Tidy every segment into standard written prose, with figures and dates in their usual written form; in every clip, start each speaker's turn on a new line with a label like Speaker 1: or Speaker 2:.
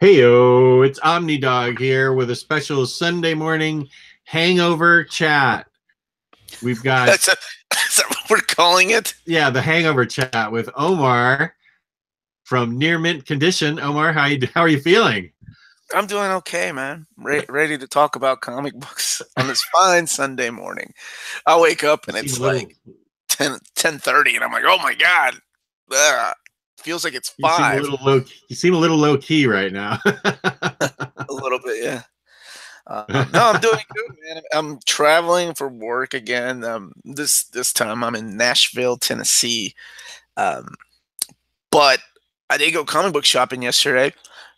Speaker 1: Heyo, it's OmniDog here with a special Sunday morning hangover chat. We've got
Speaker 2: Is that what we're calling it?
Speaker 1: the hangover chat with Omar from Near Mint Condition. Omar, how are you feeling?
Speaker 2: I'm doing okay, man. Ready to talk about comic books on this fine Sunday morning. I wake up and it's like 10:30, and I'm like, oh my god, feels like it's 5.
Speaker 1: You seem a little low key right now.
Speaker 2: A little bit, yeah. No, I'm doing good, man. I'm traveling for work again. This time I'm in Nashville, Tennessee. But I did go comic book shopping yesterday.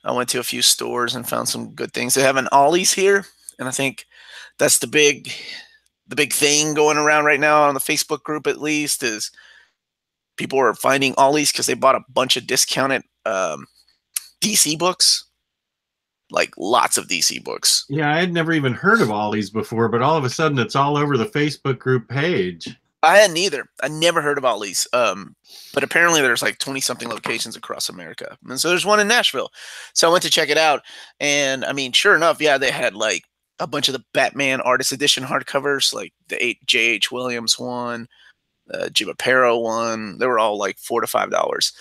Speaker 2: I went to a few stores and found some good things. They have an Ollie's here, and I think that's the big thing going around right now on the Facebook group. At least is people are finding Ollie's because they bought a bunch of discounted DC books. Like lots of DC books.
Speaker 1: Yeah, I had never even heard of Ollie's before, but all of a sudden it's all over the Facebook group page.
Speaker 2: I hadn't either. I never heard of Ollie's. But apparently there's like 20-something locations across America. And so there's one in Nashville. So I went to check it out. And I mean, sure enough, yeah, they had like a bunch of the Batman Artist Edition hardcovers, like the J.H. Williams one, Jim Aparo one. They were all like $4 to $5.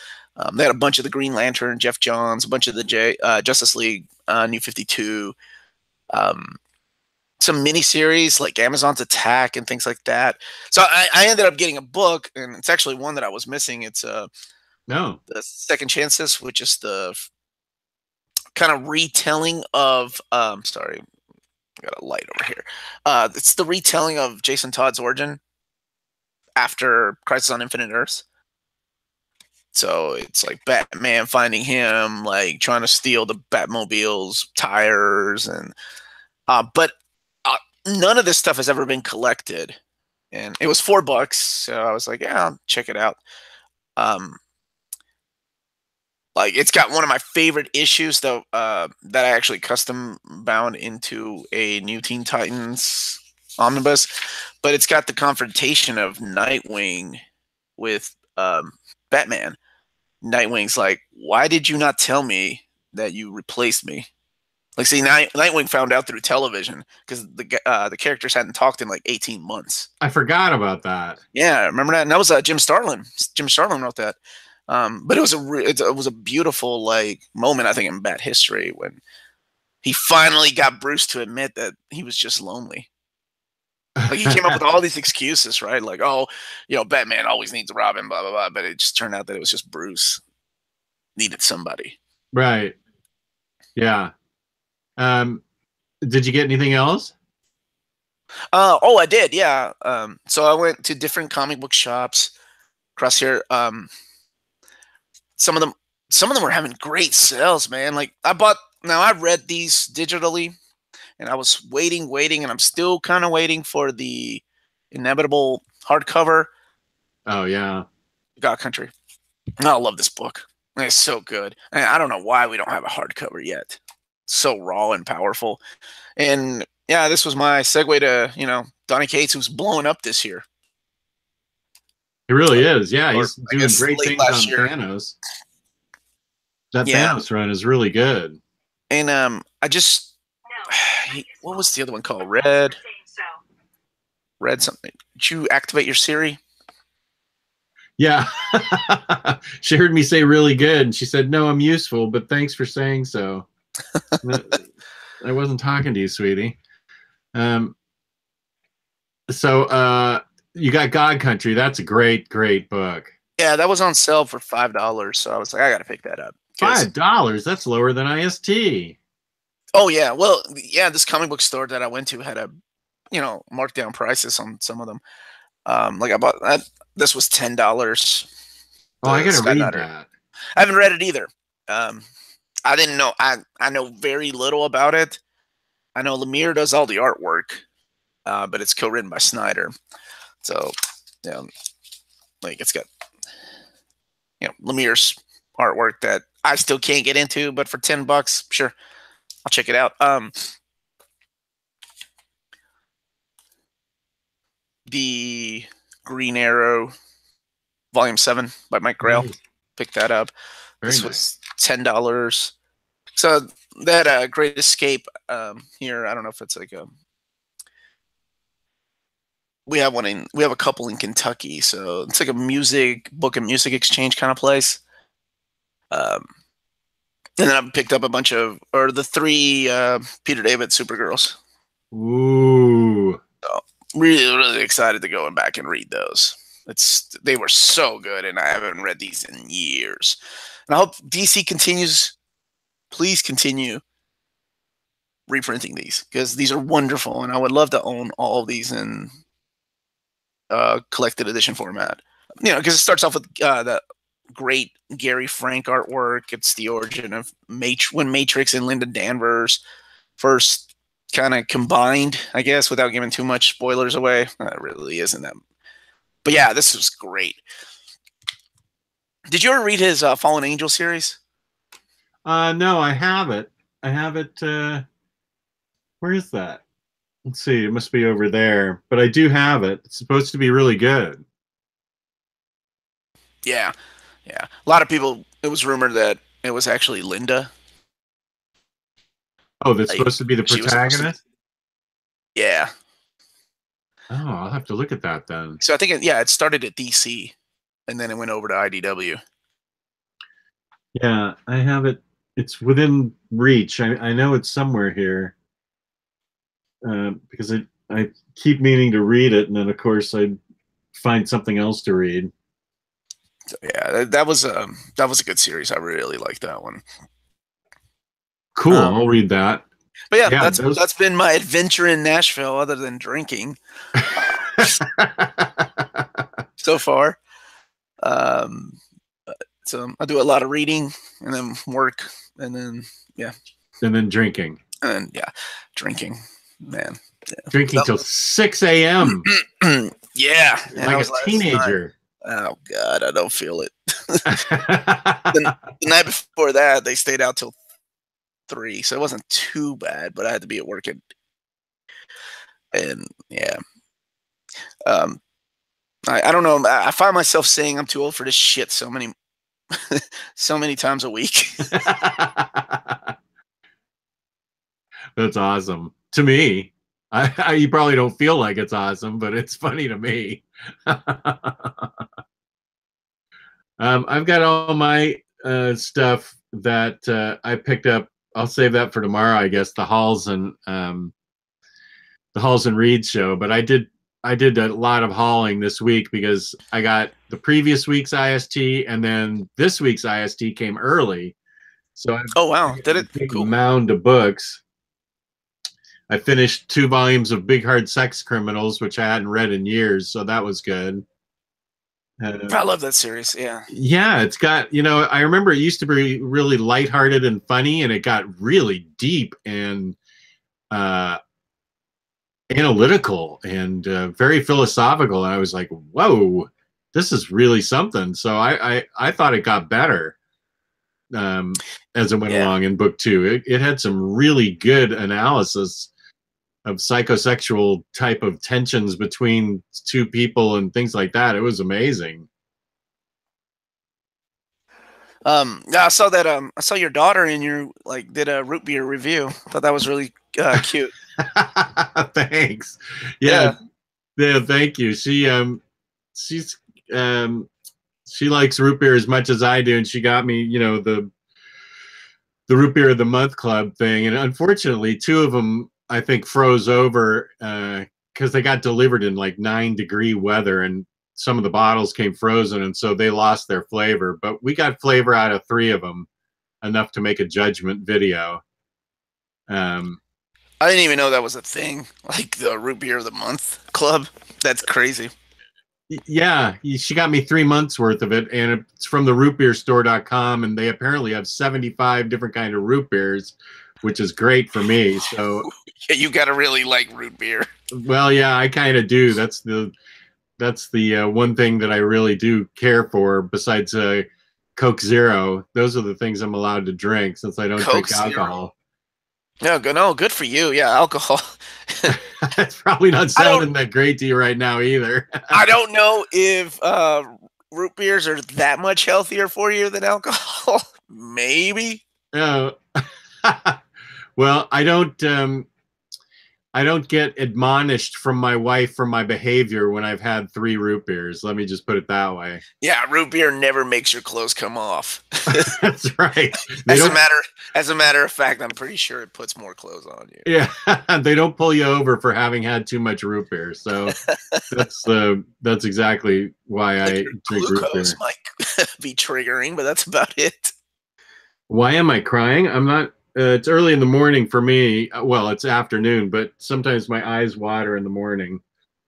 Speaker 2: They had a bunch of the Green Lantern, Jeff Johns, a bunch of the Justice League, New 52, some miniseries like Amazon's Attack and things like that. So I ended up getting a book, and it's actually one that I was missing. It's the Second Chances, which is the kind of retelling of sorry, I got a light over here. It's the retelling of Jason Todd's origin after Crisis on Infinite Earths. So it's like Batman finding him, like trying to steal the Batmobile's tires, and but none of this stuff has ever been collected, and it was $4. So I was like, yeah, I'll check it out. Like it's got one of my favorite issues though, that I actually custom bound into a New Teen Titans omnibus, but it's got the confrontation of Nightwing with Batman. Nightwing's like, why did you not tell me that you replaced me? Like, see, Nightwing found out through television because the characters hadn't talked in like 18 months.
Speaker 1: I forgot about that.
Speaker 2: Yeah, remember that? And that was Jim Starlin. Jim Starlin wrote that. But it was a beautiful like moment, I think, in Bat history when he finally got Bruce to admit that he was just lonely. Like he came up with all these excuses, right? Like, oh, Batman always needs Robin, blah, blah, blah. But it just turned out that it was just Bruce needed somebody.
Speaker 1: Right. Yeah. Did you get anything else?
Speaker 2: Oh, I did. Yeah. So I went to different comic book shops across here. Some of them were having great sales, man. Like I read these digitally. And I was waiting, and I'm still kind of waiting for the inevitable hardcover.
Speaker 1: Oh, yeah.
Speaker 2: God Country. I love this book. It's so good. And I don't know why we don't have a hardcover yet. It's so raw and powerful. And, yeah, this was my segue to, Donny Cates, who's blowing up this year.
Speaker 1: He really is. Yeah, he's doing great things on Thanos. That Thanos run is really good.
Speaker 2: And what was the other one called? Red something. Did you activate your Siri?
Speaker 1: Yeah. She heard me say really good, and she said, no, I'm useful, but thanks for saying so. I wasn't talking to you, sweetie. So you got God Country. That's a great, great book.
Speaker 2: Yeah, that was on sale for $5, so I was like, I got to pick that up.
Speaker 1: $5? That's lower than IST.
Speaker 2: Oh, yeah. Well, yeah, this comic book store that I went to had marked down prices on some of them. Like I bought that. This was $10.
Speaker 1: Oh, I got to read that.
Speaker 2: I haven't read it either. I didn't know. I know very little about it. I know Lemire does all the artwork, but it's co-written by Snyder. So, like it's got, Lemire's artwork that I still can't get into, but for $10, sure. I'll check it out. The Green Arrow, Volume 7 by Mike Grail. Picked that up. This was $10. So that Great Escape here, I don't know if it's like a. We have a couple in Kentucky, so it's like a book and music exchange kind of place. And then I picked up the 3 Peter David Supergirls.
Speaker 1: Ooh.
Speaker 2: So really, really excited to go back and read those. They were so good, and I haven't read these in years. And I hope DC continues. Please continue reprinting these, because these are wonderful, and I would love to own all of these in collected edition format. Because it starts off with the great Gary Frank artwork. It's the origin of when Matrix and Linda Danvers first kind of combined, I guess, without giving too much spoilers away. It really isn't that. But yeah, this was great. Did you ever read his Fallen Angel series?
Speaker 1: No, I have it. I have it. Where is that? Let's see. It must be over there. But I do have it. It's supposed to be really good.
Speaker 2: Yeah. Yeah. A lot of people, it was rumored that it was actually Linda.
Speaker 1: Oh, that's supposed to be the protagonist?
Speaker 2: Yeah.
Speaker 1: Oh, I'll have to look at that then.
Speaker 2: So I think, it started at DC, and then it went over to IDW.
Speaker 1: Yeah, I have it. It's within reach. I know it's somewhere here. Because I keep meaning to read it, and then, of course, I find something else to read.
Speaker 2: So, yeah, that was a good series. I really liked that one.
Speaker 1: Cool, I'll read that.
Speaker 2: But yeah, that's been my adventure in Nashville, other than drinking so far. So I do a lot of reading, and then work, and then
Speaker 1: and then drinking,
Speaker 2: and drinking, man,
Speaker 1: drinking till 6 a.m.
Speaker 2: Yeah,
Speaker 1: like a teenager.
Speaker 2: Oh God, I don't feel it. the night before that, they stayed out till 3, so it wasn't too bad, but I had to be at work, and I don't know. I find myself saying I'm too old for this shit so many times a week.
Speaker 1: That's awesome to me. You probably don't feel like it's awesome, but it's funny to me. I've got all my stuff that I picked up. I'll save that for tomorrow, I guess. The Halls and Reed show. But I did a lot of hauling this week because I got the previous week's IST, and then this week's IST came early. So
Speaker 2: did it?
Speaker 1: Cool. Mound of books. I finished 2 volumes of Big Hard Sex Criminals, which I hadn't read in years, so that was good.
Speaker 2: I love that series. Yeah.
Speaker 1: Yeah, it's got, I remember it used to be really lighthearted and funny, and it got really deep and analytical and very philosophical. And I was like, whoa, this is really something. So I thought it got better as it went along in book 2. It had some really good analysis of psychosexual type of tensions between 2 people and things like that. It was amazing.
Speaker 2: I saw that. I saw your daughter and you did a root beer review. I thought that was really cute.
Speaker 1: Thanks. Yeah. Thank you. She likes root beer as much as I do, and she got me, the root beer of the month club thing. And unfortunately, 2 of them I think froze over because they got delivered in 9-degree weather, and some of the bottles came frozen, and so they lost their flavor. But we got flavor out of 3 of them, enough to make a judgment video.
Speaker 2: I didn't even know that was a thing, like the root beer of the month club. That's crazy.
Speaker 1: Yeah, she got me 3 months worth of it, and it's from the rootbeerstore.com, and they apparently have 75 different kind of root beers, which is great for me. So
Speaker 2: yeah, you gotta really like root beer.
Speaker 1: Well, yeah, I kind of do. That's the one thing that I really do care for, besides Coke Zero. Those are the things I'm allowed to drink since I don't drink alcohol.
Speaker 2: No, good for you. Yeah, alcohol.
Speaker 1: It's probably not sounding that great to you right now either.
Speaker 2: I don't know if root beers are that much healthier for you than alcohol. Maybe.
Speaker 1: No. Well, I don't get admonished from my wife for my behavior when I've had 3 root beers. Let me just put it that way.
Speaker 2: Yeah, root beer never makes your clothes come off.
Speaker 1: That's right.
Speaker 2: As a matter of fact, I'm pretty sure it puts more clothes on you.
Speaker 1: Yeah, they don't pull you over for having had too much root beer. So that's exactly why I drink root beer.
Speaker 2: Might be triggering, but that's about it.
Speaker 1: Why am I crying? I'm not. It's early in the morning for me. Well, it's afternoon, but sometimes my eyes water in the morning,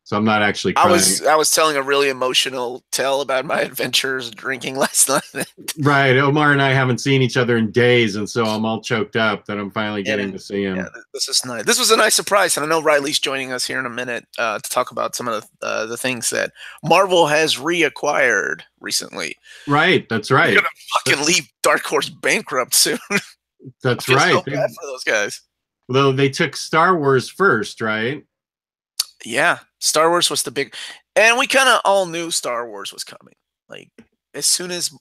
Speaker 1: so I'm not actually crying.
Speaker 2: I was telling a really emotional tale about my adventures drinking last night.
Speaker 1: Right, Omar and I haven't seen each other in days, and so I'm all choked up that I'm finally getting to see him.
Speaker 2: Yeah, this is nice. This was a nice surprise, and I know Riley's joining us here in a minute to talk about some of the things that Marvel has reacquired recently.
Speaker 1: Right, that's right.
Speaker 2: They're gonna fucking leave Dark Horse bankrupt soon.
Speaker 1: That's right.
Speaker 2: So bad for those guys.
Speaker 1: Though they took Star Wars first, right?
Speaker 2: Yeah, Star Wars was the big, and we kind of all knew Star Wars was coming. Like as soon as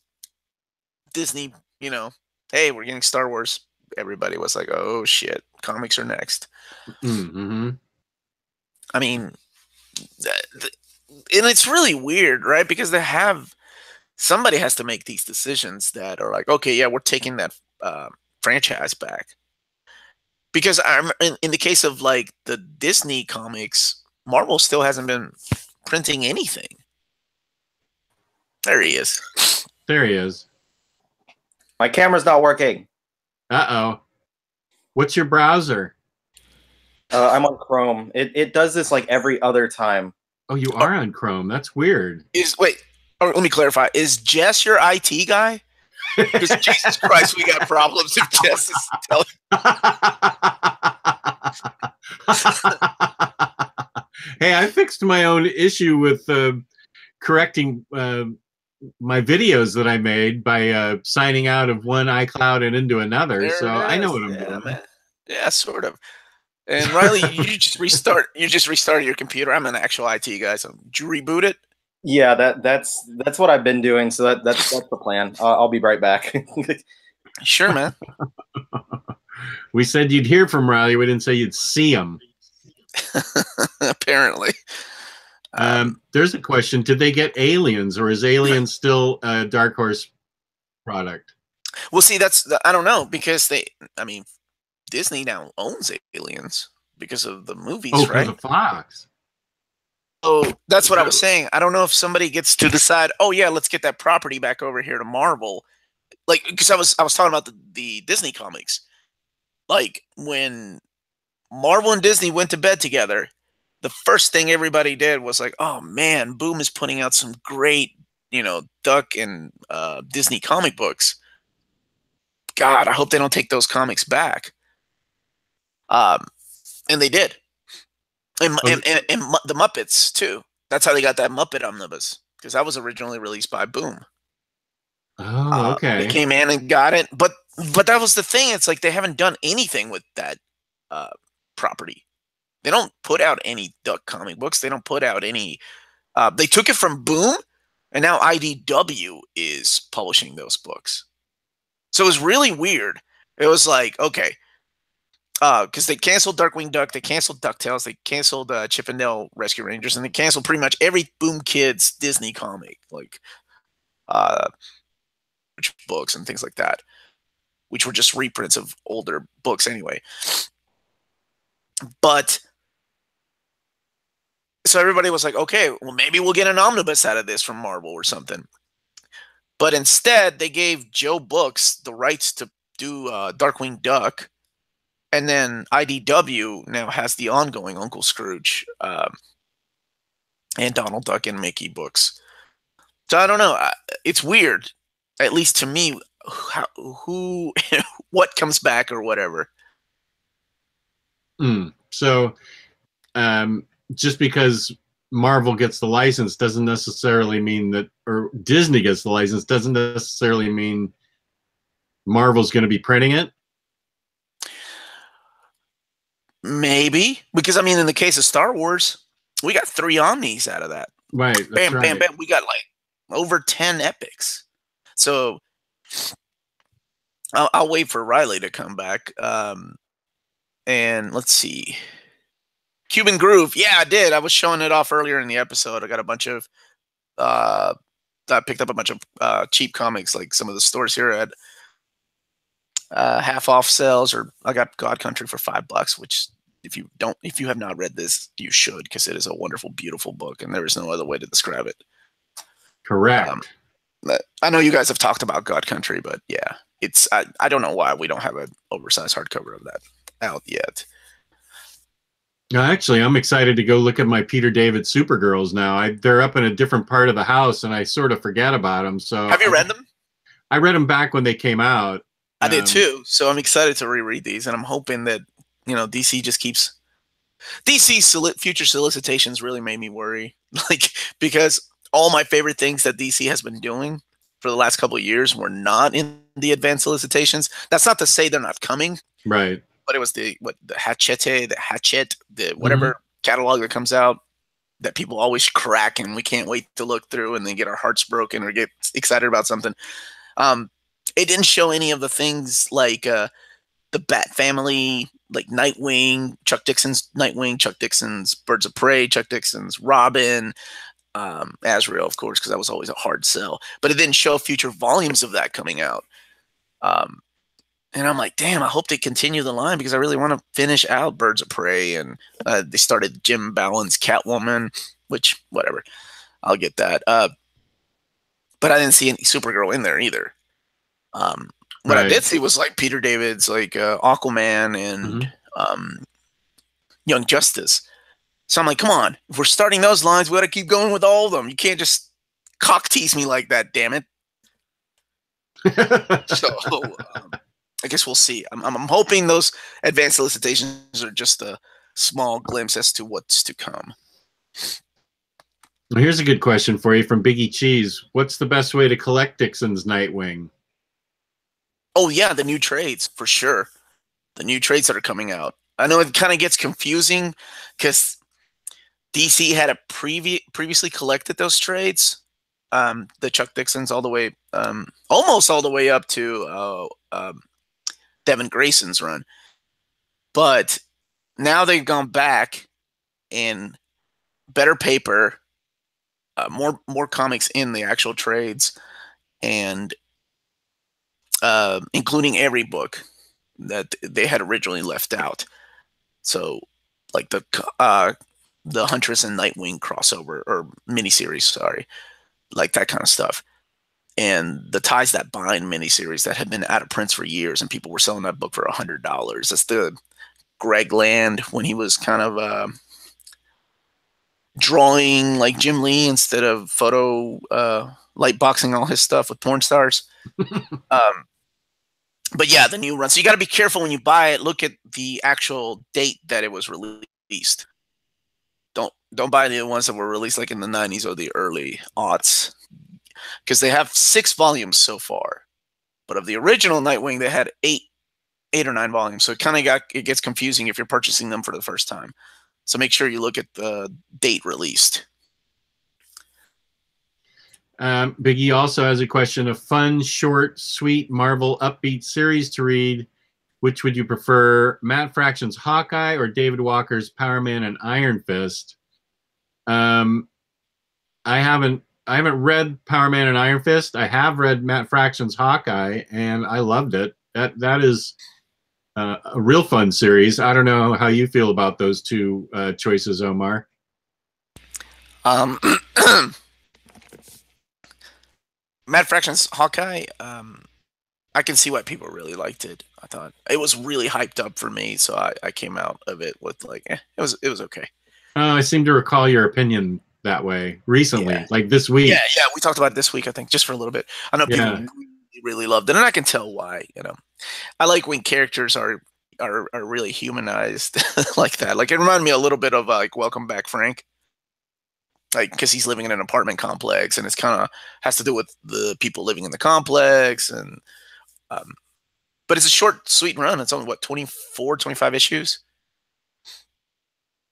Speaker 2: Disney, hey, we're getting Star Wars, everybody was like, oh shit, comics are next.
Speaker 1: Mm-hmm.
Speaker 2: I mean, and it's really weird, right? Because somebody has to make these decisions that are like, okay, yeah, we're taking that franchise back. Because in the case of like the Disney comics, Marvel still hasn't been printing anything. There he is.
Speaker 1: There he is.
Speaker 3: My camera's not working.
Speaker 1: Uh-oh. What's your browser?
Speaker 3: I'm on Chrome. It does this like every other time.
Speaker 1: Oh, you are on Chrome. That's weird.
Speaker 2: Let me clarify. Is Jess your IT guy? Because Jesus Christ, we got problems if Jess is telling.
Speaker 1: Hey, I fixed my own issue with correcting my videos that I made by signing out of one iCloud and into another. So I know what I'm doing.
Speaker 2: Man. Yeah, sort of. And Riley, you just restarted your computer. I'm an actual IT guy, so did you reboot it?
Speaker 3: Yeah, that's what I've been doing. So that's the plan. I'll be right back.
Speaker 2: Sure, man.
Speaker 1: We said you'd hear from Riley. We didn't say you'd see him.
Speaker 2: Apparently.
Speaker 1: There's a question. Did they get Aliens, or is Aliens still a Dark Horse product?
Speaker 2: Well, see, I don't know, because Disney now owns Aliens because of the movies, right?
Speaker 1: Oh, the Fox.
Speaker 2: Oh, that's what I was saying. I don't know if somebody gets to decide, oh yeah, let's get that property back over here to Marvel. Like, because I was talking about the Disney comics. Like, when Marvel and Disney went to bed together, the first thing everybody did was like, oh man, Boom is putting out some great, Duck and Disney comic books. God, I hope they don't take those comics back. And they did. And the Muppets, too. That's how they got that Muppet Omnibus, because that was originally released by Boom.
Speaker 1: Oh, okay.
Speaker 2: They came in and got it. But that was the thing. It's like they haven't done anything with that property. They don't put out any Duck comic books. They don't put out any... they took it from Boom, and now IDW is publishing those books. So it was really weird. It was like, okay... because they canceled Darkwing Duck, they canceled DuckTales, they canceled Chip and Dale Rescue Rangers, and they canceled pretty much every Boom Kids Disney comic, like books and things like that, which were just reprints of older books anyway. But so everybody was like, okay, well, maybe we'll get an omnibus out of this from Marvel or something. But instead, they gave Joe Books the rights to do Darkwing Duck. And then IDW now has the ongoing Uncle Scrooge and Donald Duck and Mickey books. So I don't know. It's weird, at least to me, what comes back or whatever.
Speaker 1: So just because Marvel gets the license doesn't necessarily mean that, or Disney gets the license doesn't necessarily mean Marvel's going to be printing it.
Speaker 2: Maybe, because in the case of Star Wars, we got 3 Omnis out of that.
Speaker 1: Right.
Speaker 2: Bam, bam, bam. We got like over 10 epics. So I'll wait for Riley to come back. And let's see. Cuban Groove. Yeah, I did. I was showing it off earlier in the episode. I got a bunch of I picked up a bunch of cheap comics, like some of the stores here at half off sales, or I got God Country for $5, which if you have not read this, you should, because it is a wonderful, beautiful book, and there is no other way to describe it.
Speaker 1: Correct.
Speaker 2: I know you guys have talked about God Country, but yeah, it's I don't know why we don't have an oversized hardcover of that out yet.
Speaker 1: No, actually, I'm excited to go look at my Peter David Supergirls now. They're up in a different part of the house, and I sort of forget about them. So,
Speaker 2: have you read them?
Speaker 1: I read them back when they came out.
Speaker 2: I did too. So I'm excited to reread these, and I'm hoping that DC just keeps future solicitations really made me worry, like, because all my favorite things that DC has been doing for the last couple of years were not in the advanced solicitations. That's not to say they're not coming,
Speaker 1: right? But
Speaker 2: it was the Hatchet, whatever catalog that comes out that people always crack and we can't wait to look through and then get our hearts broken or get excited about something. It didn't show any of the things like the Bat Family, like Nightwing, Chuck Dixon's Nightwing, Chuck Dixon's Birds of Prey, Chuck Dixon's Robin, Azrael, of course, because that was always a hard sell. But it didn't show future volumes of that coming out. And I'm like, damn, I hope they continue the line because I really want to finish out Birds of Prey. And they started Jim Ballen's Catwoman, which, whatever. I'll get that. But I didn't see any Supergirl in there either. What I did see was like Peter David's like Aquaman and Young Justice. So I'm like, come on, if we're starting those lines, we got to keep going with all of them. You can't just cock tease me like that, damn it. So I guess we'll see. I'm hoping those advanced solicitations are just a small glimpse as to what's to come.
Speaker 1: Well, here's a good question for you from Biggie Cheese. What's the best way to collect Dixon's Nightwing?
Speaker 2: Oh, yeah, the new trades, for sure. The new trades that are coming out. I know it kind of gets confusing because DC had previously collected those trades. The Chuck Dixons all the way, almost all the way up to Devin Grayson's run. But now they've gone back in better paper, more comics in the actual trades, and including every book that they had originally left out. So, like the Huntress and Nightwing crossover or miniseries, sorry, like that kind of stuff, and the Ties That Bind miniseries that had been out of print for years, and people were selling that book for $100. That's the Greg Land when he was kind of drawing like Jim Lee instead of photo light boxing all his stuff with porn stars. But yeah, the new run. So you got to be careful when you buy it. Look at the actual date that it was released. Don't buy the ones that were released like in the 90s or the early aughts, because they have 6 volumes so far. But of the original Nightwing, they had 8 or 9 volumes. So it gets confusing if you're purchasing them for the first time. So make sure you look at the date released.
Speaker 1: Biggie also has a question: a fun, short, sweet Marvel upbeat series to read. Which would you prefer, Matt Fraction's Hawkeye or David Walker's Power Man and Iron Fist? I haven't read Power Man and Iron Fist. I have read Matt Fraction's Hawkeye, and I loved it. That is a real fun series. I don't know how you feel about those two choices, Omar.
Speaker 2: Matt Fraction's Hawkeye, I can see why people really liked it. I thought it was really hyped up for me, so I came out of it with like, it was okay.
Speaker 1: I seem to recall your opinion that way recently, like this week.
Speaker 2: Yeah, we talked about it this week, I think, just for a little bit. I know people really loved it, and I can tell why. I like when characters are really humanized like that. Like it reminded me a little bit of like Welcome Back, Frank. Like, because he's living in an apartment complex, and it's kind of has to do with the people living in the complex, and but it's a short, sweet run. It's only, what, 24, 25 issues?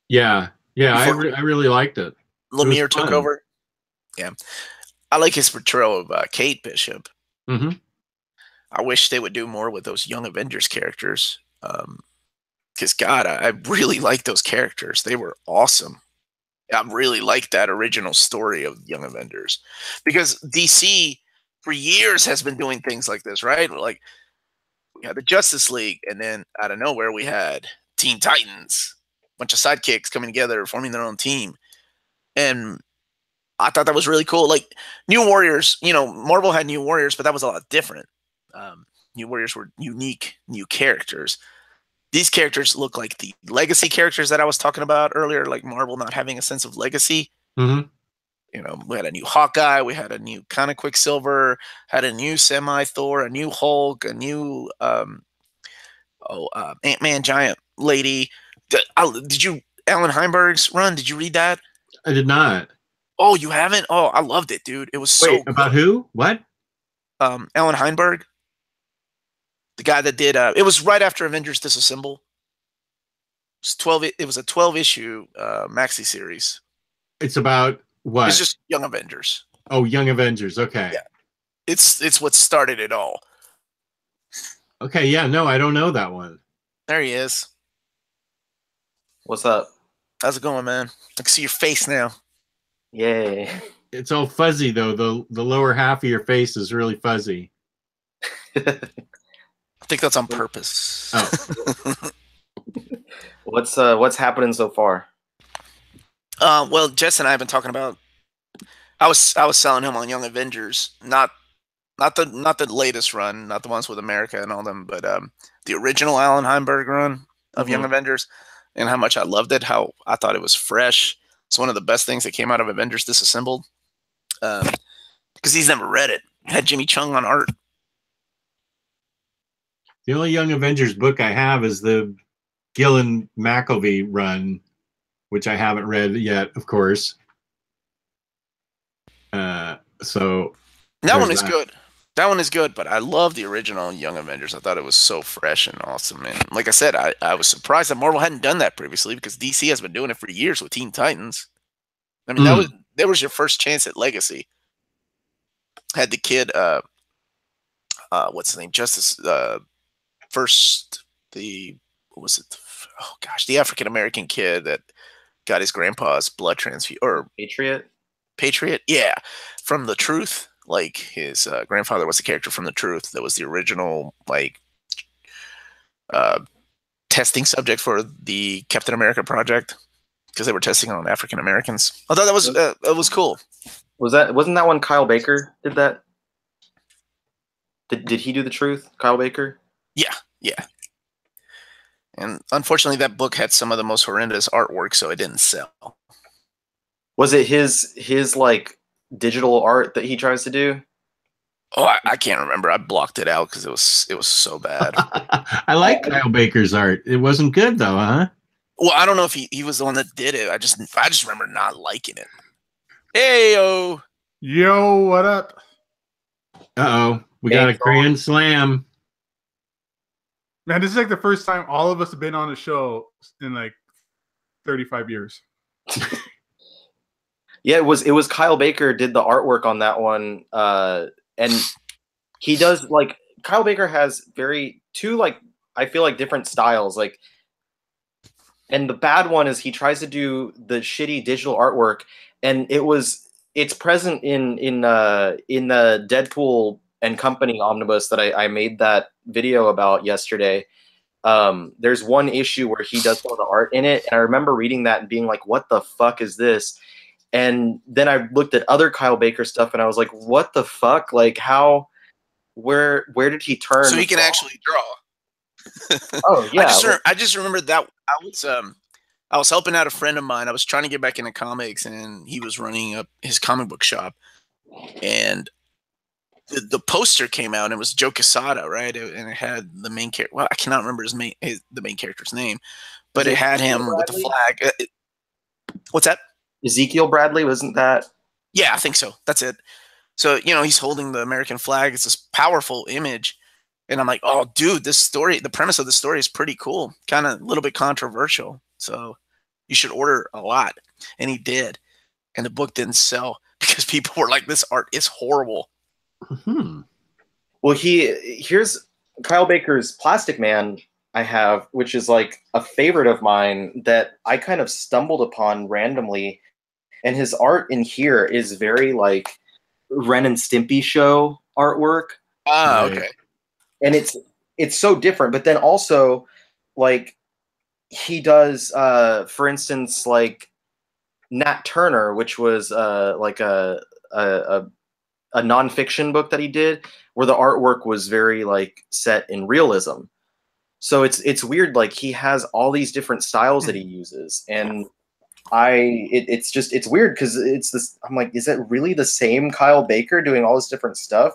Speaker 1: Yeah. I really liked it.
Speaker 2: Lemire took over. Yeah. I like his portrayal of Kate Bishop. I wish they would do more with those Young Avengers characters. Because God, I really like those characters. They were awesome. I really like that original story of Young Avengers, because DC for years has been doing things like this, right? Like we had the Justice League, and then out of nowhere we had Teen Titans, bunch of sidekicks coming together, forming their own team, and I thought that was really cool. Like New Warriors, Marvel had New Warriors, but that was a lot different. New Warriors were unique, new characters. These characters look like the legacy characters that I was talking about earlier, like Marvel not having a sense of legacy.
Speaker 1: Mm-hmm.
Speaker 2: We had a new Hawkeye, we had a new kind of Quicksilver, had a new semi-Thor, a new Hulk, a new Ant-Man giant lady. Did you, Allan Heinberg's run, did you read that?
Speaker 1: I did not.
Speaker 2: Oh, you haven't? Oh, I loved it, dude. It was so
Speaker 1: Wait, about who? What?
Speaker 2: Allan Heinberg. The guy that did it was right after Avengers Disassemble. It was a 12-issue maxi series.
Speaker 1: It's about what?
Speaker 2: It's just Young Avengers.
Speaker 1: Oh, Young Avengers. Okay.
Speaker 2: Yeah. It's what started it all.
Speaker 1: Okay, yeah, no, I don't know that one.
Speaker 2: There he is.
Speaker 3: What's up?
Speaker 2: How's it going, man? I can see your face now.
Speaker 3: Yay.
Speaker 1: It's all fuzzy though. The lower half of your face is really fuzzy.
Speaker 2: I think that's on purpose.
Speaker 1: Oh.
Speaker 3: What's happening so far?
Speaker 2: Well, Jess and I have been talking about. I was selling him on Young Avengers, not the latest run, not the ones with America and all them, but the original Allan Heinberg run of Young Avengers, and how much I loved it. How I thought it was fresh. It's one of the best things that came out of Avengers Disassembled. Because he's never read it. It had Jimmy Cheung on art.
Speaker 1: The only Young Avengers book I have is the Gillen McElvey run, which I haven't read yet, of course. So
Speaker 2: that one is good. That one is good, but I love the original Young Avengers. I thought it was so fresh and awesome. And like I said, I was surprised that Marvel hadn't done that previously, because DC has been doing it for years with Teen Titans. I mean, that was your first chance at legacy. Had the kid, what's his name? Justice, first, what was it? Oh gosh, the African American kid that got his grandpa's blood transfusion, or Patriot, yeah, from The Truth. Like his grandfather was a character from The Truth that was the original testing subject for the Captain America project, because they were testing on African Americans. I thought that was cool.
Speaker 3: Wasn't that one Kyle Baker did that? Did he do The Truth, Kyle Baker?
Speaker 2: Yeah. And unfortunately, that book had some of the most horrendous artwork, so it didn't sell.
Speaker 3: Was it his like digital art that he tries to do?
Speaker 2: Oh, I can't remember. I blocked it out because it was so bad.
Speaker 1: I like Kyle Baker's art. It wasn't good though, huh?
Speaker 2: Well, I don't know if he was the one that did it. I just remember not liking it. Hey
Speaker 4: yo, what up?
Speaker 1: We got a Grand Slam.
Speaker 4: Man, this is like the first time all of us have been on a show in like 35 years.
Speaker 3: Yeah, it was Kyle Baker did the artwork on that one, and he does like Kyle Baker has two like I feel like different styles, like, and the bad one is he tries to do the shitty digital artwork, and it's present in the Deadpool and Company omnibus that I made that video about yesterday. There's one issue where he does some of the art in it, and I remember reading that and being like, what the fuck is this? And then I looked at other Kyle Baker stuff and I was like, what the fuck? Like where did he turn?
Speaker 2: So he can actually draw.
Speaker 3: Oh yeah.
Speaker 2: I just remember that I was helping out a friend of mine. I was trying to get back into comics, and he was running up his comic book shop, and the poster came out, and it was Joe Quesada, right? And it had the main character. Well, I cannot remember the main character's name, but it had him with the flag. What's that?
Speaker 3: Ezekiel Bradley, wasn't that?
Speaker 2: Yeah, I think so. That's it. So, he's holding the American flag. It's this powerful image. And I'm like, oh, dude, the premise of the story is pretty cool. Kind of a little bit controversial. So you should order a lot. And he did. And the book didn't sell because people were like, this art is horrible.
Speaker 3: Well, here's Kyle Baker's Plastic Man I have, which is like a favorite of mine that I kind of stumbled upon randomly. And his art in here is very like Ren and Stimpy show artwork.
Speaker 2: Ah, okay.
Speaker 3: And it's so different. But then also, like, he does, for instance, like Nat Turner, which was like a nonfiction book that he did, where the artwork was very like set in realism. So it's weird. Like he has all these different styles that he uses, and it's weird because it's this. I'm like, is that really the same Kyle Baker doing all this different stuff?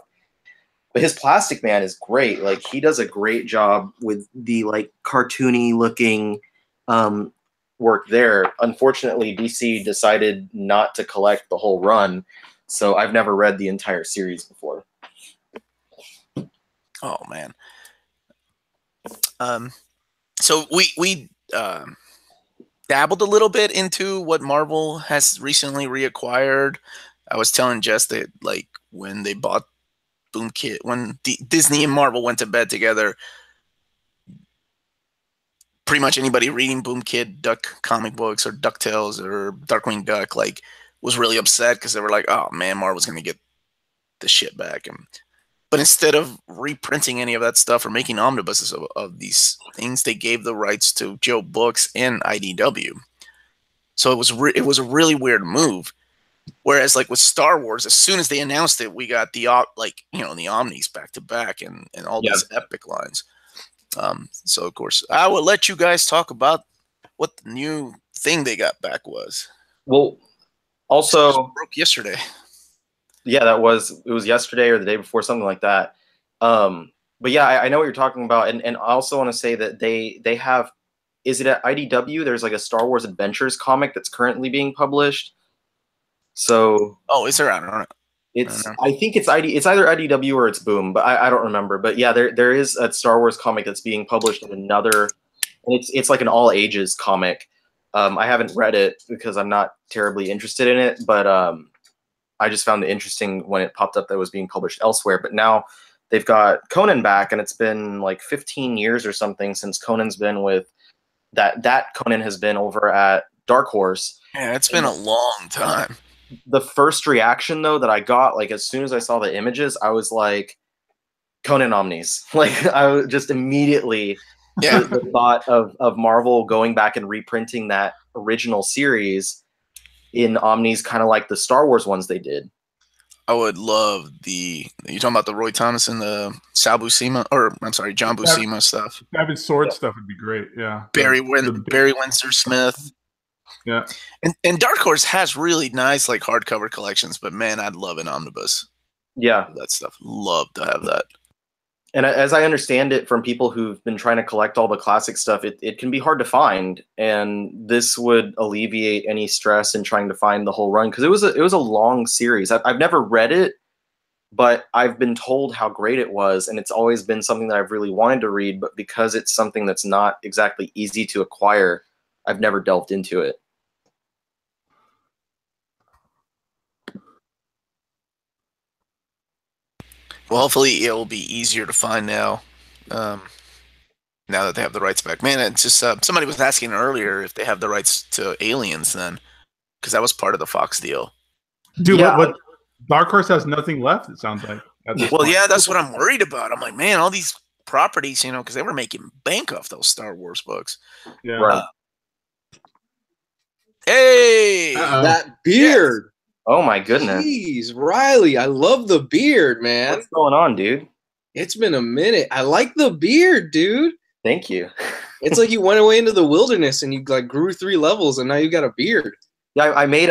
Speaker 3: But his Plastic Man is great. Like he does a great job with the like cartoony looking work there. Unfortunately, DC decided not to collect the whole run, so I've never read the entire series before.
Speaker 2: Oh man. So we dabbled a little bit into what Marvel has recently reacquired. I was telling Jess that like when they bought Boom Kid, when Disney and Marvel went to bed together, pretty much anybody reading Boom Kid Duck comic books or DuckTales or Darkwing Duck like was really upset because they were like, oh man, Marvel's gonna get the shit back. But instead of reprinting any of that stuff or making omnibuses of these things, they gave the rights to Joe Books and IDW. So it was a really weird move. Whereas like with Star Wars, as soon as they announced it, we got the the Omnis back to back and all these epic lines. So of course, I will let you guys talk about what the new thing they got back was.
Speaker 3: Well, also
Speaker 2: broke yesterday.
Speaker 3: Yeah, it was yesterday or the day before, something like that. But yeah, I know what you're talking about, and I also want to say that they have, is it at IDW? There's like a Star Wars Adventures comic that's currently being published. So
Speaker 2: is there? I don't know.
Speaker 3: I think it's either IDW or it's Boom, but I don't remember. But yeah, there is a Star Wars comic that's being published in another, and it's like an all ages comic. I haven't read it because I'm not terribly interested in it, but I just found it interesting when it popped up that it was being published elsewhere. But now they've got Conan back, and it's been like 15 years or something since Conan's been with that Conan has been over at Dark Horse.
Speaker 2: Yeah, it's been a long time.
Speaker 3: The first reaction though that I got, like as soon as I saw the images, I was like, Conan Omnis. Like I was just immediately the thought of Marvel going back and reprinting that original series in Omnis, kind of like the Star Wars ones they did.
Speaker 2: I would love you're talking about the Roy Thomas and the Sal Buscema, or I'm sorry, John Buscema stuff.
Speaker 4: Savage Sword stuff would be great. Yeah.
Speaker 2: Barry Windsor Smith.
Speaker 4: Yeah.
Speaker 2: And Dark Horse has really nice like hardcover collections, but man, I'd love an omnibus.
Speaker 3: Yeah.
Speaker 2: That stuff. Love to have that.
Speaker 3: And as I understand it from people who've been trying to collect all the classic stuff, it can be hard to find. And this would alleviate any stress in trying to find the whole run. Because it was a long series. I've never read it, but I've been told how great it was. And it's always been something that I've really wanted to read. But because it's something that's not exactly easy to acquire, I've never delved into it.
Speaker 2: Well, hopefully it will be easier to find now. Now that they have the rights back, man, it's just somebody was asking earlier if they have the rights to Aliens then, because that was part of the Fox deal.
Speaker 4: Dude, what Dark Horse has nothing left. It sounds like.
Speaker 2: Well, yeah, that's what I'm worried about. I'm like, man, all these properties, because they were making bank off those Star Wars books.
Speaker 4: Yeah.
Speaker 3: Right.
Speaker 2: Hey,
Speaker 5: that beard.
Speaker 3: Oh my goodness.
Speaker 5: Jeez, Riley, I love the beard, man.
Speaker 3: What's going on, dude?
Speaker 5: It's been a minute. I like the beard, dude.
Speaker 3: Thank you.
Speaker 5: It's like you went away into the wilderness and you like grew 3 levels and now you got a beard.
Speaker 3: Yeah, I made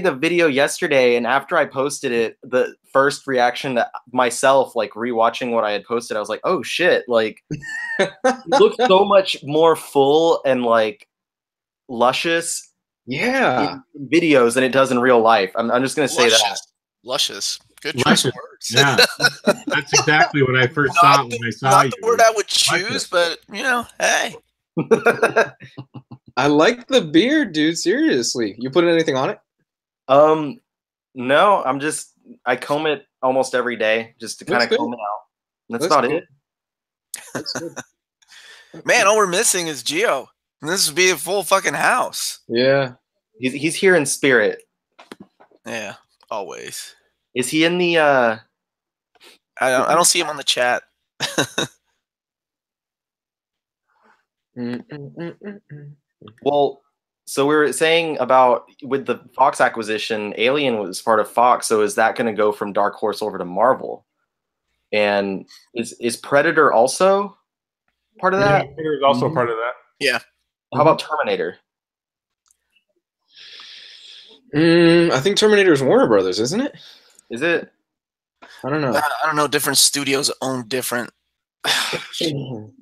Speaker 3: the video yesterday, and after I posted it, the first reaction to myself, like rewatching what I had posted, I was like, oh shit, like it looks so much more full and like luscious.
Speaker 5: Yeah,
Speaker 3: in videos than it does in real life. I'm just gonna say that.
Speaker 2: Luscious. Good choice of words.
Speaker 1: Yeah, that's exactly what I first thought when I saw you.
Speaker 2: Not the word I would choose, but hey.
Speaker 5: I like the beard, dude. Seriously, you putting anything on it?
Speaker 3: No. I comb it almost every day just to kind of comb it out. That's about
Speaker 5: cool.
Speaker 3: it.
Speaker 5: That's good.
Speaker 2: Man, all we're missing is Gio. And this would be a full fucking house.
Speaker 5: Yeah.
Speaker 3: He's here in spirit.
Speaker 2: Yeah, always.
Speaker 3: Is he in the?
Speaker 2: I don't see him on the chat.
Speaker 3: Well, so we were saying about with the Fox acquisition, Alien was part of Fox. So is that going to go from Dark Horse over to Marvel? And is Predator also part of that?
Speaker 4: Predator is also part of that.
Speaker 2: Yeah.
Speaker 3: How about Terminator?
Speaker 5: I think Terminator is Warner Brothers, isn't it?
Speaker 3: Is it?
Speaker 5: I don't know.
Speaker 2: I don't know. Different studios own different. Who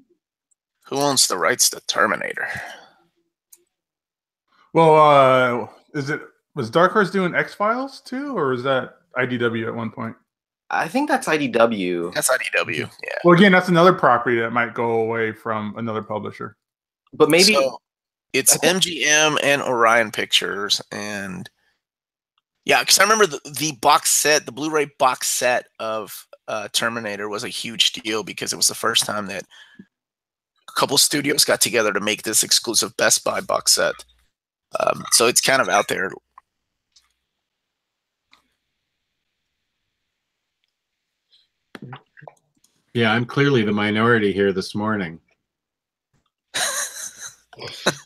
Speaker 2: owns the rights to Terminator?
Speaker 4: Well, was Dark Horse doing X-Files too, or is that IDW at one point?
Speaker 3: I think that's IDW.
Speaker 2: That's IDW. Yeah.
Speaker 4: Well, again, that's another property that might go away from another publisher.
Speaker 3: But maybe
Speaker 2: So, it's MGM and Orion Pictures, and yeah, because I remember the box set, the Blu-ray box set of Terminator was a huge deal because it was the first time that a couple studios got together to make this exclusive Best Buy box set. So it's kind of out there.
Speaker 1: Yeah, I'm clearly the minority here this morning.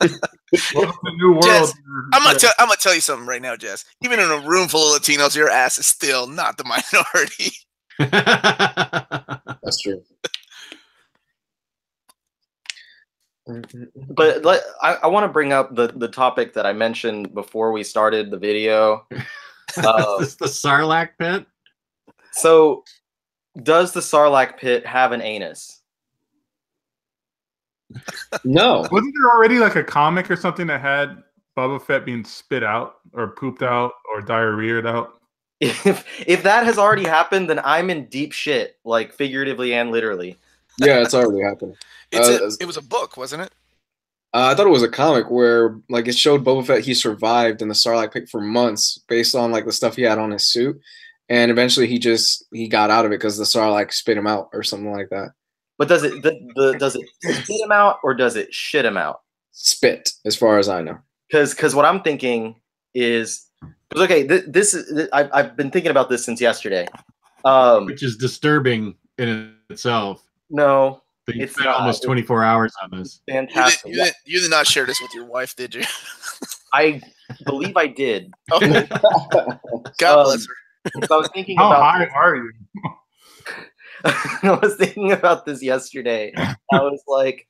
Speaker 4: The new world.
Speaker 2: Jess, I'm gonna tell you something right now, Jess. Even in a room full of Latinos, your ass is still not the minority.
Speaker 5: That's true.
Speaker 3: But I want to bring up the topic that I mentioned before we started the video.
Speaker 1: Is this the Sarlacc pit?
Speaker 3: So, does the Sarlacc pit have an anus?
Speaker 5: No.
Speaker 4: Wasn't there already like a comic or something that had Boba Fett being spit out or pooped out or diarrheaed out?
Speaker 3: If that has already happened, then I'm in deep shit, like figuratively and literally.
Speaker 5: Yeah, it's already happened.
Speaker 2: It was a book, wasn't it?
Speaker 5: I thought it was a comic where like it showed Boba Fett he survived in the Sarlacc pit for months based on like the stuff he had on his suit, and eventually he got out of it because the Sarlacc spit him out or something like that.
Speaker 3: But does it spit him out or does it shit him out?
Speaker 5: Spit, as far as I know.
Speaker 3: Because what I'm thinking is, okay, this is I've been thinking about this since yesterday,
Speaker 1: Which is disturbing in itself.
Speaker 3: No,
Speaker 1: But you
Speaker 3: it's
Speaker 1: spent
Speaker 3: not.
Speaker 1: almost 24 hours on this.
Speaker 3: Fantastic.
Speaker 2: You did not share this with your wife, did you?
Speaker 3: I believe I did.
Speaker 2: Oh. God bless her.
Speaker 3: So I was thinking
Speaker 4: How
Speaker 3: about
Speaker 4: high are you?
Speaker 3: I was thinking about this yesterday. I was like,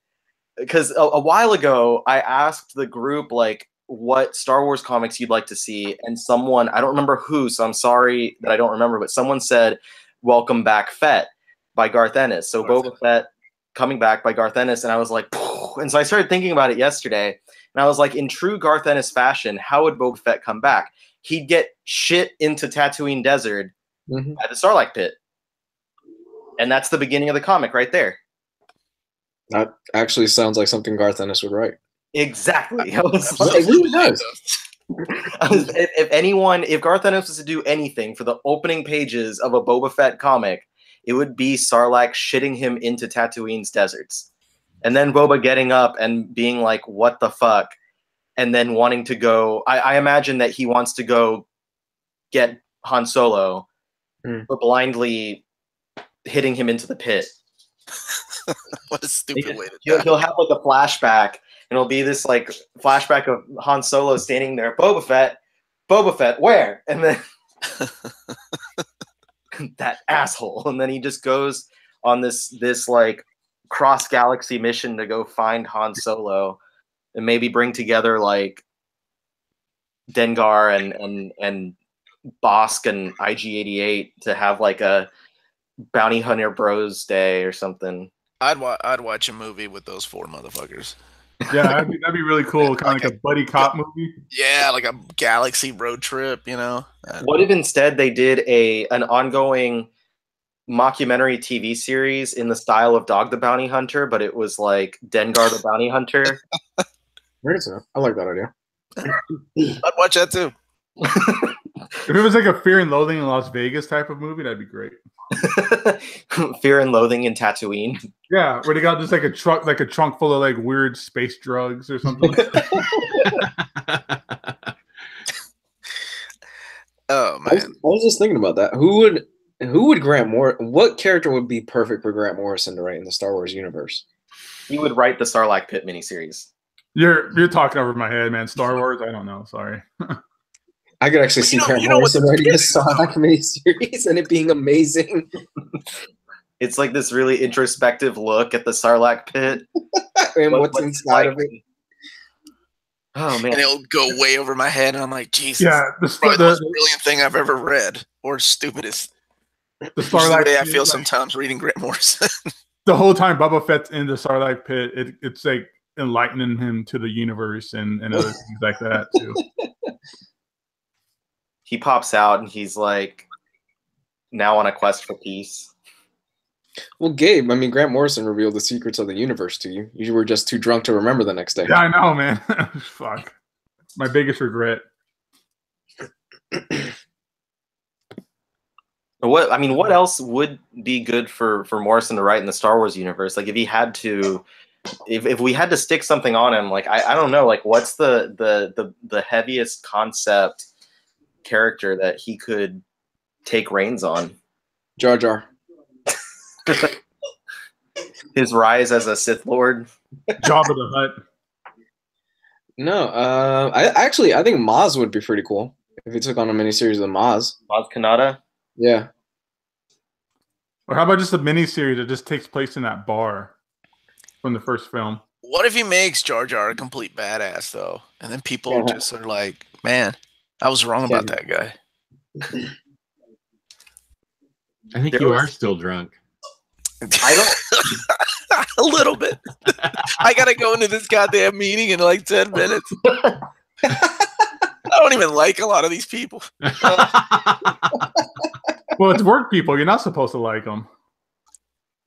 Speaker 3: because a while ago I asked the group like what Star Wars comics you'd like to see, and someone, I don't remember who, so I'm sorry that I don't remember, but someone said "Welcome Back, Fett" by Garth Ennis. So Boba Fett coming back by Garth Ennis, and I was like, phew. And so I started thinking about it yesterday, and I was like, in true Garth Ennis fashion, how would Boba Fett come back? He'd get shit into Tatooine Desert at the Sarlacc pit. And that's the beginning of the comic right there.
Speaker 5: That actually sounds like something Garth Ennis would write.
Speaker 3: Exactly. I was
Speaker 5: It really does.
Speaker 3: If Garth Ennis was to do anything for the opening pages of a Boba Fett comic, it would be Sarlacc shitting him into Tatooine's deserts. And then Boba getting up and being like, what the fuck? And then wanting to go, I imagine that he wants to go get Han Solo, but blindly hitting him into the pit.
Speaker 2: What a stupid way to die.
Speaker 3: He'll have like a flashback, and it'll be this like flashback of Han Solo standing there, Boba Fett, where? And then that asshole, and then he just goes on this like cross galaxy mission to go find Han Solo, and maybe bring together like Dengar and Bosk and IG-88 to have like a Bounty Hunter Bros Day or something.
Speaker 2: I'd watch a movie with those four motherfuckers.
Speaker 4: Yeah, that'd be really cool. Kind of like a buddy cop movie.
Speaker 2: Yeah, like a galaxy road trip, you know.
Speaker 3: What if instead they did an ongoing mockumentary TV series in the style of Dog the Bounty Hunter, but it was like Dengar the Bounty Hunter?
Speaker 5: I like that idea.
Speaker 2: I'd watch that too.
Speaker 4: If it was like a Fear and Loathing in Las Vegas type of movie, that'd be great.
Speaker 3: Fear and Loathing in Tatooine.
Speaker 4: Yeah, where they got just like a trunk full of like weird space drugs or something.
Speaker 2: Oh man,
Speaker 5: I was just thinking about that. Who would Grant Morrison? What character would be perfect for Grant Morrison to write in the Star Wars universe?
Speaker 3: He would write the Sarlacc Pit miniseries.
Speaker 4: You're talking over my head, man. Star Wars? I don't know. Sorry.
Speaker 5: I could actually see Grant Morrison writing the Sarlacc miniseries and it being amazing.
Speaker 3: It's like this really introspective look at the Sarlacc Pit
Speaker 5: and what's inside of it.
Speaker 2: Oh man! And it'll go way over my head, and I'm like, Jesus,
Speaker 4: yeah,
Speaker 2: the most brilliant thing I've ever read, or stupidest.
Speaker 4: The Sarlacc
Speaker 2: Pit, I feel sometimes reading Grant Morrison.
Speaker 4: The whole time Boba Fett's in the Sarlacc Pit, it's like enlightening him to the universe and other things like that too.
Speaker 3: He pops out and he's like, now on a quest for peace.
Speaker 5: Well, Gabe, I mean, Grant Morrison revealed the secrets of the universe to you. You were just too drunk to remember the next day.
Speaker 4: Yeah, I know, man. Fuck. My biggest regret.
Speaker 3: What else would be good for Morrison to write in the Star Wars universe? Like, if he had to, if we had to stick something on him, like I don't know, like what's the heaviest concept character that he could take reins on?
Speaker 5: Jar Jar.
Speaker 3: His rise as a Sith Lord.
Speaker 4: Jabba the Hutt.
Speaker 5: No, I think Maz would be pretty cool if he took on a miniseries of Maz.
Speaker 3: Maz Kanata.
Speaker 5: Yeah.
Speaker 4: Or how about just a miniseries that just takes place in that bar from the first film?
Speaker 2: What if he makes Jar Jar a complete badass though, and then people just are like, "Man, I was wrong about that guy."
Speaker 1: I think you are still drunk.
Speaker 3: I don't.
Speaker 2: A little bit. I gotta go into this goddamn meeting in like 10 minutes. I don't even like a lot of these people.
Speaker 4: Well, it's work people. You're not supposed to like them.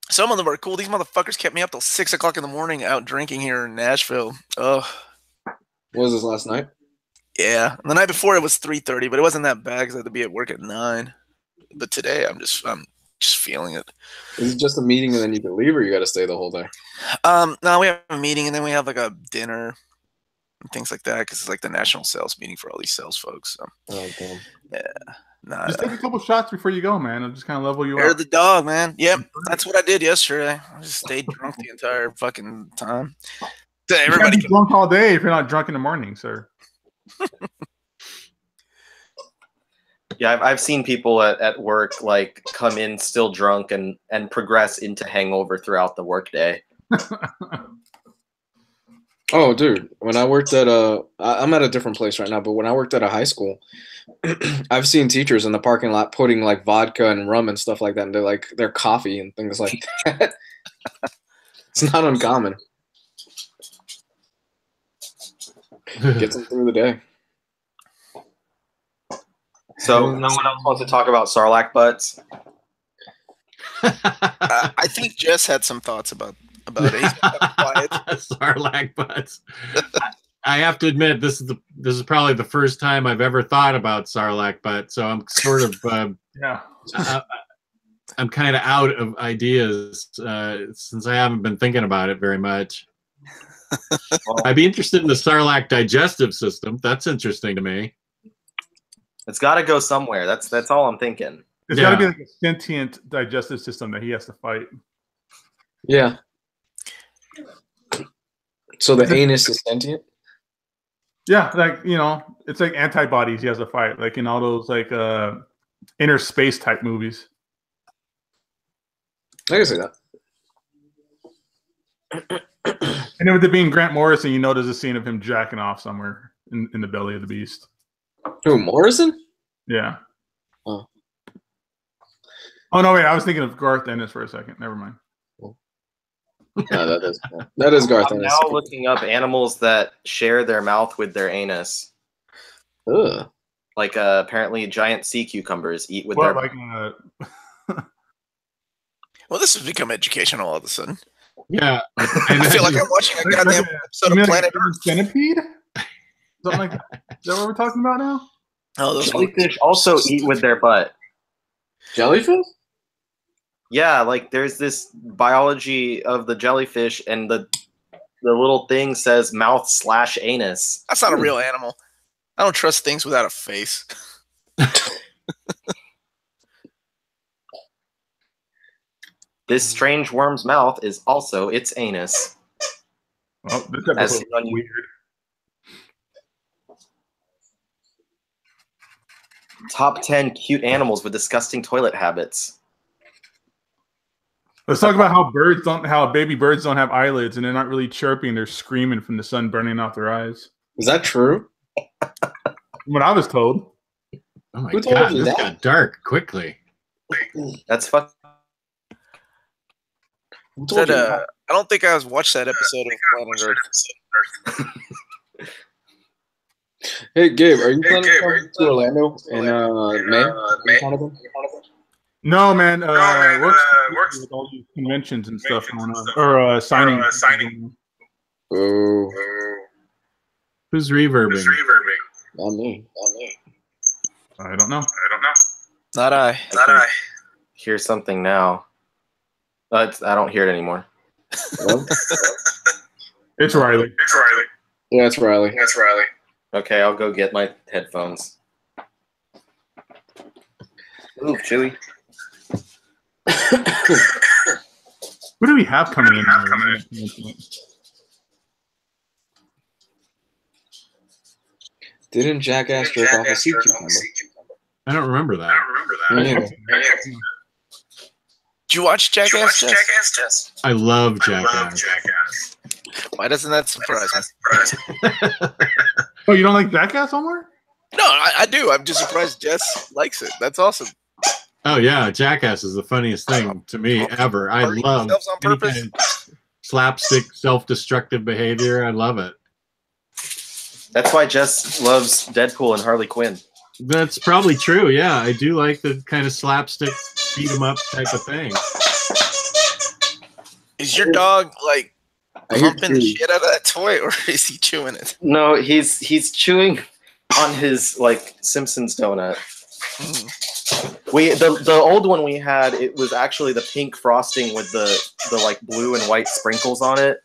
Speaker 2: Some of them are cool. These motherfuckers kept me up till 6 o'clock in the morning out drinking here in Nashville. Ugh.
Speaker 5: What was this last night?
Speaker 2: Yeah. The night before it was 3:30, but it wasn't that bad because I had to be at work at 9. But today I'm just feeling it.
Speaker 5: Is it just a meeting and then you can leave, or you got to stay the whole day?
Speaker 2: No, we have a meeting and then we have like a dinner and things like that because it's like the national sales meeting for all these sales folks. So.
Speaker 5: Okay.
Speaker 2: Yeah. Nah,
Speaker 4: just take a couple shots before you go, man. It'll just kind of level you
Speaker 2: up.
Speaker 4: up.
Speaker 2: The dog, man. Yep, that's what I did yesterday. I just stayed drunk the entire fucking time.
Speaker 4: Everybody can be drunk all day if you're not drunk in the morning, sir.
Speaker 3: Yeah, I've seen people at work like come in still drunk and progress into hangover throughout the workday.
Speaker 5: Oh, dude, when I worked at I'm at a different place right now, but when I worked at a high school, I've seen teachers in the parking lot putting like vodka and rum and stuff like that into like their coffee and things like that. It's not uncommon. Gets them through the day.
Speaker 3: So no one else wants to talk about Sarlacc butts?
Speaker 2: I think Jess had some thoughts about it.
Speaker 1: Sarlacc butts. I have to admit, this is probably the first time I've ever thought about Sarlacc butts. So I'm sort of I'm kind of out of ideas since I haven't been thinking about it very much. I'd be interested in the Sarlacc digestive system. That's interesting to me.
Speaker 3: It's got to go somewhere. That's all I'm thinking.
Speaker 4: It's got to be like a sentient digestive system that he has to fight.
Speaker 5: Yeah. So the anus is sentient?
Speaker 4: Yeah, like, it's like antibodies he has to fight, like in all those like inner space type movies.
Speaker 5: I can see that.
Speaker 4: And then with it being Grant Morrison, there's a scene of him jacking off somewhere in the belly of the beast.
Speaker 5: Who, Morrison?
Speaker 4: Yeah.
Speaker 5: Oh.
Speaker 4: Oh no, wait! I was thinking of Garth Ennis for a second. Never mind.
Speaker 5: No, that is Garth Ennis.
Speaker 3: I'm now looking up animals that share their mouth with their anus.
Speaker 5: Ugh.
Speaker 3: Like apparently giant sea cucumbers eat with their.
Speaker 2: Well, this has become educational all of a sudden.
Speaker 1: Yeah.
Speaker 2: I feel like I'm watching a goddamn episode of Planet Earth.
Speaker 4: Centipede? Something like that. Is that what we're talking about now?
Speaker 2: Oh, those
Speaker 3: jellyfish also eat with their butt.
Speaker 5: Jellyfish?
Speaker 3: Yeah, like there's this biology of the jellyfish, and the little thing says mouth/anus.
Speaker 2: That's not a real animal. I don't trust things without a face.
Speaker 3: This strange worm's mouth is also its anus.
Speaker 4: Oh, this episode is weird.
Speaker 3: Top 10 cute animals with disgusting toilet habits.
Speaker 4: Let's talk about how baby birds don't have eyelids and they're not really chirping. They're screaming from the sun burning out their eyes.
Speaker 5: Is that true?
Speaker 4: What I was told.
Speaker 1: Oh my god, this got dark quickly.
Speaker 3: That's fuck.
Speaker 2: I don't think I watched that episode of Planet Earth.
Speaker 5: Hey Gabe, are you planning to come to Orlando in May?
Speaker 4: No, man. Works with all these conventions and stuff going on, or signing.
Speaker 5: Oh.
Speaker 1: Who's reverbing?
Speaker 5: Not me.
Speaker 4: I don't know.
Speaker 2: Not I.
Speaker 3: Hear something now. I don't hear it anymore.
Speaker 4: It's Riley.
Speaker 5: Yeah, it's Riley.
Speaker 3: Okay, I'll go get my headphones. Ooh, Chewy.
Speaker 4: Who do we have coming in?
Speaker 5: Didn't Jackass jerk off a sea cucumber?
Speaker 1: I don't remember that.
Speaker 5: Yeah.
Speaker 2: Did you watch Jackass, Jess?
Speaker 1: I love Jackass.
Speaker 2: Why doesn't that surprise me?
Speaker 4: Oh, you don't like Jackass, Omar?
Speaker 2: No, I do. I'm just surprised Jess likes it. That's awesome.
Speaker 1: Oh yeah, Jackass is the funniest thing to me ever. I love any kind of slapstick, self-destructive behavior. I love it.
Speaker 3: That's why Jess loves Deadpool and Harley Quinn.
Speaker 1: That's probably true. Yeah, I do like the kind of slapstick, beat 'em up type of thing.
Speaker 2: Is your dog like pumping the shit out of that toy, or is he chewing it?
Speaker 3: No, he's chewing on his like Simpsons donut. The old one we had, it was actually the pink frosting with the like blue and white sprinkles on it,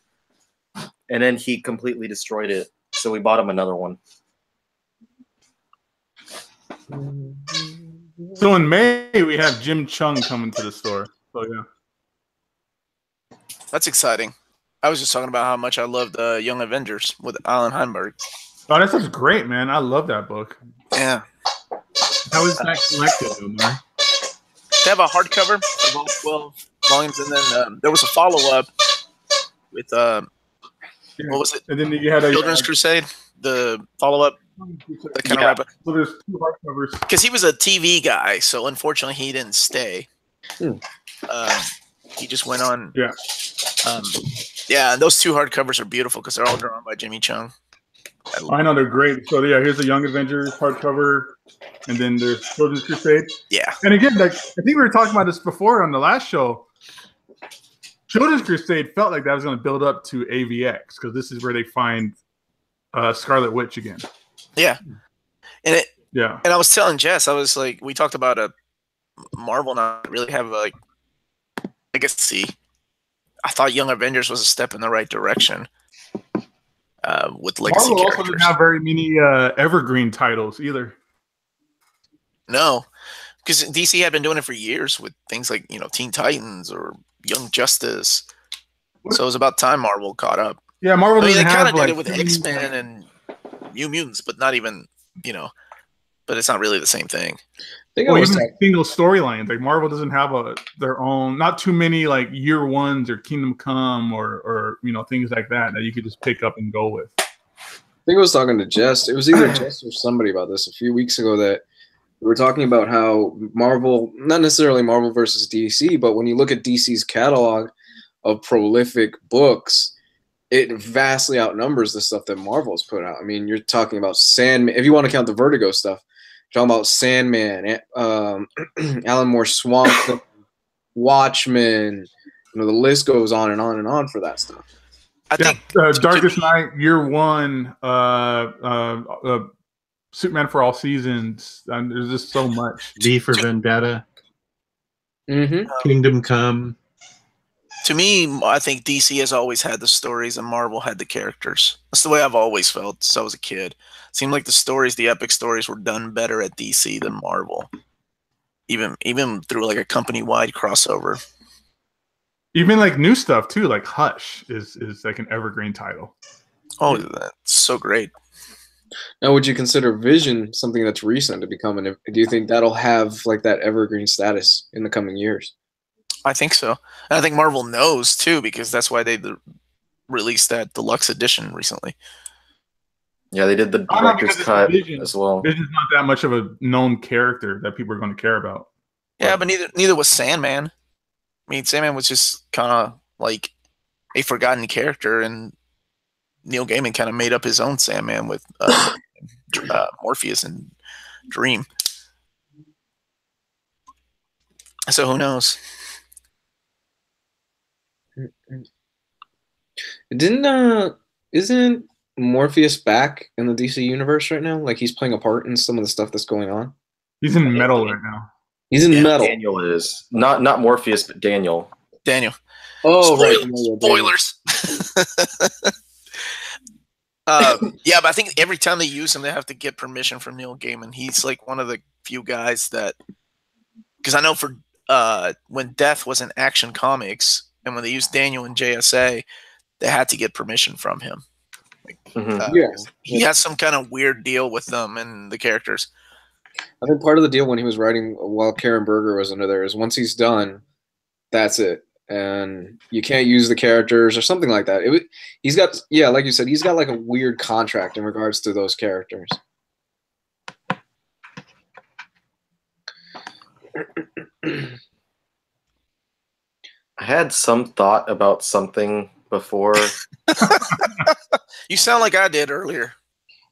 Speaker 3: and then he completely destroyed it. So we bought him another one.
Speaker 4: So in May we have Jim Chung coming to the store. So yeah,
Speaker 2: that's exciting. I was just talking about how much I loved Young Avengers with Allan Heinberg.
Speaker 4: Oh, that sounds great, man. I love that book.
Speaker 2: Yeah.
Speaker 1: How is that collected, Omar?
Speaker 2: They have a hardcover of all 12 volumes, and then there was a follow-up with what was it?
Speaker 4: And then you had
Speaker 2: Children's Crusade, the follow-up. That kind of wrap.
Speaker 4: So there's two hardcovers.
Speaker 2: Because he was a TV guy, so unfortunately he didn't stay. He just went on.
Speaker 4: Yeah.
Speaker 2: Yeah, and those two hardcovers are beautiful because they're all drawn by Jimmy Chung.
Speaker 4: I know, they're great. So yeah, here's the Young Avengers hardcover, and then there's Children's Crusade.
Speaker 2: Yeah.
Speaker 4: And again, like I think we were talking about this before on the last show. Children's Crusade felt like that was going to build up to AVX because this is where they find Scarlet Witch again.
Speaker 2: Yeah. And
Speaker 4: yeah.
Speaker 2: And I was telling Jess, I was like, we talked about a Marvel not really have like legacy. I thought Young Avengers was a step in the right direction. With legacy
Speaker 4: Marvel
Speaker 2: characters.
Speaker 4: also didn't have very many evergreen titles either.
Speaker 2: No, because DC had been doing it for years with things like Teen Titans or Young Justice. So it was about time Marvel caught up.
Speaker 4: Yeah, Marvel.
Speaker 2: I mean, they
Speaker 4: kind
Speaker 2: of did it with X-Men and New Mutants, but not even But it's not really the same thing.
Speaker 4: Well, even single storylines, like Marvel doesn't have their own, not too many like year ones or Kingdom Come or things like that you could just pick up and go with.
Speaker 5: I think I was talking to Jess. It was either Jess or somebody about this a few weeks ago that we were talking about how Marvel, not necessarily Marvel versus DC, but when you look at DC's catalog of prolific books, it vastly outnumbers the stuff that Marvel's put out. I mean, you're talking about Sandman. If you want to count the Vertigo stuff, you're talking about Sandman, Alan Moore Swamp, Watchmen. The list goes on and on and on for that stuff.
Speaker 2: I think
Speaker 4: Darkest Night, Year One, Superman for All Seasons. There's just so much.
Speaker 1: V for Vendetta.
Speaker 5: Mm-hmm.
Speaker 1: Kingdom Come.
Speaker 2: To me, I think DC has always had the stories and Marvel had the characters. That's the way I've always felt since I was a kid. It seemed like the stories, the epic stories, were done better at DC than Marvel. Even through like a company-wide crossover.
Speaker 4: Even like new stuff too, like Hush is like an evergreen title.
Speaker 2: Oh, that's so great.
Speaker 5: Now, would you consider Vision something that's recent to become do you think that'll have like that evergreen status in the coming years?
Speaker 2: I think so. And I think Marvel knows too, because that's why they released that deluxe edition recently.
Speaker 3: Yeah, they did the director's cut as well.
Speaker 4: Vision's not that much of a known character that people are going to care about.
Speaker 2: Yeah, but neither was Sandman. I mean, Sandman was just kind of like a forgotten character, and Neil Gaiman kind of made up his own Sandman with Morpheus and Dream. So who knows?
Speaker 5: Isn't Morpheus back in the DC universe right now? Like he's playing a part in some of the stuff that's going on.
Speaker 4: He's in Metal right now.
Speaker 5: He's in Metal.
Speaker 3: Daniel is not Morpheus, but Daniel.
Speaker 5: Oh,
Speaker 2: Spoilers. Yeah, but I think every time they use him, they have to get permission from Neil Gaiman. He's like one of the few guys that, because I know for when Death was in Action Comics and when they used Daniel in JSA, they had to get permission from him. He has some kind of weird deal with them and the characters.
Speaker 5: I think part of the deal when he was writing while Karen Berger was under there is once he's done, that's it. And you can't use the characters or something like that. He's got, like you said, he's got like a weird contract in regards to those characters.
Speaker 3: I had some thought about something before.
Speaker 2: You sound like I did earlier.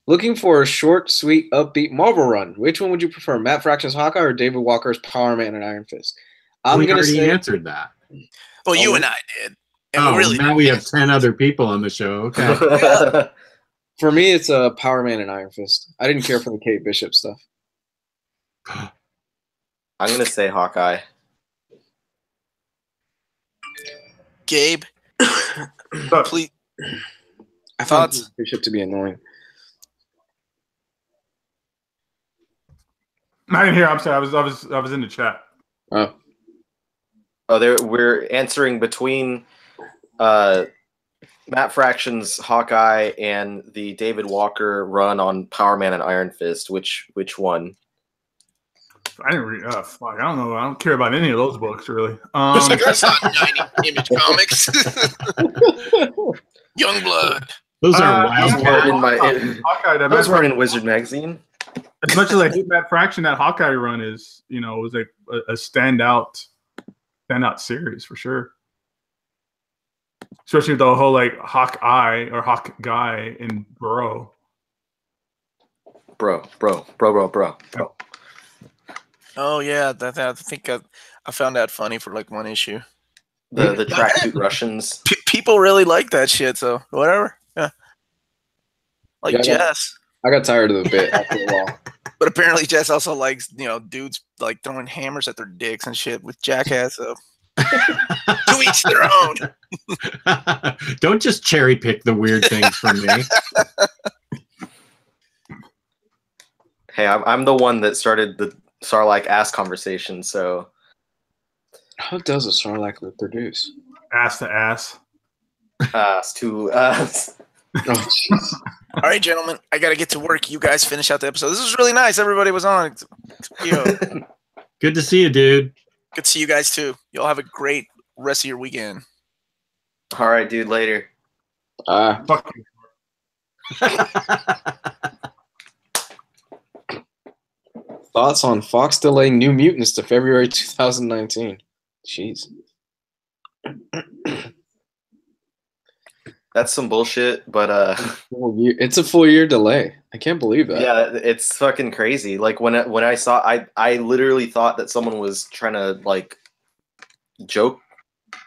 Speaker 5: Looking for a short, sweet, upbeat Marvel run. Which one would you prefer, Matt Fraction's Hawkeye or David Walker's Power Man and Iron Fist?
Speaker 1: We already answered that.
Speaker 2: Well, you and I did.
Speaker 1: And now we have 10 other people on the show. Okay.
Speaker 5: For me, it's a Power Man and Iron Fist. I didn't care for the Kate Bishop stuff.
Speaker 3: I'm going to say Hawkeye.
Speaker 2: Gabe, please.
Speaker 5: I found Kate Bishop to be annoying.
Speaker 4: I didn't hear. I'm sorry. I was in the chat.
Speaker 5: Oh,
Speaker 3: we're answering between Matt Fraction's Hawkeye and the David Walker run on Power Man and Iron Fist. Which one?
Speaker 4: I didn't read. Fuck, I don't know. I don't care about any of those books really.
Speaker 2: That's not 90 Image Comics. Youngblood.
Speaker 1: Those are
Speaker 3: those weren't in Wizard Magazine.
Speaker 4: As much as I hate Matt Fraction, that Hawkeye run is, was like a standout series for sure. Especially with the whole like Hawkeye or Hawk Guy in Bro.
Speaker 2: Oh yeah, I think I found that funny for like one issue.
Speaker 3: The tracksuit Russians.
Speaker 2: People really like that shit, so whatever. Yeah. Like Jess.
Speaker 5: I got tired of the bit after a while.
Speaker 2: But apparently Jess also likes, dudes like throwing hammers at their dicks and shit with Jackass. So to each their own.
Speaker 1: Don't just cherry pick the weird things from me.
Speaker 3: Hey, I'm the one that started the Sarlacc ass conversation, so.
Speaker 5: How does a Sarlacc reproduce?
Speaker 4: Ass to ass.
Speaker 3: Ass to ass.
Speaker 5: Oh, jeez.
Speaker 2: All right, gentlemen, I got to get to work. You guys finish out the episode. This was really nice. Everybody was on.
Speaker 1: Good to see you, dude.
Speaker 2: Good to see you guys, too. Y'all have a great rest of your weekend.
Speaker 3: All right, dude. Later.
Speaker 4: Fuck you.
Speaker 5: Thoughts on Fox delaying New Mutants to February 2019? Jeez.
Speaker 3: That's some bullshit, but
Speaker 5: it's a full year delay. I can't believe that.
Speaker 3: Yeah, it's fucking crazy. Like when I saw, I literally thought that someone was trying to like joke.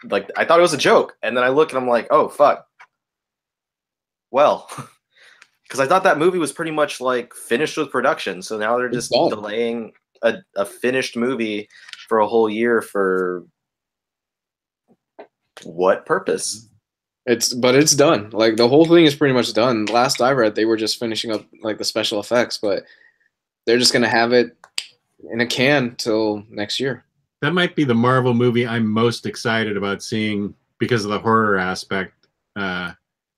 Speaker 3: Like I thought it was a joke, and then I look and I'm like, oh fuck. Well, because I thought that movie was pretty much like finished with production. So now they're just delaying a finished movie for a whole year for what purpose?
Speaker 5: But it's done. Like the whole thing is pretty much done. Last I read, they were just finishing up like the special effects, but they're just gonna have it in a can till next year.
Speaker 1: That might be the Marvel movie I'm most excited about seeing because of the horror aspect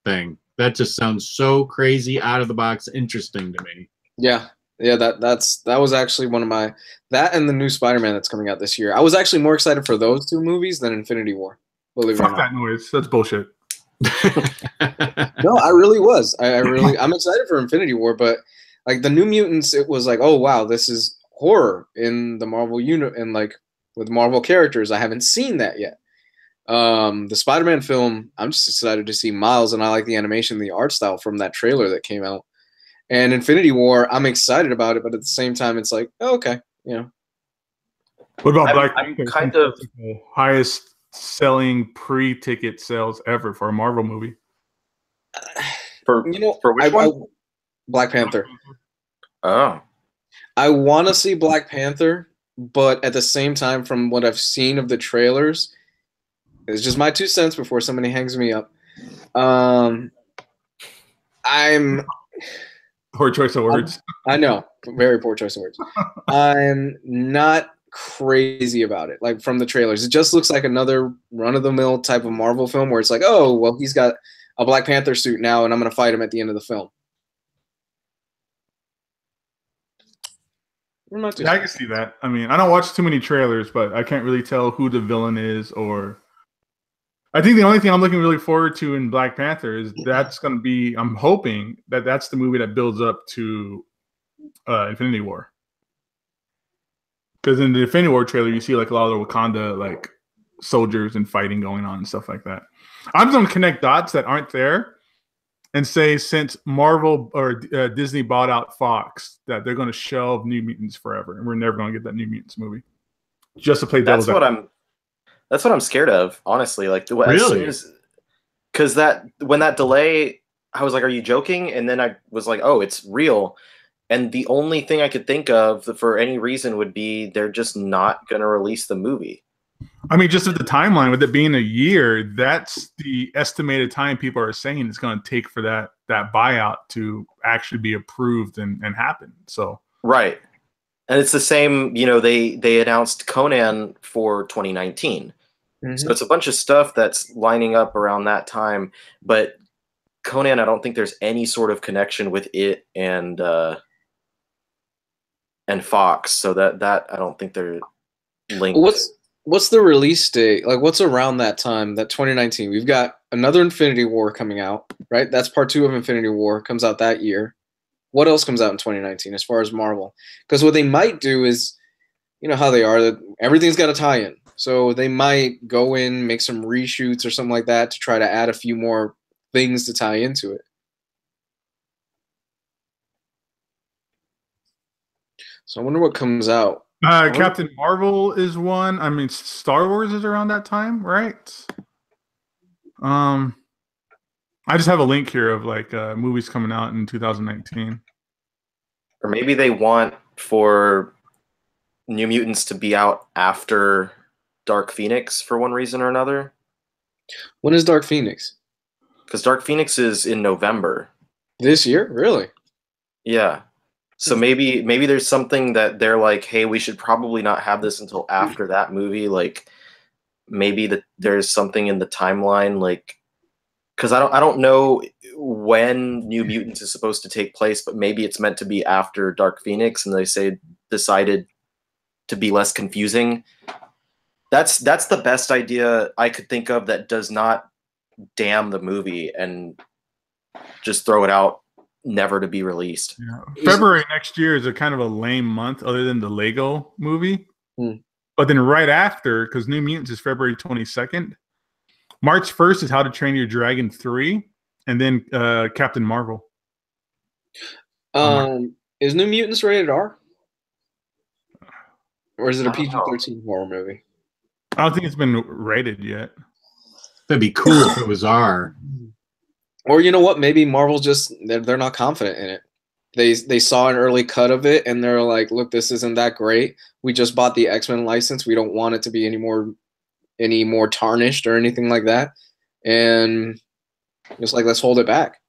Speaker 1: thing. That just sounds so crazy, out of the box, interesting to me.
Speaker 5: Yeah. That was actually one of my and the new Spider-Man that's coming out this year. I was actually more excited for those two movies than Infinity War. Believe it or not.
Speaker 4: Fuck that noise. That's bullshit.
Speaker 5: No, I really was. I'm excited for Infinity War, but like the New Mutants, it was like, oh wow, this is horror in the Marvel unit and like with Marvel characters. I haven't seen that yet. The Spider-Man film, I'm just excited to see Miles, and I like the animation, the art style from that trailer that came out. And Infinity War, I'm excited about it, but at the same time, it's like, oh, okay, you know.
Speaker 4: What about Black
Speaker 3: Panther? Kind of
Speaker 4: the highest selling pre-ticket sales ever for a Marvel movie.
Speaker 3: For which one?
Speaker 5: Black Panther.
Speaker 3: Oh,
Speaker 5: I want to see Black Panther, but at the same time, from what I've seen of the trailers, it's just my 2 cents before somebody hangs me up. I'm
Speaker 4: poor choice of words.
Speaker 5: I know, very poor choice of words. I'm not crazy about it. Like from the trailers, it just looks like another run-of-the-mill type of Marvel film where it's like, oh, well, he's got a Black Panther suit now, and I'm going to fight him at the end of the film.
Speaker 4: I can see that. I mean, I don't watch too many trailers, but I can't really tell who the villain is. Or I think the only thing I'm looking really forward to in Black Panther is that's going to be. I'm hoping that that's the movie that builds up to Infinity War. Because in the Infinity War trailer, you see like a lot of the Wakanda like soldiers and fighting going on and stuff like that. I'm just going to connect dots that aren't there and say since Marvel or Disney bought out Fox, that they're going to shelve New Mutants forever, and we're never going to get that New Mutants movie. Just to play devil's advocate.
Speaker 3: That's what I'm scared of, honestly. Like
Speaker 1: really,
Speaker 3: because when that delay, I was like, "Are you joking?" And then I was like, "Oh, it's real." And the only thing I could think of for any reason would be they're just not going to release the movie.
Speaker 4: I mean, just at the timeline, with it being a year, that's the estimated time people are saying it's going to take for that buyout to actually be approved and happen. So
Speaker 3: right, and it's the same. You know, they announced Conan for 2019, so it's a bunch of stuff that's lining up around that time. But Conan, I don't think there's any sort of connection with it and Fox, so that I don't think they're linked.
Speaker 5: What's the release date? Like, what's around that time? That 2019. We've got another Infinity War coming out, right? That's part 2 of Infinity War comes out that year. What else comes out in 2019 as far as Marvel? Because what they might do is, you know how they are, that everything's got a tie-in. So they might go in, make some reshoots or something like that to try to add a few more things to tie into it. So I wonder what comes out.
Speaker 4: Captain Marvel is one. I mean, Star Wars is around that time, right? I just have a link here of like movies coming out in 2019.
Speaker 3: Or maybe they want for New Mutants to be out after Dark Phoenix for one reason or another.
Speaker 5: When is Dark Phoenix?
Speaker 3: Because Dark Phoenix is in November.
Speaker 5: This year? Really?
Speaker 3: Yeah. So maybe there's something that they're like, hey, we should probably not have this until after that movie. Like maybe there's something in the timeline, like because I don't know when New Mutants is supposed to take place, but maybe it's meant to be after Dark Phoenix, and they decided to be less confusing. That's the best idea I could think of that does not damn the movie and just throw it out. Never to be released.
Speaker 4: Yeah. February next year is a kind of a lame month other than the Lego movie. But then right after, because New Mutants is February 22nd, March 1st is How to Train Your Dragon 3, and then Captain Marvel.
Speaker 5: Is New Mutants rated R? Or is it a PG-13 horror movie?
Speaker 4: I don't think it's been rated yet.
Speaker 1: That'd be cool if it was R.
Speaker 5: Or you know what? Maybe Marvel just they're not confident in it. They saw an early cut of it and they're like, look, this isn't that great. We just bought the X-Men license. We don't want it to be any more tarnished or anything like that. And just like, let's hold it back.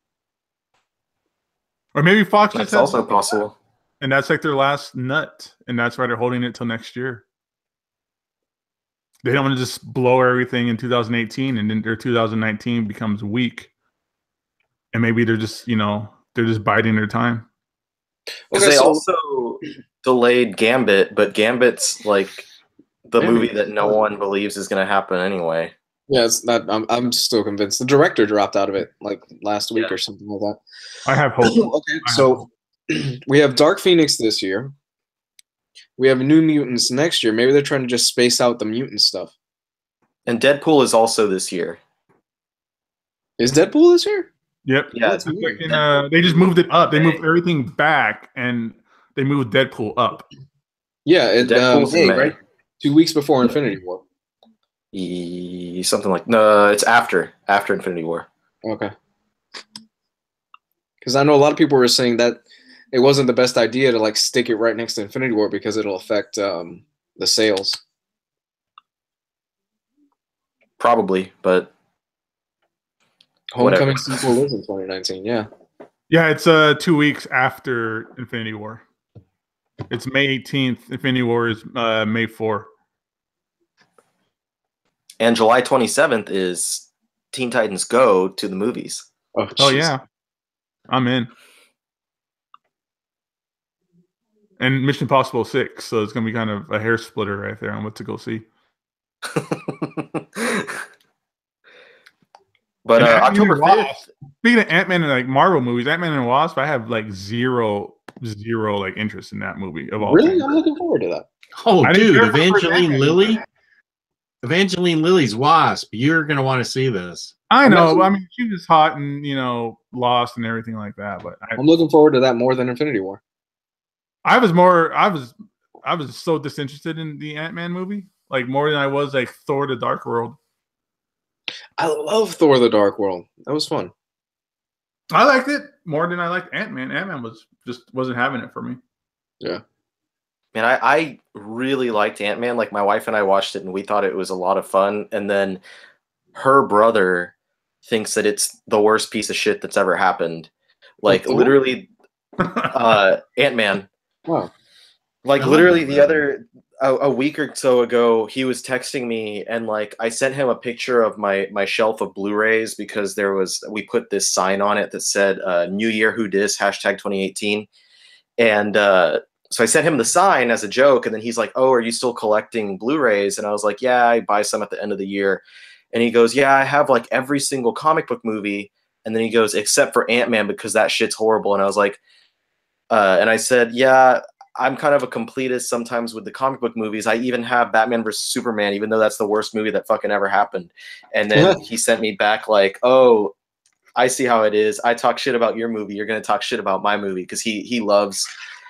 Speaker 4: Or maybe Fox
Speaker 3: That's also possible.
Speaker 4: And that's like their last nut. And that's why they're holding it till next year. They don't want to just blow everything in 2018 and then their 2019 becomes weak. And maybe they're just, they're just biding their time.
Speaker 3: Because they also delayed Gambit, but Gambit's like the movie that no one believes is going to happen anyway.
Speaker 5: Yeah, it's not. I'm still convinced. The director dropped out of it like last week or something like that.
Speaker 4: I have hope.
Speaker 5: Okay, so we have Dark Phoenix this year. We have New Mutants next year. Maybe they're trying to just space out the mutant stuff.
Speaker 3: And Deadpool is also this year.
Speaker 5: Is Deadpool this year?
Speaker 4: Yep.
Speaker 3: Yeah.
Speaker 4: They just moved it up. They moved everything back, and they moved Deadpool up.
Speaker 5: Yeah,
Speaker 3: Deadpool's in May.
Speaker 5: Right? 2 weeks before Infinity War.
Speaker 3: Something like it's after Infinity War.
Speaker 5: Okay. Because I know a lot of people were saying that it wasn't the best idea to like stick it right next to Infinity War because it'll affect the sales.
Speaker 3: Probably, but
Speaker 5: Homecoming sequel is in 2019. Yeah.
Speaker 4: Yeah, it's 2 weeks after Infinity War. It's May 18th. Infinity War is May 4th.
Speaker 3: And July 27th is Teen Titans Go to the movies.
Speaker 4: Oh yeah. I'm in. And Mission Impossible 6, so it's going to be kind of a hair splitter right there on what to go see.
Speaker 3: But October 5th.
Speaker 4: Speaking of Ant-Man and like Marvel movies, Ant-Man and Wasp, I have like zero like interest in that movie of all.
Speaker 5: Really?
Speaker 4: Things.
Speaker 5: I'm looking forward to that.
Speaker 1: Oh, dude, Evangeline Lilly's Wasp. You're going to want to see this.
Speaker 4: I know. I mean, she was hot and, Lost and everything like that. But
Speaker 5: I'm looking forward to that more than Infinity War.
Speaker 4: I was so disinterested in the Ant-Man movie, like more than I was like Thor: The Dark World.
Speaker 5: I love Thor: The Dark World. That was fun.
Speaker 4: I liked it more than I liked Ant-Man. Ant-Man wasn't having it for me.
Speaker 5: Yeah.
Speaker 3: Man, I really liked Ant-Man. Like, my wife and I watched it, and we thought it was a lot of fun. And then her brother thinks that it's the worst piece of shit that's ever happened. Like, literally, Ant-Man.
Speaker 5: Wow.
Speaker 3: Like, literally a week or so ago, he was texting me, and, like, I sent him a picture of my shelf of Blu-rays because we put this sign on it that said, New Year Who Dis, #2018. And, so I sent him the sign as a joke, and then he's like, oh, are you still collecting Blu-rays? And I was like, yeah, I buy some at the end of the year. And he goes, yeah, I have like every single comic book movie. And then he goes, except for Ant-Man, because that shit's horrible. And I was like, and I said, yeah, I'm kind of a completist sometimes with the comic book movies. I even have Batman vs. Superman, even though that's the worst movie that fucking ever happened. And then he sent me back like, oh, I see how it is. I talk shit about your movie. You're going to talk shit about my movie, because he loves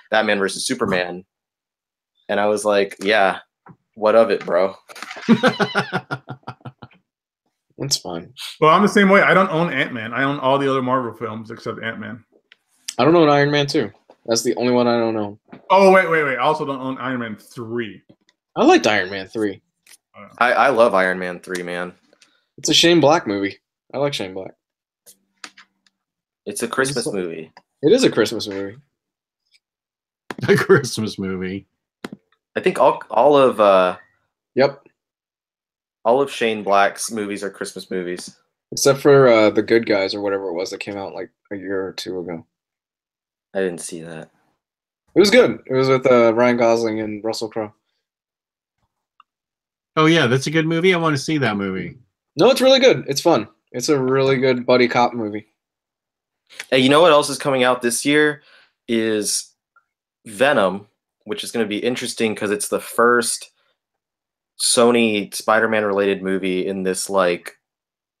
Speaker 3: Batman vs. Superman. And I was like, yeah, what of it, bro?
Speaker 5: That's fine.
Speaker 4: Well, I'm the same way. I don't own Ant-Man. I own all the other Marvel films except Ant-Man.
Speaker 5: I don't own Iron Man 2. That's the only one I don't own.
Speaker 4: Oh, wait. I also don't own Iron Man 3.
Speaker 5: I liked Iron Man 3.
Speaker 3: I love Iron Man 3, man.
Speaker 5: It's a Shane Black movie. I like Shane Black.
Speaker 3: It's a Christmas movie.
Speaker 5: It is a Christmas movie.
Speaker 1: A Christmas movie.
Speaker 3: I think all of
Speaker 5: Yep.
Speaker 3: All of Shane Black's movies are Christmas movies.
Speaker 5: Except for The Good Guys or whatever it was that came out like a year or two ago.
Speaker 3: I didn't see that.
Speaker 5: It was good. It was with Ryan Gosling and Russell Crowe.
Speaker 1: Oh, yeah, that's a good movie. I want to see that movie.
Speaker 5: No, it's really good. It's fun. It's a really good buddy cop movie.
Speaker 3: Hey, you know what else is coming out this year? Is Venom, which is going to be interesting because it's the first Sony Spider-Man related movie in this like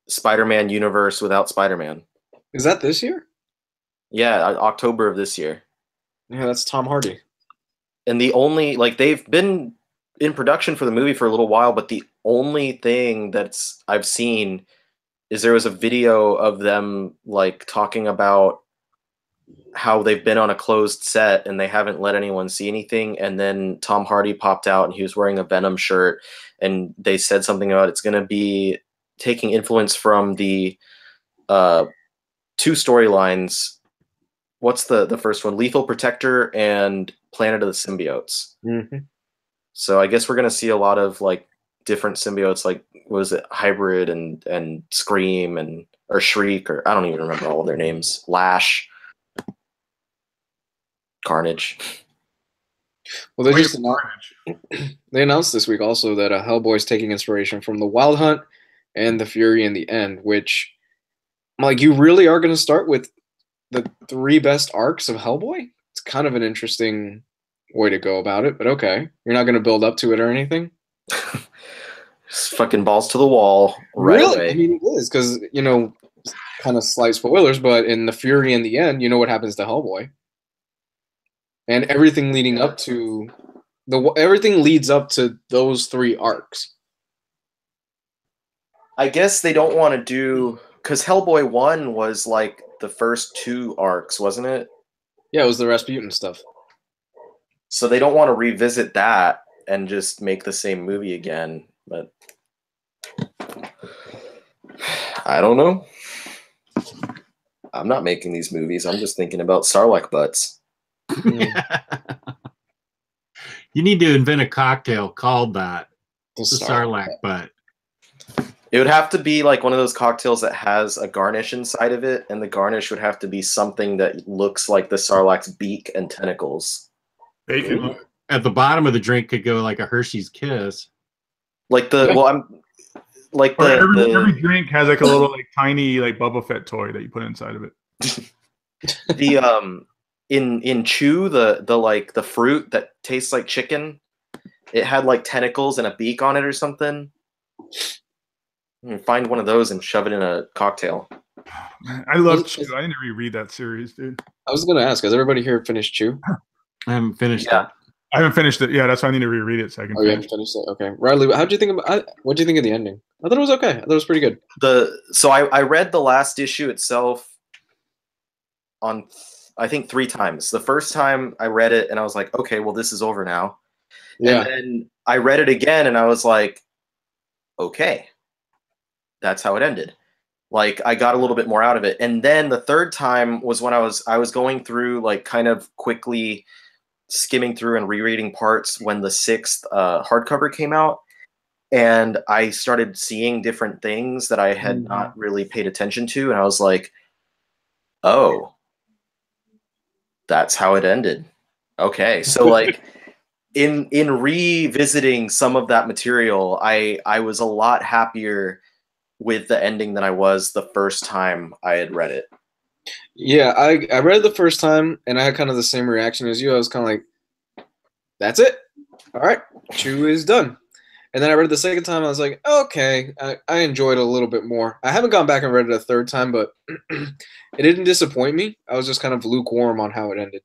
Speaker 3: Spider-Man universe without Spider-Man.
Speaker 5: Is that this year?
Speaker 3: Yeah, October of this year.
Speaker 5: Yeah, that's Tom Hardy.
Speaker 3: And the only they've been in production for the movie for a little while, but the only thing I've seen is there was a video of them like talking about how they've been on a closed set and they haven't let anyone see anything. And then Tom Hardy popped out and he was wearing a Venom shirt, and they said something about it's going to be taking influence from the 2 storylines. What's the first one? Lethal Protector and Planet of the Symbiotes.
Speaker 5: Mm-hmm.
Speaker 3: So I guess we're going to see a lot of like different symbiotes, like what was it, Hybrid and Scream or Shriek, or I don't even remember all of their names. Lash, Carnage.
Speaker 5: Well, they announced this week also that Hellboy's taking inspiration from the Wild Hunt and the Fury in the End, which I'm like, you really are going to start with the 3 best arcs of Hellboy? It's kind of an interesting way to go about it, but okay. You're not going to build up to it or anything?
Speaker 3: Just fucking balls to the wall right
Speaker 5: really?
Speaker 3: away.
Speaker 5: I mean, it is, because, you know, kind of slight spoilers, but in the Fury in the End, you know what happens to Hellboy. And everything leading up to everything leads up to those 3 arcs.
Speaker 3: I guess they don't want to do, because Hellboy 1 was like the first 2 arcs, wasn't it?
Speaker 5: Yeah, it was the Rasputin stuff.
Speaker 3: So they don't want to revisit that and just make the same movie again. But I don't know. I'm not making these movies. I'm just thinking about Sarlacc butts.
Speaker 1: You need to invent a cocktail called that. The Sarlacc butt.
Speaker 3: It would have to be like one of those cocktails that has a garnish inside of it, and the garnish would have to be something that looks like the Sarlacc's beak and tentacles.
Speaker 4: Bacon.
Speaker 1: At the bottom of the drink could go like a Hershey's Kiss.
Speaker 3: Like the
Speaker 4: every drink has like a little like tiny like Boba Fett toy that you put inside of it.
Speaker 3: The in Chew, the like the fruit that tastes like chicken, it had like tentacles and a beak on it or something. You find one of those and shove it in a cocktail.
Speaker 4: I love Chew. I need to reread that series, dude.
Speaker 5: I was gonna ask, has everybody here finished Chew?
Speaker 1: I haven't finished it.
Speaker 4: I haven't finished it. Yeah, that's why I need to reread it so I can
Speaker 5: you haven't finished it? Okay. Riley, what do you think of the ending? I thought it was okay. I thought it was pretty good.
Speaker 3: So I read the last issue itself on I think 3 times. The first time I read it and I was like, okay, well, this is over now. Yeah. And then I read it again and I was like, okay, that's how it ended. Like, I got a little bit more out of it. And then the third time was when I was going through, like, kind of quickly skimming through and rereading parts when the 6th hardcover came out. And I started seeing different things that I had not really paid attention to. And I was like, oh, that's how it ended. Okay. So, like, in revisiting some of that material, I was a lot happier with the ending than I was the first time I had read it.
Speaker 5: Yeah, I read it the first time, and I had kind of the same reaction as you. I was kind of like, that's it. All right, Chew is done. And then I read it the second time. I was like, okay, I enjoyed it a little bit more. I haven't gone back and read it a third time, but it didn't disappoint me. I was just kind of lukewarm on how it ended.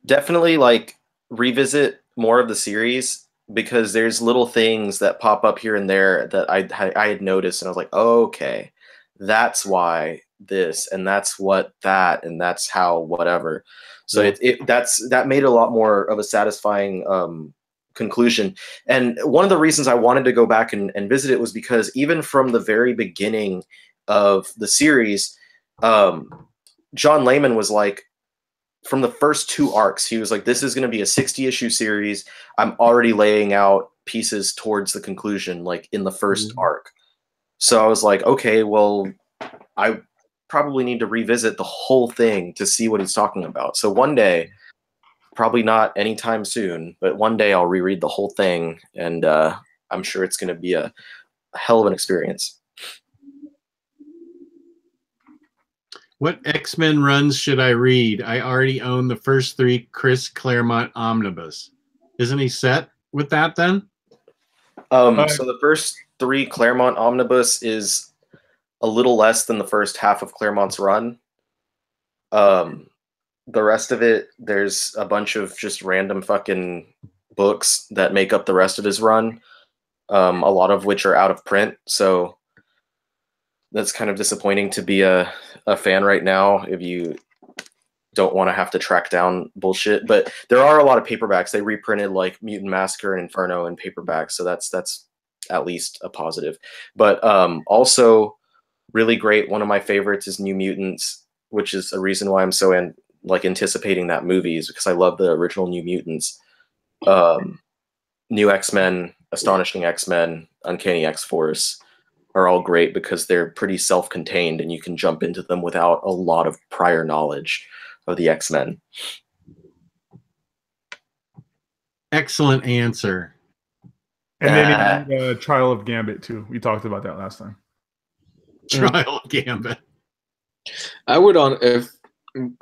Speaker 3: Definitely, like, revisit more of the series, because there's little things that pop up here and there that I had noticed, and I was like, oh, okay, that's why this, and that's what that, and that's how whatever. So that made it a lot more of a satisfying conclusion. And one of the reasons I wanted to go back and visit it was because even from the very beginning of the series, John Layman was like, from the first 2 arcs, he was like, this is going to be a 60-issue series. I'm already laying out pieces towards the conclusion, like in the first arc. So I was like, okay, well, I probably need to revisit the whole thing to see what he's talking about. So one day, probably not anytime soon, but one day I'll reread the whole thing, and I'm sure it's going to be a hell of an experience.
Speaker 1: What X-Men runs should I read? I already own the first 3 Chris Claremont omnibus. Isn't he set with that then?
Speaker 3: So the first 3 Claremont omnibus is a little less than the first half of Claremont's run. The rest of it, there's a bunch of just random fucking books that make up the rest of his run. A lot of which are out of print. So that's kind of disappointing to be a fan right now if you don't want to have to track down bullshit. But there are a lot of paperbacks. They reprinted like Mutant Massacre and Inferno in paperback, so that's at least a positive. But also really great. One of my favorites is New Mutants, which is a reason why I'm so anticipating that movie, is because I love the original New Mutants. New X-Men, Astonishing X-Men, Uncanny X-Force are all great because they're pretty self-contained and you can jump into them without a lot of prior knowledge of the X-Men.
Speaker 1: Excellent answer.
Speaker 4: And then Trial of Gambit too. We talked about that last time.
Speaker 1: Trial of Gambit.
Speaker 5: I would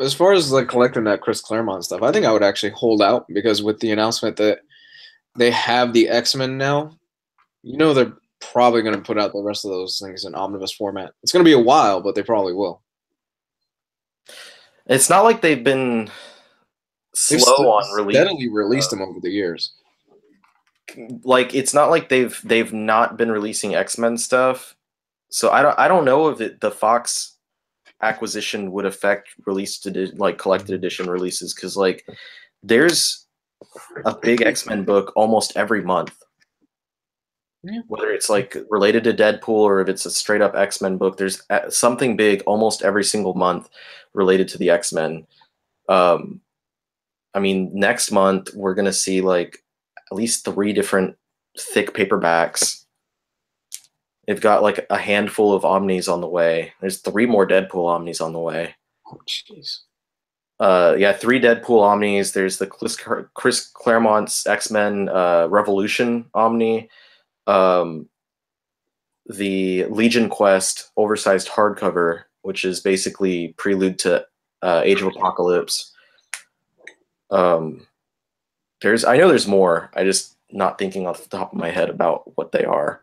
Speaker 5: as far as like collecting that Chris Claremont stuff, I think I would actually hold out, because with the announcement that they have the X-Men now, they're probably going to put out the rest of those things in omnibus format. It's going to be a while, but they probably will.
Speaker 3: It's not like they've been slow on release.
Speaker 5: Steadily released them over the years.
Speaker 3: Like, it's not like they've not been releasing X-Men stuff. So I don't know if the Fox acquisition would affect collected edition releases, because like there's a big X-Men book almost every month. Yeah. Whether it's like related to Deadpool or if it's a straight up X-Men book, there's something big almost every single month related to the X-Men. I mean, next month we're gonna see like at least 3 different thick paperbacks. They've got like a handful of Omnis on the way. There's 3 more Deadpool Omnis on the way.
Speaker 5: Oh, jeez.
Speaker 3: 3 Deadpool Omnis. There's the Chris Claremont's X-Men Revolution Omni. The Legion Quest oversized hardcover, which is basically prelude to Age of Apocalypse. I know there's more. I just not thinking off the top of my head about what they are.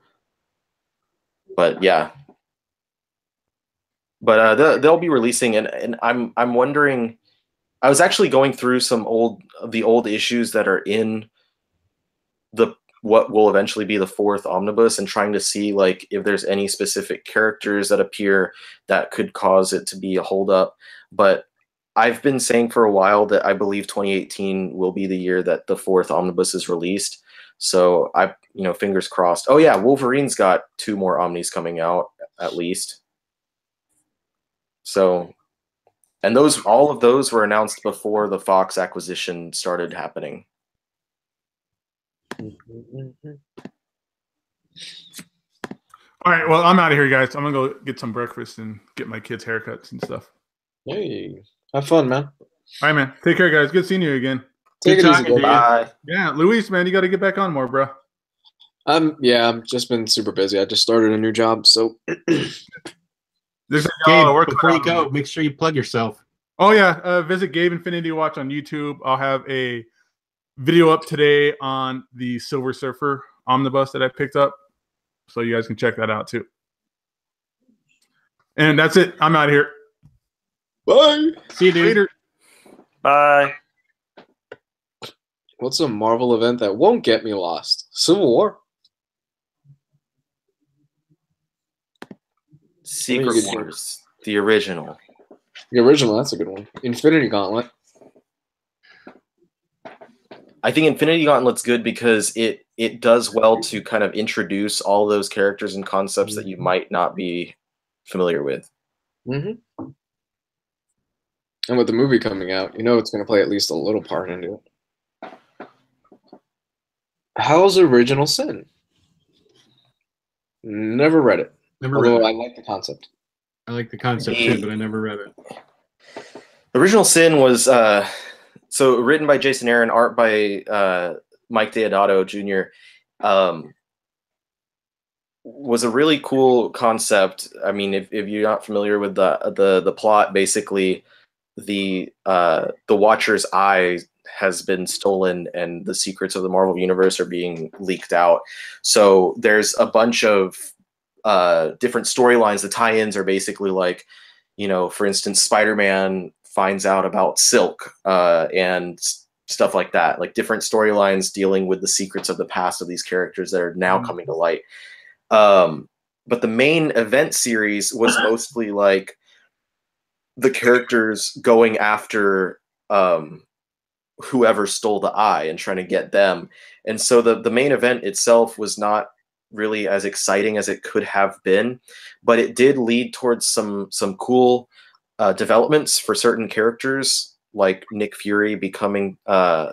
Speaker 3: But yeah. But they'll be releasing, and I'm wondering. I was actually going through some the old issues that are in what will eventually be the 4th omnibus, and trying to see like if there's any specific characters that appear that could cause it to be a holdup. But I've been saying for a while that I believe 2018 will be the year that the 4th omnibus is released. So fingers crossed. Oh yeah, Wolverine's got 2 more Omnis coming out at least. So, and all of those were announced before the Fox acquisition started happening.
Speaker 4: All right, well, I'm out of here, guys. I'm gonna go get some breakfast and get my kids' haircuts and stuff.
Speaker 5: Hey, have fun, man.
Speaker 4: All right, man. Take care, guys. Good seeing you again.
Speaker 5: Take it easy.
Speaker 3: Bye.
Speaker 4: Yeah, Luis, man, you got to get back on more, bro.
Speaker 5: I've just been super busy. I just started a new job, so.
Speaker 1: Gabe, before you go, make sure you plug yourself.
Speaker 4: Oh yeah, visit Gabe Infinity Watch on YouTube. I'll have a video up today on the Silver Surfer omnibus that I picked up, so you guys can check that out too. And that's it. I'm out of here.
Speaker 5: Bye.
Speaker 1: See you, dude.
Speaker 4: Later.
Speaker 2: Bye.
Speaker 5: What's a Marvel event that won't get me lost? Civil War.
Speaker 3: Secret Wars, the original.
Speaker 5: The original, that's a good one. Infinity Gauntlet.
Speaker 3: I think Infinity Gauntlet's good because it does well to kind of introduce all those characters and concepts that you might not be familiar with.
Speaker 5: Mm-hmm. And with the movie coming out, it's going to play at least a little part into it. How's Original Sin? Never read it. Although I like the concept.
Speaker 1: I like the concept too, but I never read it.
Speaker 3: Original Sin was so written by Jason Aaron, art by Mike Deodato Jr. Was a really cool concept. I mean, if you're not familiar with the plot, basically the Watcher's eye has been stolen and the secrets of the Marvel Universe are being leaked out. So there's a bunch of different storylines. The tie-ins are basically like, for instance, Spider-Man finds out about Silk and stuff like that, like different storylines dealing with the secrets of the past of these characters that are now coming to light. But the main event series was mostly like the characters going after whoever stole the eye and trying to get them. And so the main event itself was not really as exciting as it could have been, but it did lead towards some cool developments for certain characters, like Nick Fury becoming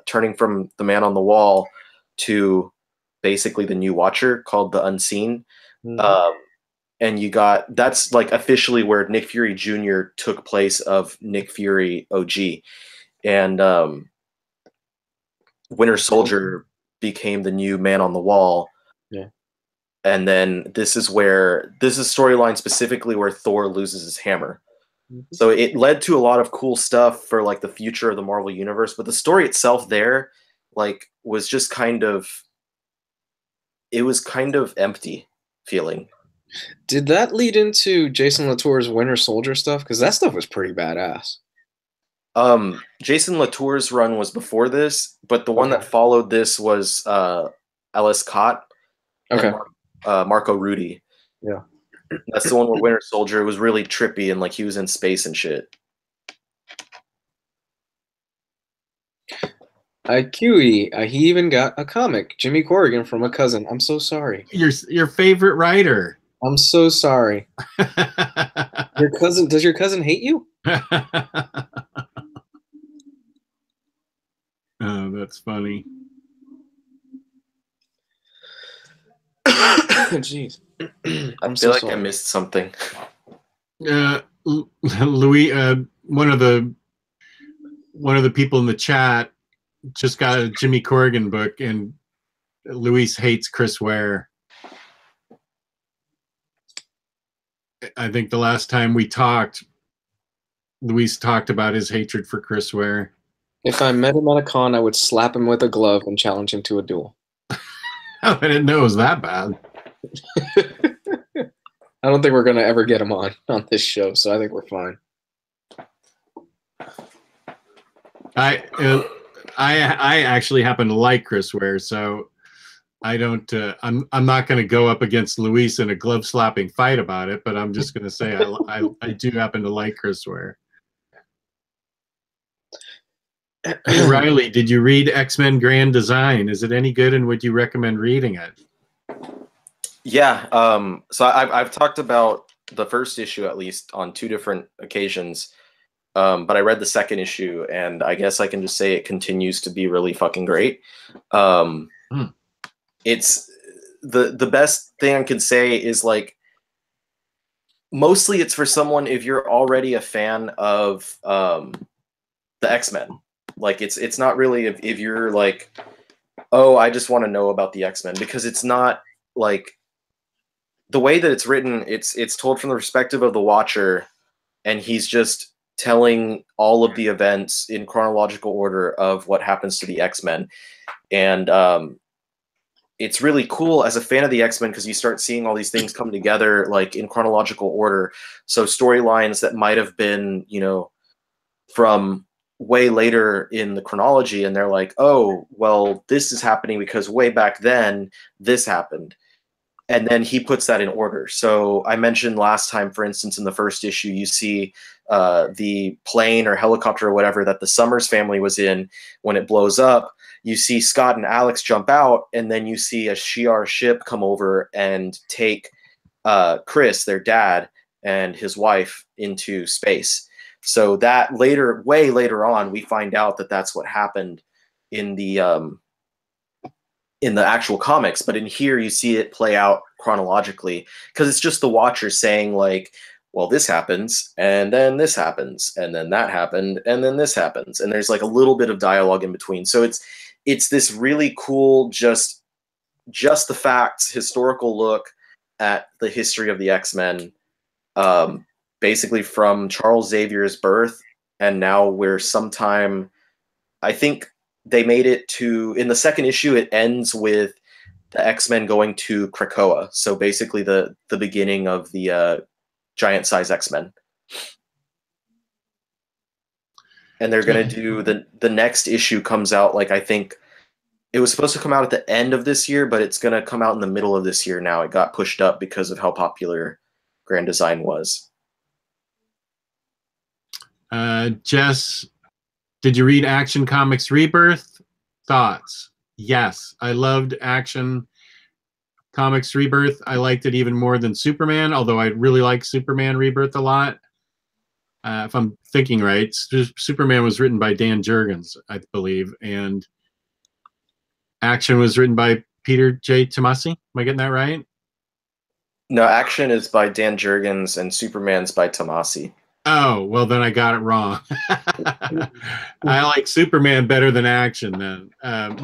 Speaker 3: turning from the Man on the Wall to basically the new Watcher called the Unseen. And you got, that's like officially where Nick Fury Jr. took place of Nick Fury OG. And Winter Soldier became the new Man on the Wall.
Speaker 5: Yeah.
Speaker 3: And then this is storyline specifically where Thor loses his hammer. So it led to a lot of cool stuff for like the future of the Marvel Universe, but the story itself there like was just kind of empty feeling.
Speaker 5: Did that lead into Jason Latour's Winter Soldier stuff? Because that stuff was pretty badass.
Speaker 3: Jason Latour's run was before this, but the one that followed this was Ellis Cott
Speaker 5: Okay.
Speaker 3: and Marco Rudy.
Speaker 5: Yeah.
Speaker 3: That's the one where Winter Soldier was really trippy and like he was in space and shit.
Speaker 5: IQE, he even got a comic, Jimmy Corrigan, from a cousin. I'm so sorry.
Speaker 1: Your favorite writer.
Speaker 5: I'm so sorry. Your cousin, does your cousin hate you?
Speaker 1: Oh, that's funny.
Speaker 5: Jeez.
Speaker 3: I feel like I missed something.
Speaker 1: Louis, one of the people in the chat just got a Jimmy Corrigan book, and Luis hates Chris Ware. I think the last time we talked, Luis talked about his hatred for Chris Ware.
Speaker 5: If I met him at a con, I would slap him with a glove and challenge him to a duel.
Speaker 1: I didn't know it was that bad.
Speaker 5: I don't think we're going to ever get him on this show, so I think we're fine.
Speaker 1: I actually happen to like Chris Ware, so I don't. I'm not going to go up against Luis in a glove slapping fight about it, but I'm just going to say I do happen to like Chris Ware. Hey, Riley, did you read X-Men Grand Design? Is it any good, and would you recommend reading it?
Speaker 3: Yeah. So I've talked about the first issue at least on 2 different occasions, but I read the second issue, and I guess I can just say it continues to be really fucking great. It's the best thing I can say is like mostly it's for someone if you're already a fan of the X-Men. Like it's not really if you're like, oh, I just want to know about the X-Men, because it's not like the way that it's written, it's told from the perspective of the Watcher, and he's just telling all of the events in chronological order of what happens to the X-Men. And it's really cool as a fan of the X-Men because you start seeing all these things come together like in chronological order. So storylines that might have been, you know, from way later in the chronology, and they're like, oh, well, this is happening because way back then this happened. And then he puts that in order. So I mentioned last time, for instance, in the first issue, you see the plane or helicopter or whatever that the Summers family was in when it blows up. You see Scott and Alex jump out, and then you see a Shi'ar ship come over and take Chris, their dad, and his wife into space. So that later, way later on, we find out that that's what happened in the actual comics. But in here, you see it play out chronologically because it's just the Watcher saying like, well, this happens, and then this happens, and then that happened, and then this happens. And there's like a little bit of dialogue in between. So it's this really cool, just the facts, historical look at the history of the X-Men, basically from Charles Xavier's birth, and now we're sometime, I think they made it to, in the second issue, it ends with the X-Men going to Krakoa. So basically the beginning of the giant size X-Men. And they're going to do the next issue comes out, like, I think It was supposed to come out at the end of this year, but it's going to come out in the middle of this year now. It got pushed up because of how popular Grand Design was.
Speaker 1: Jess, did you read Action Comics Rebirth? Thoughts? Yes, I loved Action Comics Rebirth. I liked it even more than Superman, although I really like Superman Rebirth a lot. If I'm thinking right, Superman was written by Dan Jurgens, I believe, and Action was written by Peter J. Tomasi. Am I getting that right?
Speaker 3: No, Action is by Dan Jurgens and Superman's by Tomasi.
Speaker 1: Oh, well, then I got it wrong. I like Superman better than Action then.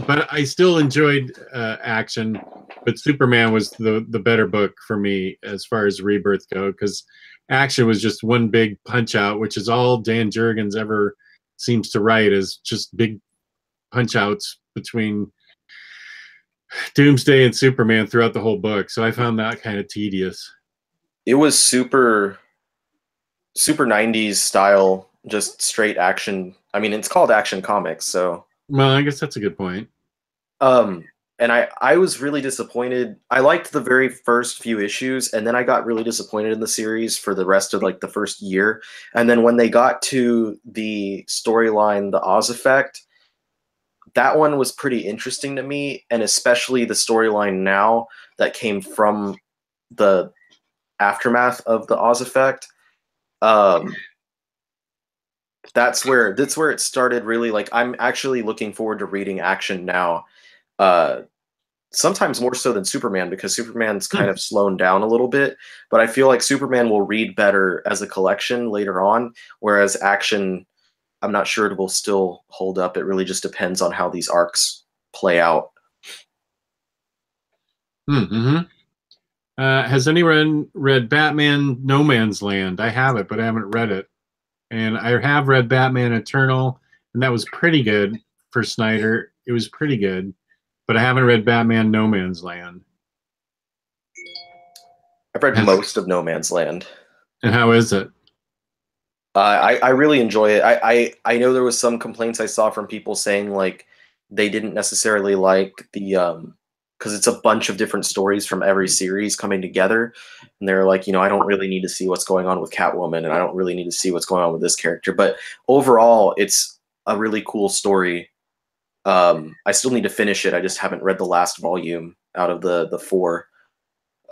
Speaker 1: But I still enjoyed Action, but Superman was the better book for me as far as Rebirth go, because Action was just one big punch-out, which is all Dan Jurgens ever seems to write, is just big punch-outs between Doomsday and Superman throughout the whole book. So I found that kind of tedious.
Speaker 3: It was super 90s style, just straight action. I mean, it's called Action Comics, so.
Speaker 1: Well, I guess that's a good point.
Speaker 3: And I was really disappointed. I liked the very first few issues, and then I got really disappointed in the series for the rest of like the first year. And then when they got to the storyline, the Oz Effect, that one was pretty interesting to me, and especially the storyline now that came from the aftermath of the Oz Effect. That's where it started really. Like, I'm actually looking forward to reading Action now. Sometimes more so than Superman, because Superman's kind of slowed down a little bit, but I feel like Superman will read better as a collection later on, whereas Action, I'm not sure it will still hold up. It really just depends on how these arcs play out.
Speaker 1: Has anyone read Batman No Man's Land? I have it, but I haven't read it. And I have read Batman Eternal, and that was pretty good for Snyder. It was pretty good. But I haven't read Batman No Man's Land.
Speaker 3: I've read most of No Man's Land.
Speaker 1: And how is it?
Speaker 3: I really enjoy it. I know there was some complaints I saw from people saying like they didn't necessarily like the because it's a bunch of different stories from every series coming together, and they're like, I don't really need to see what's going on with Catwoman, and I don't really need to see what's going on with this character. But overall, it's a really cool story. I still need to finish it. I just haven't read the last volume out of the 4.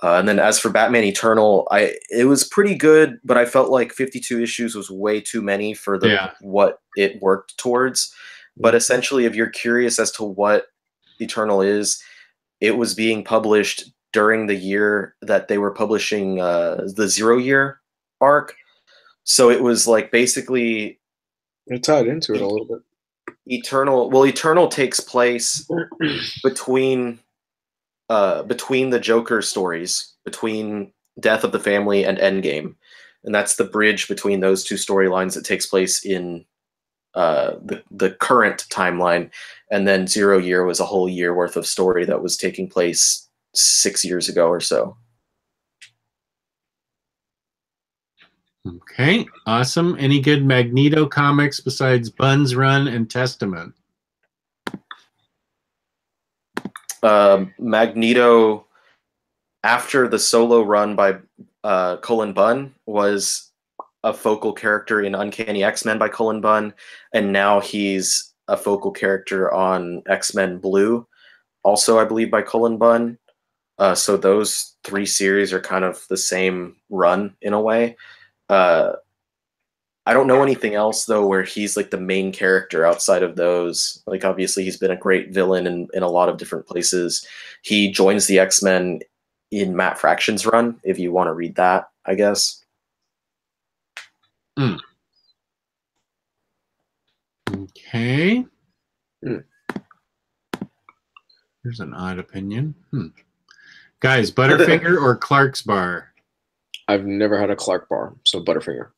Speaker 3: And then as for Batman Eternal, it was pretty good, but I felt like 52 issues was way too many for what it worked towards. But essentially, if you're curious as to what Eternal is, it was being published during the year that they were publishing the 0 Year arc. So it was like basically
Speaker 5: it tied into it a little bit.
Speaker 3: Eternal takes place between the Joker stories, between Death of the Family and Endgame, and that's the bridge between those two storylines that takes place in the current timeline. And then 0 Year was a whole year worth of story that was taking place 6 years ago or so.
Speaker 1: Okay, awesome. Any good Magneto comics besides Buns Run and Testament?
Speaker 3: Magneto, after the solo run by Cullen Bunn, was a focal character in Uncanny X-Men by Cullen Bunn, and now he's a focal character on X-Men Blue, also I believe by Cullen Bunn. So those 3 series are kind of the same run in a way. I don't know anything else though where he's like the main character outside of those. Like obviously he's been a great villain in a lot of different places. He joins the X-Men in Matt Fraction's run, if you want to read that, I guess.
Speaker 1: Okay. Here's an odd opinion. Guys, Butterfinger or Clark's Bar?
Speaker 5: I've never had a Clark bar, so Butterfinger.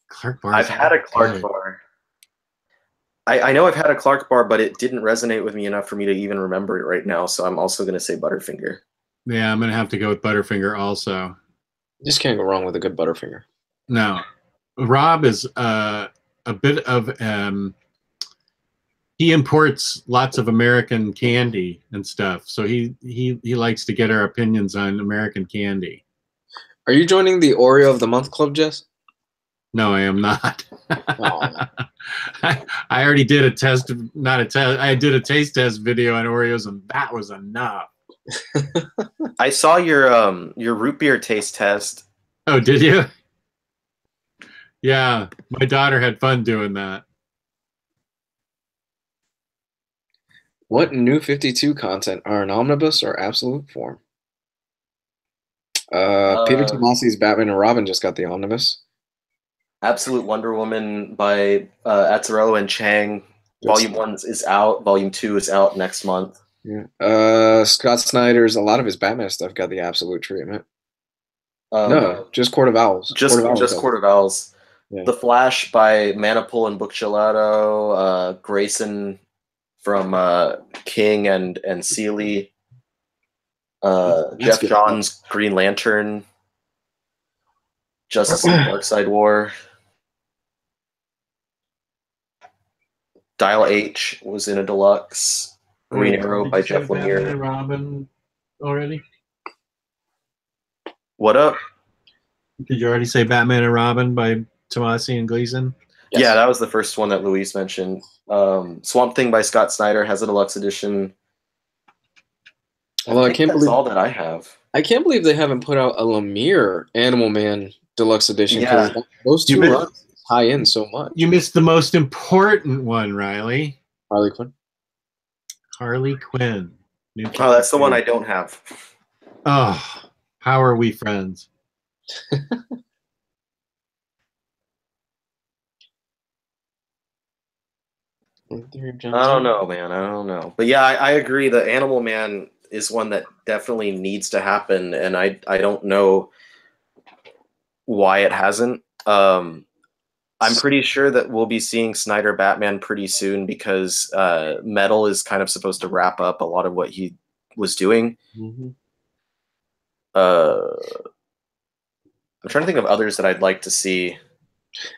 Speaker 1: Clark bar.
Speaker 3: I've had a Clark bar. I know I've had a Clark bar, but it didn't resonate with me enough for me to even remember it right now. So I'm also going to say Butterfinger.
Speaker 1: Yeah, I'm going to have to go with Butterfinger also.
Speaker 5: Just can't go wrong with a good Butterfinger.
Speaker 1: No, Rob is a bit of he imports lots of American candy and stuff, so he likes to get our opinions on American candy.
Speaker 5: Are you joining the Oreo of the Month Club, Jess?
Speaker 1: No, I am not.
Speaker 5: Oh.
Speaker 1: I already did a test, not a test. I did a taste test video on Oreos, and that was enough.
Speaker 3: I saw your root beer taste test.
Speaker 1: Oh, did you? Yeah, my daughter had fun doing that.
Speaker 5: What new 52 content are an omnibus or absolute form? Peter Tomasi's Batman and Robin just got the omnibus.
Speaker 3: Absolute Wonder Woman by Azzarello and Chang. Volume 1 is out. Volume 2 is out next month.
Speaker 5: Yeah. Scott Snyder's, a lot of his Batman stuff got the absolute treatment. No, just Court of Owls.
Speaker 3: Just Court of Owls.
Speaker 5: Yeah.
Speaker 3: The Flash by Manipul and Book Gelato. Grayson from King and Seeley. Jeff
Speaker 5: good.
Speaker 3: Johns' Green Lantern. Justice League Darkseid War. Dial H was in a deluxe. Green Arrow by Jeff Lemire.
Speaker 1: Batman and Robin already?
Speaker 3: What up?
Speaker 1: Did you already say Batman and Robin by Tomasi and Gleason?
Speaker 3: Yes. Yeah, that was the first one that Luis mentioned. Swamp Thing by Scott Snyder has a deluxe edition.
Speaker 5: Although I can't believe
Speaker 3: all that I have.
Speaker 5: I can't believe they haven't put out a Lemire Animal Man deluxe edition.
Speaker 3: Yeah.
Speaker 5: Those two runs tie in so much.
Speaker 1: You missed the most important one, Riley.
Speaker 5: Harley Quinn.
Speaker 1: Harley Quinn.
Speaker 3: Oh, that's the one I don't have.
Speaker 1: Oh, how are we friends?
Speaker 3: I don't know, man. I don't know. But yeah, I agree. The Animal Man is one that definitely needs to happen, and I don't know why it hasn't. I'm pretty sure that we'll be seeing Snyder Batman pretty soon because Metal is kind of supposed to wrap up a lot of what he was doing.
Speaker 5: Mm-hmm.
Speaker 3: I'm trying to think of others that I'd like to see.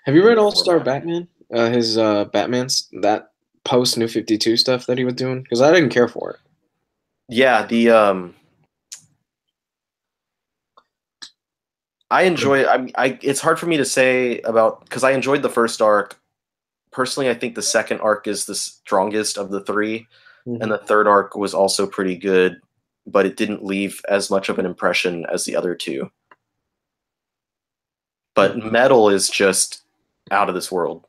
Speaker 5: Have you read All Star Batman? His Batman's that post New 52 stuff that he was doing? Because I didn't care for it.
Speaker 3: Yeah, I enjoy it. It's hard for me to say about because I enjoyed the first arc. Personally, I think the second arc is the strongest of the three, and the third arc was also pretty good, but it didn't leave as much of an impression as the other two. But Metal is just out of this world.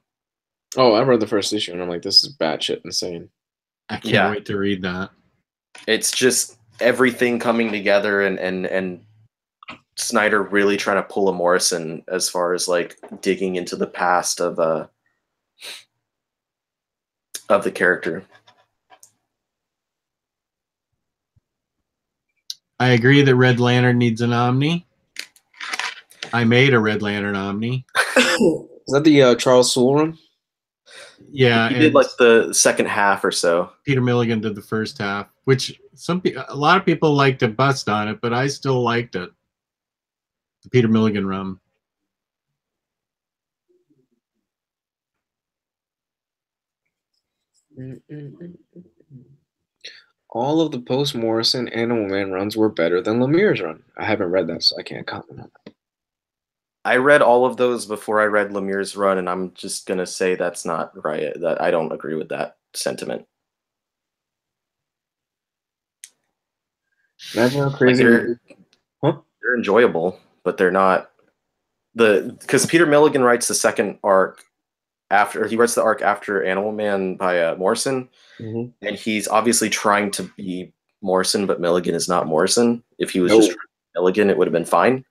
Speaker 5: Oh, I read the first issue, and I'm like, this is batshit insane.
Speaker 1: I can't wait to read that.
Speaker 3: It's just everything coming together, and Snyder really trying to pull a Morrison as far as like digging into the past of the character.
Speaker 1: I agree that Red Lantern needs an Omni. I made a Red Lantern Omni.
Speaker 5: Is that the Charles Soule run?
Speaker 1: Yeah,
Speaker 3: he did like the second half or so.
Speaker 1: Peter Milligan did the first half, which a lot of people like to bust on it, but I still liked it. The Peter Milligan run.
Speaker 5: All of the post Morrison Animal Man runs were better than Lemire's run. I haven't read that, so I can't comment on that.
Speaker 3: I read all of those before I read Lemire's run, and I'm just gonna say that's not right. That I don't agree with that sentiment.
Speaker 5: Imagine how crazy
Speaker 3: they're enjoyable, but they're not because Peter Milligan writes the second arc after he writes the arc after Animal Man by Morrison, and he's obviously trying to be Morrison, but Milligan is not Morrison. If he was just Milligan, it would have been fine.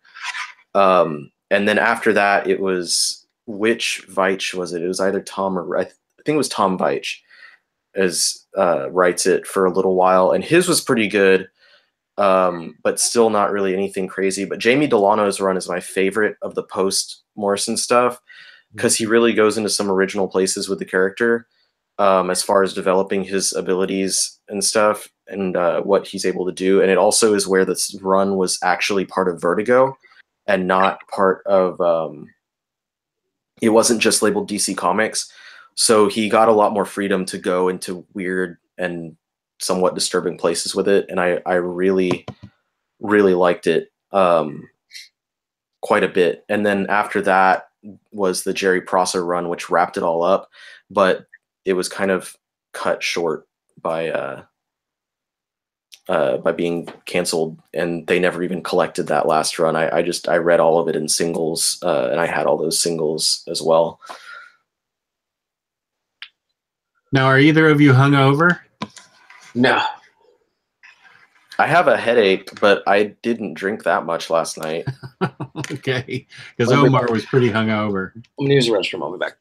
Speaker 3: And then after that, it was which Veitch was it? It was either Tom or I think it was Tom Veitch writes it for a little while, and his was pretty good, but still not really anything crazy. But Jamie Delano's run is my favorite of the post Morrison stuff because he really goes into some original places with the character as far as developing his abilities and stuff and what he's able to do. And it also is where this run was actually part of Vertigo and not part of it wasn't just labeled DC Comics, So he got a lot more freedom to go into weird and somewhat disturbing places with it, and I really, really liked it quite a bit. And then after that was the Jerry Prosser run, which wrapped it all up, but it was kind of cut short by being canceled, and they never even collected that last run. I read all of it in singles, and I had all those singles as well.
Speaker 1: Now, are either of you hungover?
Speaker 5: No.
Speaker 3: I have a headache, but I didn't drink that much last night.
Speaker 1: Okay, because Omar was pretty hungover.
Speaker 5: I'm gonna use the restroom. I'll be back.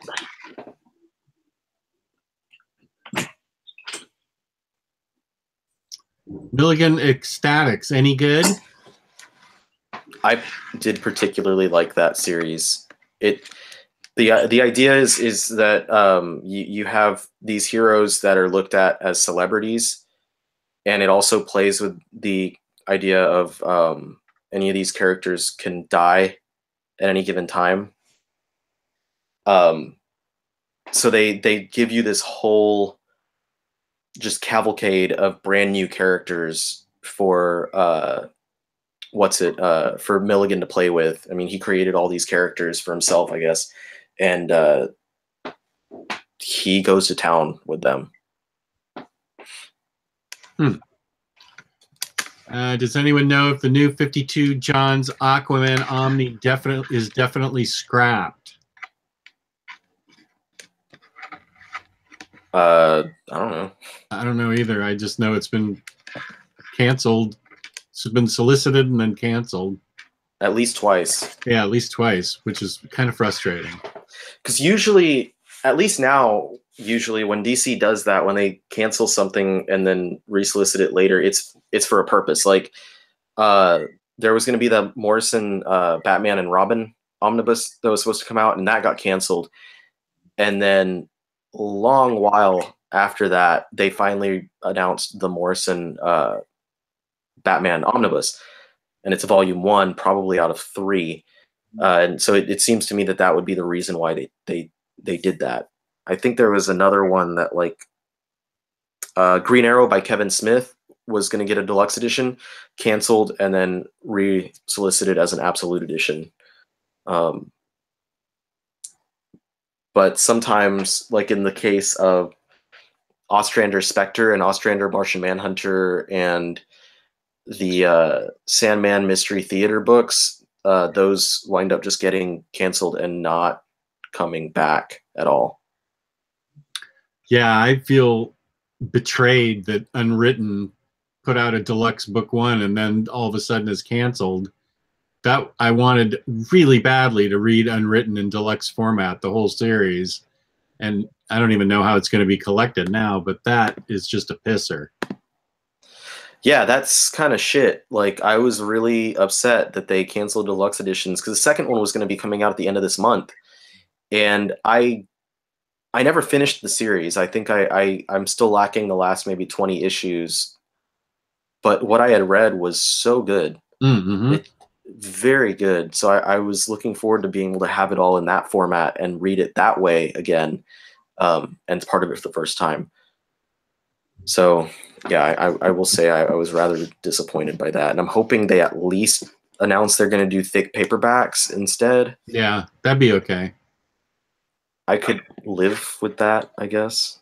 Speaker 1: Milligan Ecstatics, any good?
Speaker 3: I did particularly like that series. The idea is that you have these heroes that are looked at as celebrities, and it also plays with the idea of any of these characters can die at any given time. So they give you this whole just cavalcade of brand new characters for for Milligan to play with. I mean, he created all these characters for himself, I guess, and he goes to town with them.
Speaker 1: Does anyone know if the new 52 John's Aquaman Omni is definitely scrapped?
Speaker 3: I don't know.
Speaker 1: I don't know either. I just know it's been canceled. It's been solicited and then canceled.
Speaker 3: At least twice.
Speaker 1: Yeah, at least twice, which is kind of frustrating. Because
Speaker 3: usually, at least now, when DC does that, when they cancel something and then resolicit it later, it's for a purpose. Like there was going to be the Morrison Batman and Robin omnibus that was supposed to come out, and that got canceled. And then a long while after that, they finally announced the Morrison Batman omnibus, and it's a volume 1, probably out of 3. And so it seems to me that would be the reason why they did that. I think there was another one that Green Arrow by Kevin Smith was going to get a deluxe edition, canceled, and then re-solicited as an absolute edition. But sometimes, like in the case of Ostrander Spectre and Ostrander Martian Manhunter and the Sandman Mystery Theater books, those wind up just getting canceled and not coming back at all.
Speaker 1: Yeah, I feel betrayed that Unwritten put out a deluxe book 1 and then all of a sudden is canceled. That I wanted really badly to read Unwritten in deluxe format, the whole series. And I don't even know how it's going to be collected now, but that is just a pisser.
Speaker 3: Yeah, that's kind of shit. Like, I was really upset that they canceled deluxe editions because the second one was going to be coming out at the end of this month. And I never finished the series. I think I'm still lacking the last maybe 20 issues. But what I had read was so good.
Speaker 1: Mm-hmm.
Speaker 3: Very good. So I was looking forward to being able to have it all in that format and read it that way again. And part of it for the first time. So, yeah, I will say I was rather disappointed by that. And I'm hoping they at least announce they're going to do thick paperbacks instead.
Speaker 1: Yeah, that'd be okay.
Speaker 3: I could live with that, I guess.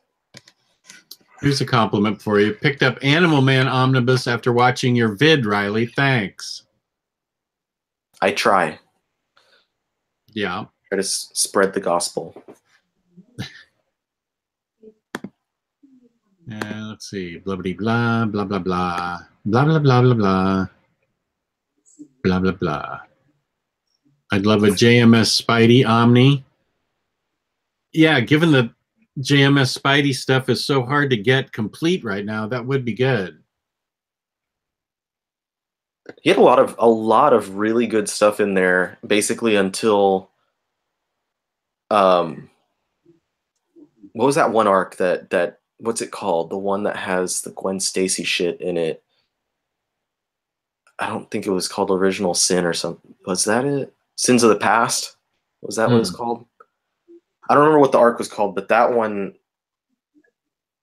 Speaker 1: Here's a compliment for you. Picked up Animal Man Omnibus after watching your vid, Riley. Thanks.
Speaker 3: I try.
Speaker 1: Yeah.
Speaker 3: Try to spread the gospel.
Speaker 1: Let's see. Blah, blah, blah, blah, blah, blah. Blah, blah, blah, blah, blah. Blah, blah, blah. I'd love a JMS Spidey Omni. Yeah, given that JMS Spidey stuff is so hard to get complete right now, that would be good.
Speaker 3: He had a lot of really good stuff in there, basically until what was that one arc that what's it called? The one that has the Gwen Stacy shit in it. I don't think it was called Original Sin or something. Was that it? Sins of the Past? Was that what it's called? I don't remember what the arc was called, but that one,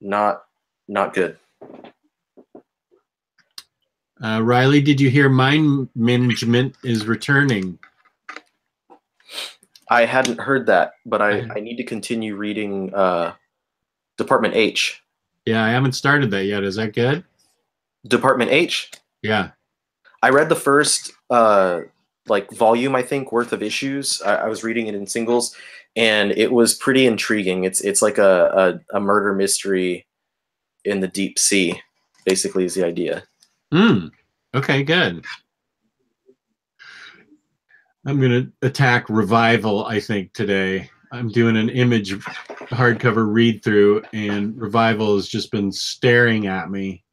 Speaker 3: not good.
Speaker 1: Riley, did you hear Mind Management is returning?
Speaker 3: I hadn't heard that, but I need to continue reading Department H.
Speaker 1: Yeah, I haven't started that yet. Is that good?
Speaker 3: Department H?
Speaker 1: Yeah.
Speaker 3: I read the first volume, I think, worth of issues. I was reading it in singles, and it was pretty intriguing. It's like a murder mystery in the deep sea, basically, is the idea.
Speaker 1: Okay, good. I'm going to attack Revival, I think, today. I'm doing an Image hardcover read-through, and Revival has just been staring at me.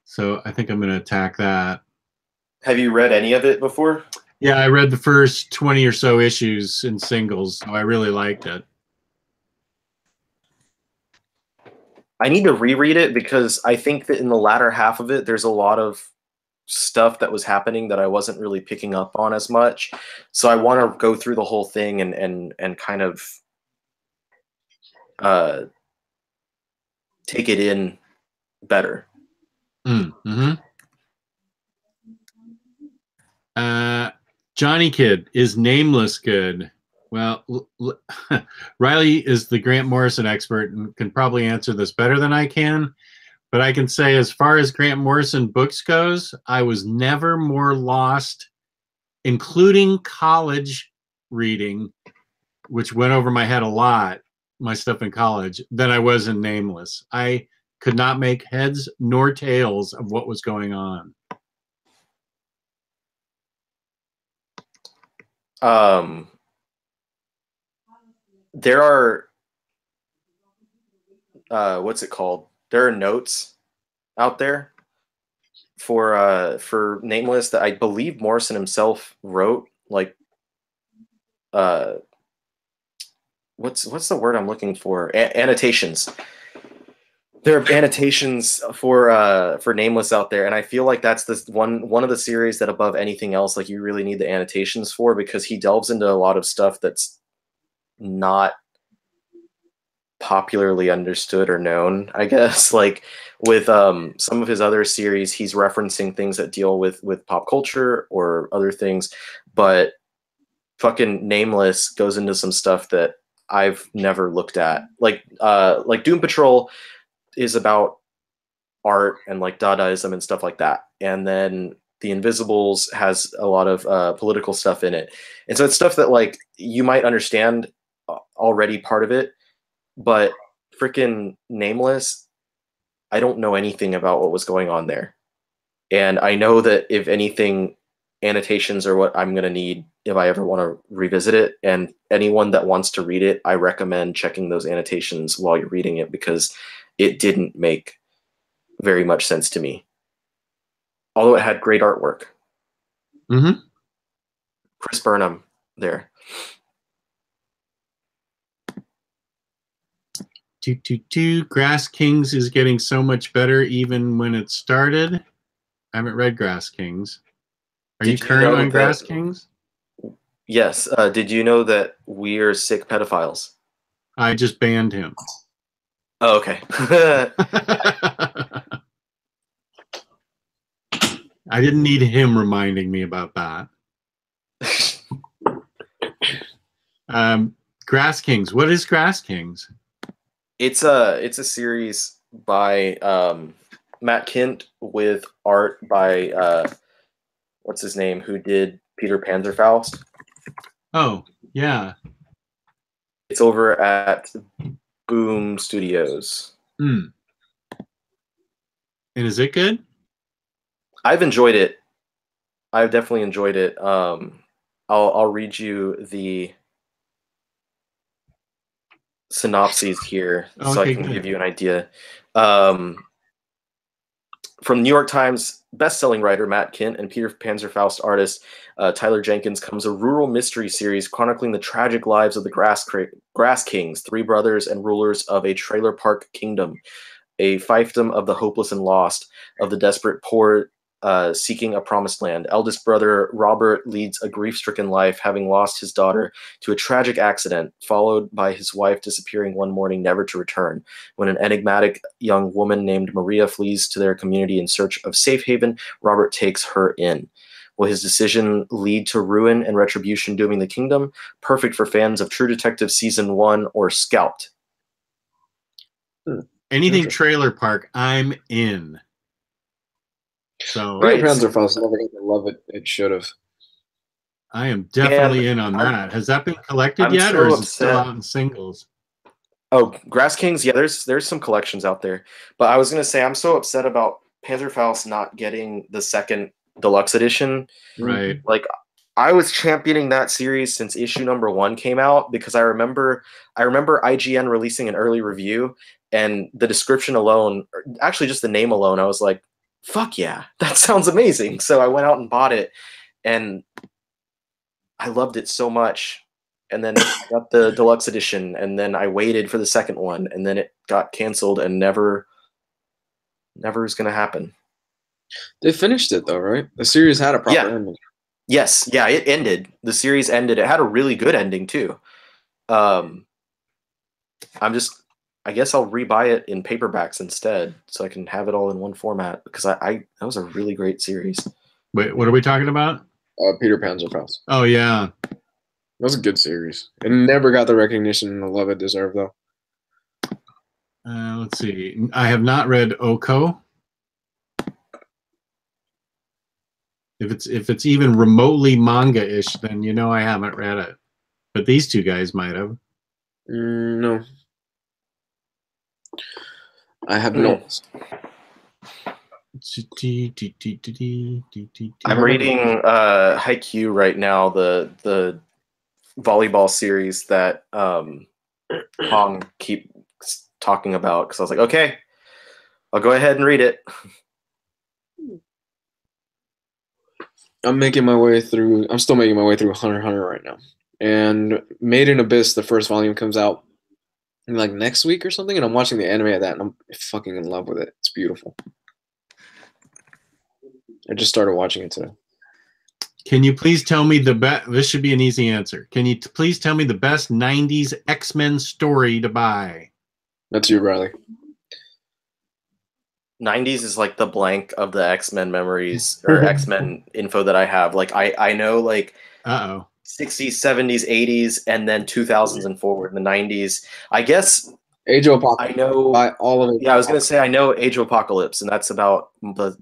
Speaker 1: So I think I'm going to attack that.
Speaker 3: Have you read any of it before?
Speaker 1: Yeah, I read the first 20 or so issues in singles, so I really liked it.
Speaker 3: I need to reread it because I think that in the latter half of it, there's a lot of stuff that was happening that I wasn't really picking up on as much. So I want to go through the whole thing and kind of take it in better.
Speaker 1: Johnny Kid, is Nameless good? Well, Riley is the Grant Morrison expert and can probably answer this better than I can. But I can say, as far as Grant Morrison books goes, I was never more lost, including college reading, which went over my head a lot, my stuff in college, than I was in Nameless. I could not make heads nor tails of what was going on.
Speaker 3: There are what's it called? There are notes out there for Nameless that I believe Morrison himself wrote. Like, what's the word I'm looking for? Annotations. There are annotations for Nameless out there, and I feel like that's this one of the series that above anything else, like, you really need the annotations for, because he delves into a lot of stuff that's not popularly understood or known, I guess. Like with some of his other series, he's referencing things that deal with pop culture or other things, but fucking Nameless goes into some stuff that I've never looked at. Like Doom Patrol is about art and like Dadaism and stuff like that, and then The Invisibles has a lot of political stuff in it, and so it's stuff that like you might understand already part of it, but freaking Nameless, I don't know anything about what was going on there. And I know that if anything, annotations are what I'm going to need if I ever want to revisit it. And anyone that wants to read it, I recommend checking those annotations while you're reading it, because it didn't make very much sense to me. Although it had great artwork. Chris Burnham there.
Speaker 1: Grass Kings is getting so much better even when it started. I haven't read Grass Kings. Are you current on Grass Kings?
Speaker 3: Yes. Did you know that we're sick pedophiles?
Speaker 1: I just banned him.
Speaker 3: Oh, okay.
Speaker 1: I didn't need him reminding me about that. Grass Kings. What is Grass Kings?
Speaker 3: It's a series by Matt Kindt with art by what's his name, who did Peter Panzerfaust.
Speaker 1: Oh, yeah.
Speaker 3: It's over at Boom Studios.
Speaker 1: And is it good?
Speaker 3: I've enjoyed it. I've definitely enjoyed it. I'll read you the synopses here so I can give you an idea. From New York Times best-selling writer Matt Kindt and Peter Panzerfaust artist Tyler Jenkins comes a rural mystery series chronicling the tragic lives of the Grass Kings, three brothers and rulers of a trailer park kingdom, a fiefdom of the hopeless and lost, of the desperate poor seeking a promised land. Eldest brother Robert leads a grief-stricken life, having lost his daughter to a tragic accident, followed by his wife disappearing one morning, never to return. When an enigmatic young woman named Maria flees to their community in search of safe haven, Robert takes her in. Will his decision lead to ruin and retribution, dooming the kingdom? Perfect for fans of True Detective Season 1 or Scalped.
Speaker 1: Anything trailer park, I'm in. So
Speaker 5: Peter Panzerfaust never got the love it should have.
Speaker 1: I am definitely in on that. Has that been collected yet, or is it still out in singles?
Speaker 3: Oh, Grass Kings, yeah, there's some collections out there. But I was gonna say I'm so upset about Panzerfaust not getting the second deluxe edition.
Speaker 1: Right.
Speaker 3: Like, I was championing that series since issue number 1 came out, because I remember IGN releasing an early review, and the description alone, or actually just the name alone, I was like, fuck yeah, that sounds amazing. So I went out and bought it, and I loved it so much. And then I got the deluxe edition, and then I waited for the second one, and then it got canceled and never is going to happen.
Speaker 5: They finished it though, right? The series had a proper ending.
Speaker 3: Yes, yeah, it ended. The series ended. It had a really good ending too. I guess I'll rebuy it in paperbacks instead, so I can have it all in one format, because that was a really great series.
Speaker 1: Wait, what are we talking about?
Speaker 5: Peter Panzerfaust.
Speaker 1: Oh yeah,
Speaker 5: that was a good series. It never got the recognition and the love it deserved, though.
Speaker 1: Let's see. I have not read Oko. If it's even remotely manga-ish, then you know I haven't read it. But these two guys might have.
Speaker 5: No. I have not.
Speaker 3: I'm reading Haikyuu right now, the volleyball series that Hong keeps talking about, because I was like, okay, I'll go ahead and read it.
Speaker 5: I'm still making my way through Hunter x Hunter right now. And Made in Abyss, the first volume, comes out like next week or something, and I'm watching the anime of that, and I'm fucking in love with it. It's beautiful. I just started watching it today.
Speaker 1: Can you please tell me the best? This should be an easy answer. Can you please tell me the best 90s X-Men story to buy?
Speaker 5: That's you, Riley.
Speaker 3: 90s is like the blank of the X-Men memories or X-Men info that I have. Like I know like 60s, 70s, 80s, and then 2000s and forward. In the 90s, I guess
Speaker 5: Age of Apocalypse.
Speaker 3: I know
Speaker 5: all of it.
Speaker 3: Yeah, I was gonna say I know Age of Apocalypse, and that's about the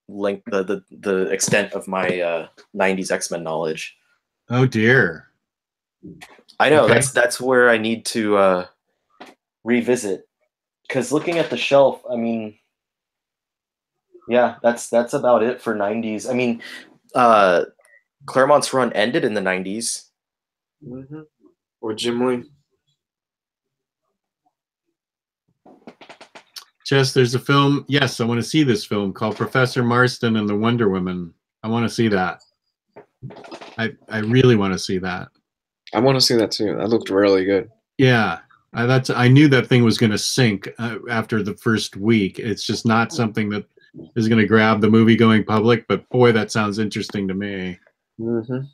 Speaker 3: length, the extent of my 90s X-Men knowledge.
Speaker 1: Oh dear.
Speaker 3: I know, okay. That's where I need to revisit, because looking at the shelf, I mean, yeah, that's about it for 90s. I mean, Claremont's run ended in the 90s.
Speaker 5: Mm-hmm. Or Jim Lee.
Speaker 1: Jess, there's a film. Yes, I want to see this film called Professor Marston and the Wonder Woman. I want to see that. I really want to see that.
Speaker 5: I want to see that too. That looked really good.
Speaker 1: Yeah. I knew that thing was going to sink after the first week. It's just not something that is going to grab the movie-going public, but boy, that sounds interesting to me.
Speaker 5: Mm-hmm.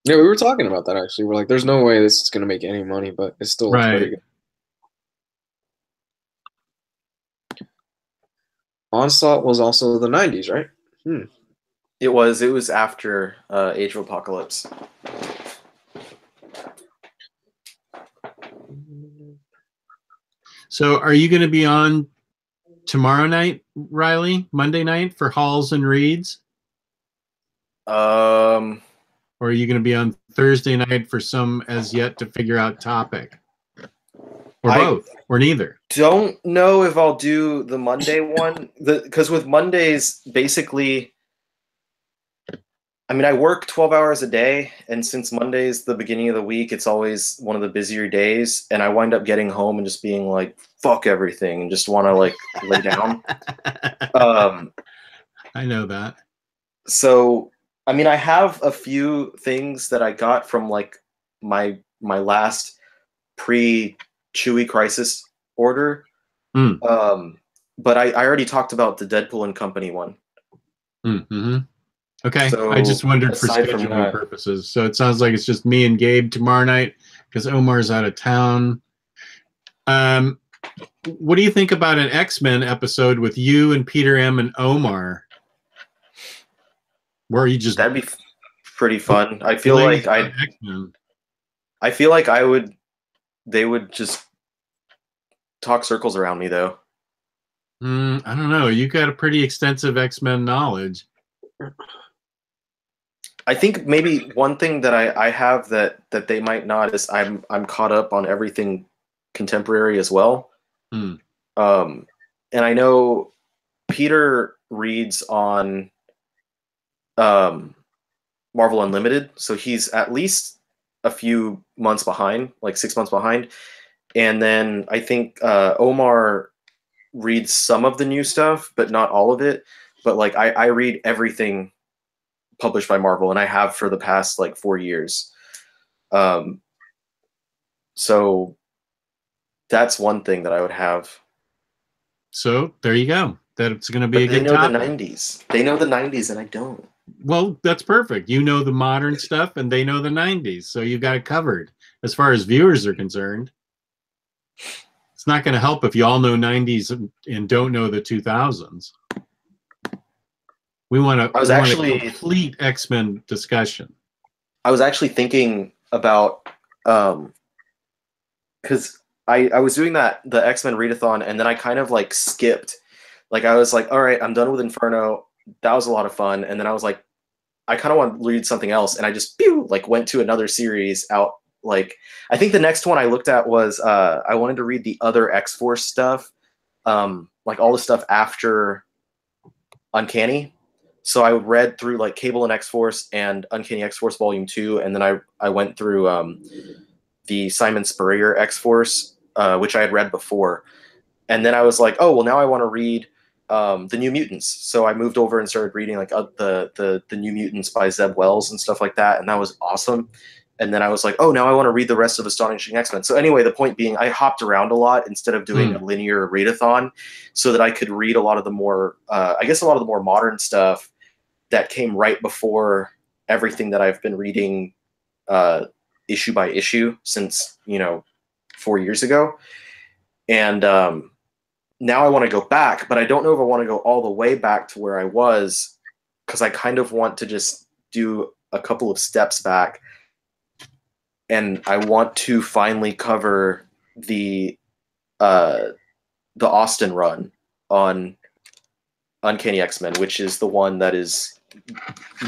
Speaker 5: Yeah, we were talking about that, actually. We're like, there's no way this is going to make any money, but it still looks pretty good. Onslaught was also the 90s, right?
Speaker 3: It was after Age of Apocalypse.
Speaker 1: So are you going to be on tomorrow night, Riley? Monday night for Halls and Reads? Or are you going to be on Thursday night for some as yet to figure out topic? Or both, or neither?
Speaker 3: Don't know if I'll do the Monday one. Because with Mondays, basically, I mean, I work 12 hours a day, and since Monday's the beginning of the week, it's always one of the busier days, and I wind up getting home and just being like, fuck everything, and just want to, like, lay down.
Speaker 1: I know that.
Speaker 3: So, I mean, I have a few things that I got from, like, my last pre-Chewy Crisis order. But I already talked about the Deadpool and Company one.
Speaker 1: Mm-hmm. Okay,
Speaker 3: So,
Speaker 1: I just wondered for
Speaker 3: aside from
Speaker 1: scheduling
Speaker 3: that-
Speaker 1: purposes. So it sounds like it's just me and Gabe tomorrow night because Omar's out of town. What do you think about an X-Men episode with you and Peter M and Omar? Where you just
Speaker 3: That'd be pretty fun. I feel like
Speaker 1: X-Men.
Speaker 3: I feel like they would just talk circles around me though.
Speaker 1: I don't know. You got a pretty extensive X-Men knowledge.
Speaker 3: I think maybe one thing that I have that they might not is I'm caught up on everything contemporary as well. And I know Peter reads on Marvel Unlimited, so he's at least a few months behind, like 6 months behind. And then I think Omar reads some of the new stuff, but not all of it. But like I read everything published by Marvel, and I have for the past like 4 years. So that's one thing that I would have.
Speaker 1: So there you go. That's going to be
Speaker 3: But
Speaker 1: a good topic.
Speaker 3: They know the 90s. They know the 90s, and I don't.
Speaker 1: Well, that's perfect. You know the modern stuff, and they know the 90s. So you got it covered as far as viewers are concerned. It's not going to help if you all know 90s and don't know the 2000s. We want a complete X-Men discussion.
Speaker 3: I was actually thinking about because I was doing the X-Men readathon, and then I kind of like skipped. Like I was like, all right, I'm done with Inferno. That was a lot of fun. And then I was like, I kind of want to read something else, and I just went to another series out. Like I think the next one I looked at was I wanted to read the other X-Force stuff, like all the stuff after Uncanny. So I read through like Cable and X-Force and Uncanny X-Force Volume 2, and then I went through the Simon Spurrier X-Force, which I had read before. And then I was like, oh, well, now I want to read the New Mutants. So I moved over and started reading like the New Mutants by Zeb Wells and stuff like that, and that was awesome. And then I was like, oh, now I want to read the rest of Astonishing X-Men. So anyway, the point being, I hopped around a lot instead of doing a linear readathon, so that I could read a lot of the more, I guess, a lot of the more modern stuff that came right before everything that I've been reading issue by issue since 4 years ago. And now I want to go back, but I don't know if I want to go all the way back to where I was, because I kind of want to just do a couple of steps back. And I want to finally cover the Austin run on Uncanny X-Men, which is the one that is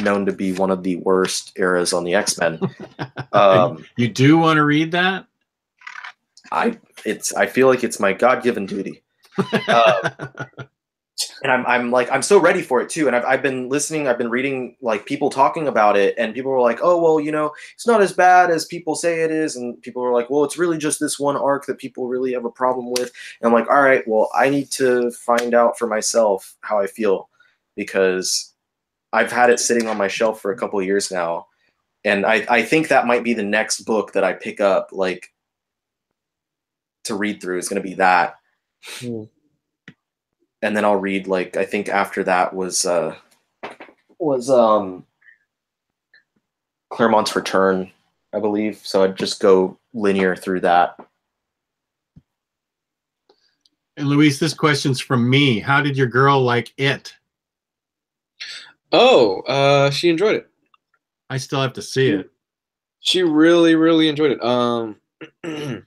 Speaker 3: known to be one of the worst eras on the X-Men.
Speaker 1: You do want to read that?
Speaker 3: I feel like it's my God-given duty. And I'm so ready for it too. And I've been listening, I've been reading like people talking about it, and people were like, oh, well, it's not as bad as people say it is. And people were like, well, it's really just this one arc that people really have a problem with. And I'm like, all right, well, I need to find out for myself how I feel, because I've had it sitting on my shelf for a couple of years now. And I think that might be the next book that I pick up, like, to read through is going to be that. And then I'll read, like, I think after that was Claremont's Return, I believe. So I'd just go linear through that.
Speaker 1: And Luis, this question's from me. How did your girl like it?
Speaker 5: Oh, she enjoyed it.
Speaker 1: I still have to see it.
Speaker 5: She really, really enjoyed it.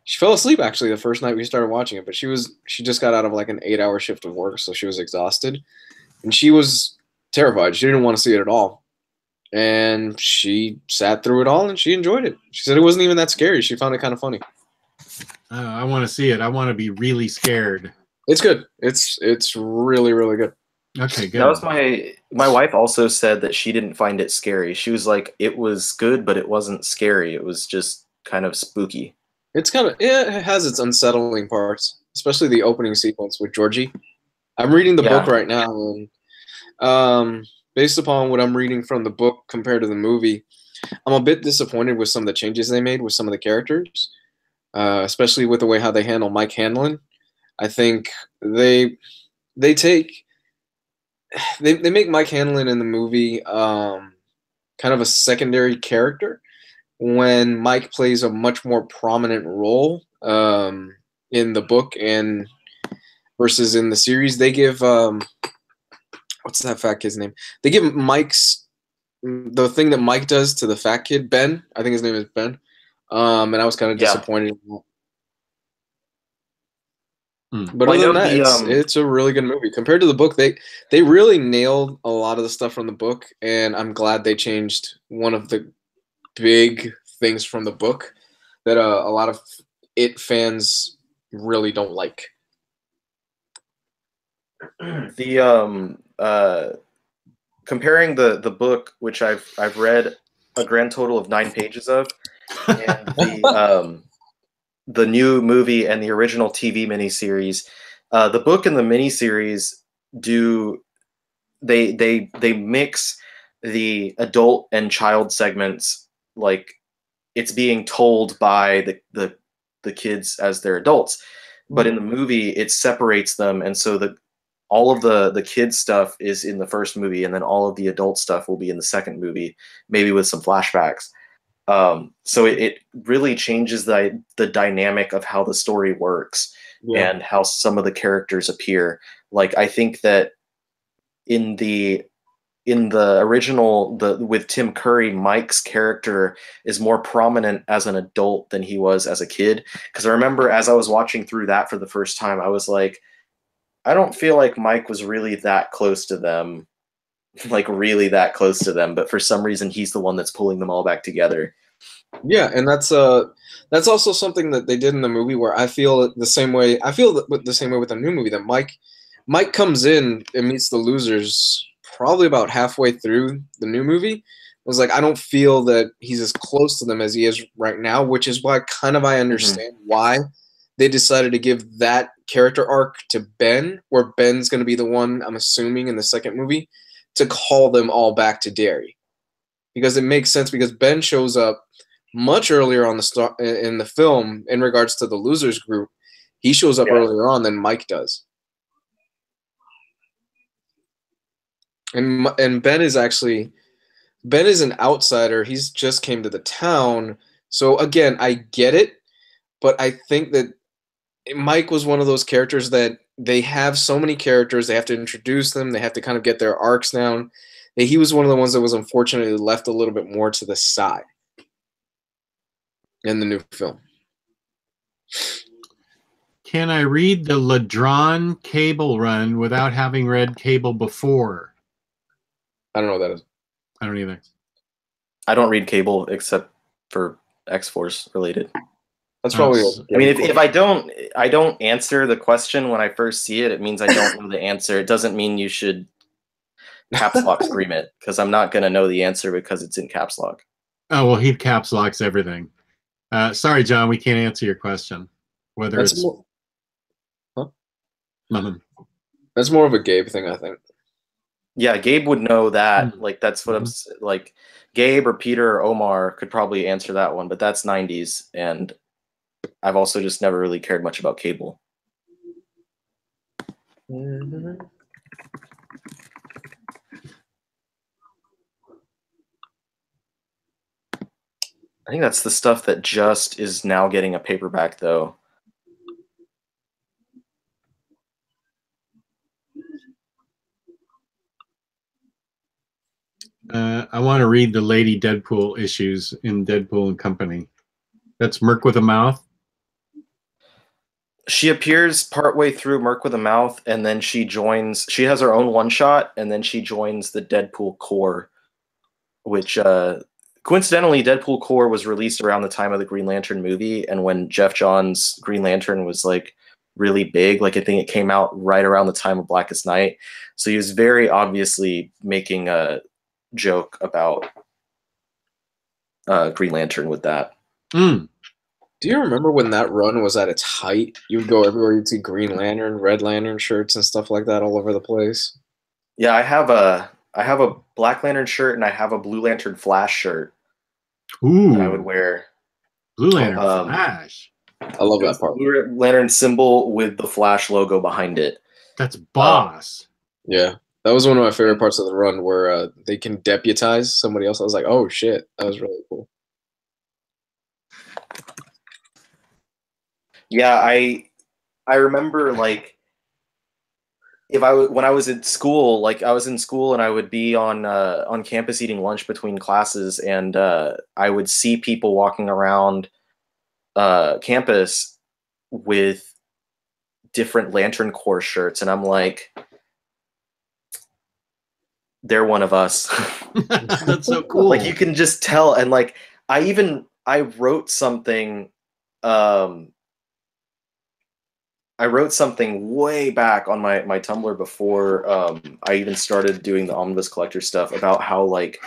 Speaker 5: She fell asleep actually the first night we started watching it, but she just got out of like an 8-hour shift of work, so she was exhausted, and she was terrified. She didn't want to see it at all, and she sat through it all and she enjoyed it. She said it wasn't even that scary. She found it kind of funny.
Speaker 1: I want to see it. I want to be really scared.
Speaker 5: It's good. It's really, really good.
Speaker 1: Okay, good.
Speaker 3: That was my wife also said that she didn't find it scary. She was like, it was good, but it wasn't scary. It was just kind of spooky.
Speaker 5: It has its unsettling parts, especially the opening sequence with Georgie. I'm reading the book right now, and based upon what I'm reading from the book compared to the movie, I'm a bit disappointed with some of the changes they made with some of the characters, especially with the way how they handle Mike Hanlon. I think they take they make Mike Hanlon in the movie kind of a secondary character when Mike plays a much more prominent role in the book and versus in the series. They give what's that fat kid's name? They give Mike's the thing that Mike does to the fat kid, Ben. I think his name is Ben. And I was kind of disappointed. But other than that, it's a really good movie. Compared to the book, they really nailed a lot of the stuff from the book, and I'm glad they changed one of the big things from the book that a lot of It fans really don't like.
Speaker 3: The comparing the book, which I've read a grand total of 9 pages of, and the new movie and the original TV miniseries. The book and the miniseries they mix the adult and child segments, like it's being told by the kids as they're adults, but in the movie it separates them, and so all of the kids stuff is in the first movie, and then all of the adult stuff will be in the second movie, maybe with some flashbacks. So it really changes the dynamic of how the story works and how some of the characters appear. Like, I think that in the original, with Tim Curry, Mike's character is more prominent as an adult than he was as a kid. Because I remember as I was watching through that for the first time, I was like, I don't feel like Mike was really that close to them, like really that close to them. But for some reason, he's the one that's pulling them all back together.
Speaker 5: Yeah, and that's also something that they did in the movie where I feel the same way. I feel the same way with the new movie, that Mike comes in and meets the losers probably about halfway through the new movie. I was like, I don't feel that he's as close to them as he is right now, which is why I understand why they decided to give that character arc to Ben, where Ben's going to be the one, I'm assuming, in the second movie, to call them all back to Derry. Because it makes sense, because Ben shows up much earlier on in the film in regards to the losers group. He shows up earlier on than Mike does. And Ben is an outsider. He's just came to the town. So again, I get it, but I think that Mike was one of those characters that they have so many characters, they have to introduce them, they have to kind of get their arcs down. He was one of the ones that was unfortunately left a little bit more to the side in the new film.
Speaker 1: Can I read the Ladron Cable run without having read Cable before?
Speaker 5: I don't know what that is.
Speaker 1: I don't either.
Speaker 3: I don't read Cable except for X-Force related.
Speaker 5: That's probably.
Speaker 3: I mean, if I don't answer the question when I first see it, it means I don't know the answer. It doesn't mean you should caps lock scream it, because I'm not going to know the answer because it's in caps lock.
Speaker 1: Oh, well, he caps locks everything. Sorry, John, we can't answer your question. Whether it's nothing.
Speaker 5: That's more of a Gabe thing, I think.
Speaker 3: Yeah, Gabe would know that. Like, that's what I'm like. Gabe or Peter or Omar could probably answer that one, but that's 90s, and I've also just never really cared much about Cable. I think that's the stuff that just is now getting a paperback, though.
Speaker 1: I want to read the Lady Deadpool issues in Deadpool and Company. That's Merc with a Mouth.
Speaker 3: She appears partway through Merc with a Mouth, and then she has her own one-shot, and then she joins the Deadpool Corps, which, coincidentally, Deadpool Corps was released around the time of the Green Lantern movie, and when Jeff Johns' Green Lantern was, like, really big, like, I think it came out right around the time of Blackest Night, so he was very obviously making a joke about Green Lantern with that.
Speaker 5: Do you remember when that run was at its height? You would go everywhere, you'd see Green Lantern, Red Lantern shirts and stuff like that all over the place.
Speaker 3: Yeah, I have a Black Lantern shirt and I have a Blue Lantern Flash shirt.
Speaker 1: Ooh,
Speaker 3: that I would wear.
Speaker 1: Blue Lantern Flash.
Speaker 5: I love that part.
Speaker 3: Blue Lantern symbol with the Flash logo behind it.
Speaker 1: That's boss.
Speaker 5: Yeah. That was one of my favorite parts of the run, where they can deputize somebody else. I was like, oh shit, that was really cool.
Speaker 3: Yeah, I remember like when I was at school, like I was in school and I would be on campus eating lunch between classes, and I would see people walking around campus with different Lantern Corps shirts, and I'm like, they're one of us.
Speaker 1: That's so cool.
Speaker 3: Like you can just tell, and like I wrote something. I wrote something way back on my Tumblr before I even started doing the Omnibus Collector stuff about how like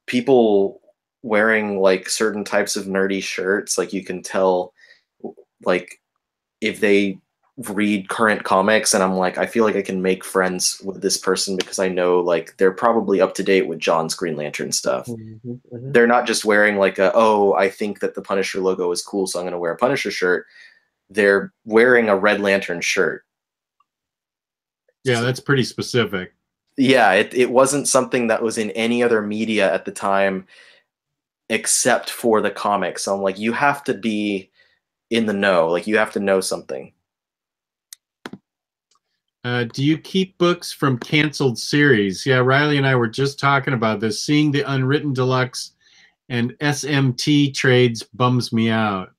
Speaker 3: people wearing like certain types of nerdy shirts, like you can tell like if they read current comics, and I'm like, I feel like I can make friends with this person because I know like they're probably up to date with John's Green Lantern stuff. They're not just wearing like I think that the Punisher logo is cool, so I'm going to wear a Punisher shirt. They're wearing a Red Lantern shirt.
Speaker 1: Yeah, that's pretty specific.
Speaker 3: Yeah, it wasn't something that was in any other media at the time except for the comics. So I'm like, you have to be in the know. Like, you have to know something.
Speaker 1: Do you keep books from canceled series? Yeah, Riley and I were just talking about this. Seeing the Unwritten Deluxe and SMT trades bums me out.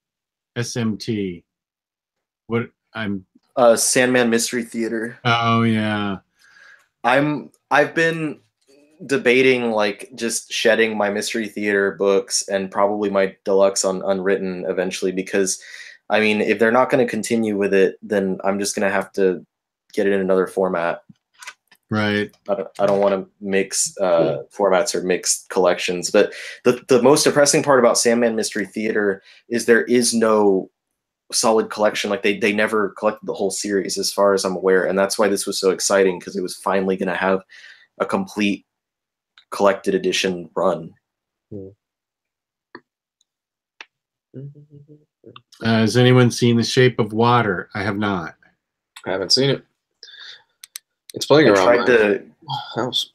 Speaker 1: SMT. What I'm
Speaker 3: Sandman Mystery Theater.
Speaker 1: Oh yeah.
Speaker 3: I've been debating like just shedding my Mystery Theater books and probably my deluxe on Unwritten eventually, because I mean, if they're not going to continue with it, then I'm just going to have to get it in another format.
Speaker 1: Right.
Speaker 3: I don't want to mix formats or mix collections. But the most depressing part about Sandman Mystery Theater is there is no solid collection. Like they never collected the whole series as far as I'm aware, and that's why this was so exciting, because it was finally going to have a complete collected edition run.
Speaker 1: Has anyone seen The Shape of Water? I have not.
Speaker 5: I haven't seen it. It's playing around my house.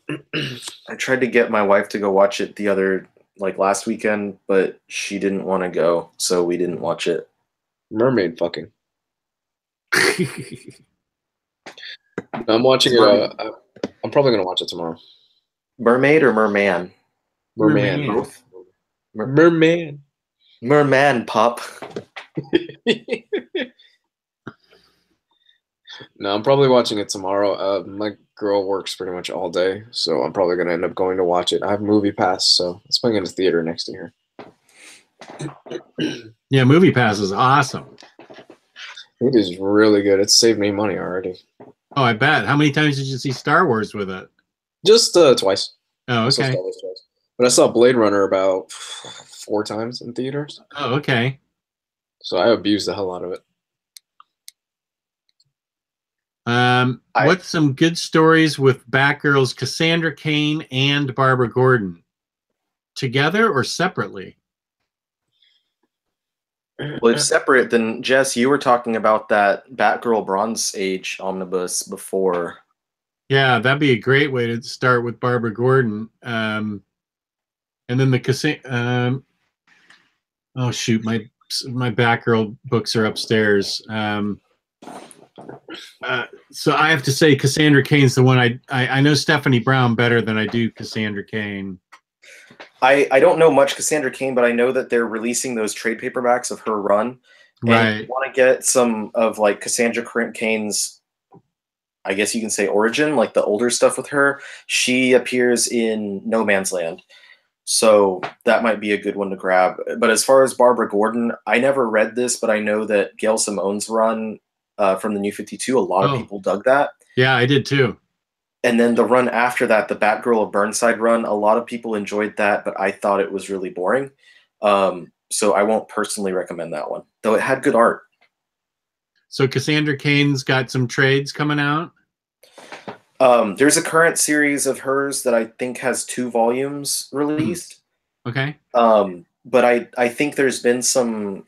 Speaker 3: I tried to get my wife to go watch it last weekend, but she didn't want to go, so we didn't watch it.
Speaker 5: Mermaid fucking. I'm watching it. I'm probably gonna watch it tomorrow.
Speaker 3: Mermaid or merman?
Speaker 5: Merman.
Speaker 3: Both.
Speaker 5: Merman.
Speaker 3: Merman pup.
Speaker 5: No, I'm probably watching it tomorrow. My girl works pretty much all day, so I'm probably gonna end up going to watch it. I have Movie Pass, so it's playing in the theater next to here.
Speaker 1: Yeah, Movie Pass is awesome.
Speaker 5: It is really good. It's saved me money already.
Speaker 1: Oh, I bet. How many times did you see Star Wars with it?
Speaker 5: Just twice.
Speaker 1: Oh, okay.
Speaker 5: I saw Star Wars twice. But I saw Blade Runner about 4 times in theaters.
Speaker 1: Oh, okay.
Speaker 5: So I abused the hell out of it.
Speaker 1: What's some good stories with Batgirls Cassandra Cain and Barbara Gordon? Together or separately?
Speaker 3: Well, if separate, then Jess, you were talking about that Batgirl Bronze Age omnibus before.
Speaker 1: Yeah, that'd be a great way to start with Barbara Gordon. And then the Cassandra. Oh shoot, my Batgirl books are upstairs. So I have to say Cassandra Cain's the one I know Stephanie Brown better than I do Cassandra Cain.
Speaker 3: I don't know much Cassandra Cain, but I know that they're releasing those trade paperbacks of her run. And
Speaker 1: right.
Speaker 3: If you want to get some of like Cassandra Cain's, I guess you can say, origin, like the older stuff with her, she appears in No Man's Land. So that might be a good one to grab. But as far as Barbara Gordon, I never read this, but I know that Gail Simone's run from the New 52, a lot of people dug that.
Speaker 1: Yeah, I did too.
Speaker 3: And then the run after that, the Batgirl of Burnside run, a lot of people enjoyed that, but I thought it was really boring. So I won't personally recommend that one, though it had good art. So
Speaker 1: Cassandra Cain's got some trades coming out?
Speaker 3: There's a current series of hers that I think has 2 volumes released.
Speaker 1: Okay.
Speaker 3: But I think there's been some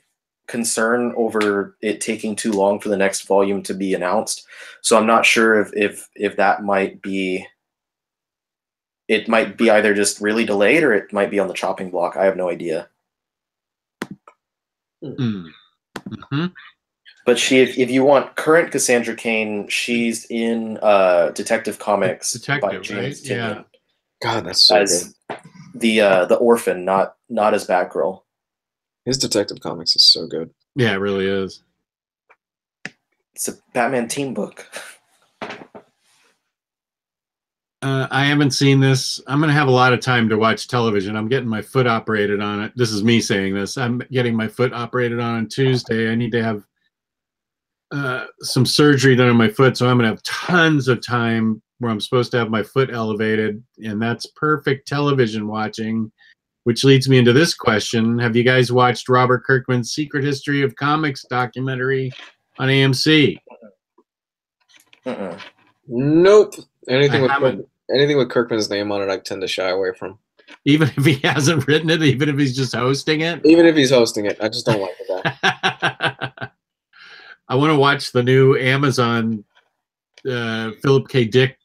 Speaker 3: concern over it taking too long for the next volume to be announced. So I'm not sure if that might be. It might be either just really delayed or it might be on the chopping block. I have no idea.
Speaker 1: Mm-hmm.
Speaker 3: But if you want current Cassandra Cain, she's in Detective Comics by James
Speaker 1: right? Yeah.
Speaker 3: Tynion.
Speaker 5: God, that's so
Speaker 3: As
Speaker 5: good.
Speaker 3: The orphan, not as Batgirl.
Speaker 5: His Detective Comics is so good.
Speaker 1: Yeah, it really is.
Speaker 3: It's a Batman team book.
Speaker 1: I haven't seen this. I'm going to have a lot of time to watch television. I'm getting my foot operated on it. This is me saying this. I'm getting my foot operated on Tuesday. I need to have some surgery done on my foot, so I'm going to have tons of time where I'm supposed to have my foot elevated, and that's perfect television watching, which leads me into this question. Have you guys watched Robert Kirkman's Secret History of Comics documentary on AMC?
Speaker 5: Nope. Anything with Kirkman's name on it, I tend to shy away from.
Speaker 1: Even if he hasn't written it, even if he's just hosting it?
Speaker 5: Even if he's hosting it, I just don't like it.
Speaker 1: I want to watch the new Amazon Philip K. Dick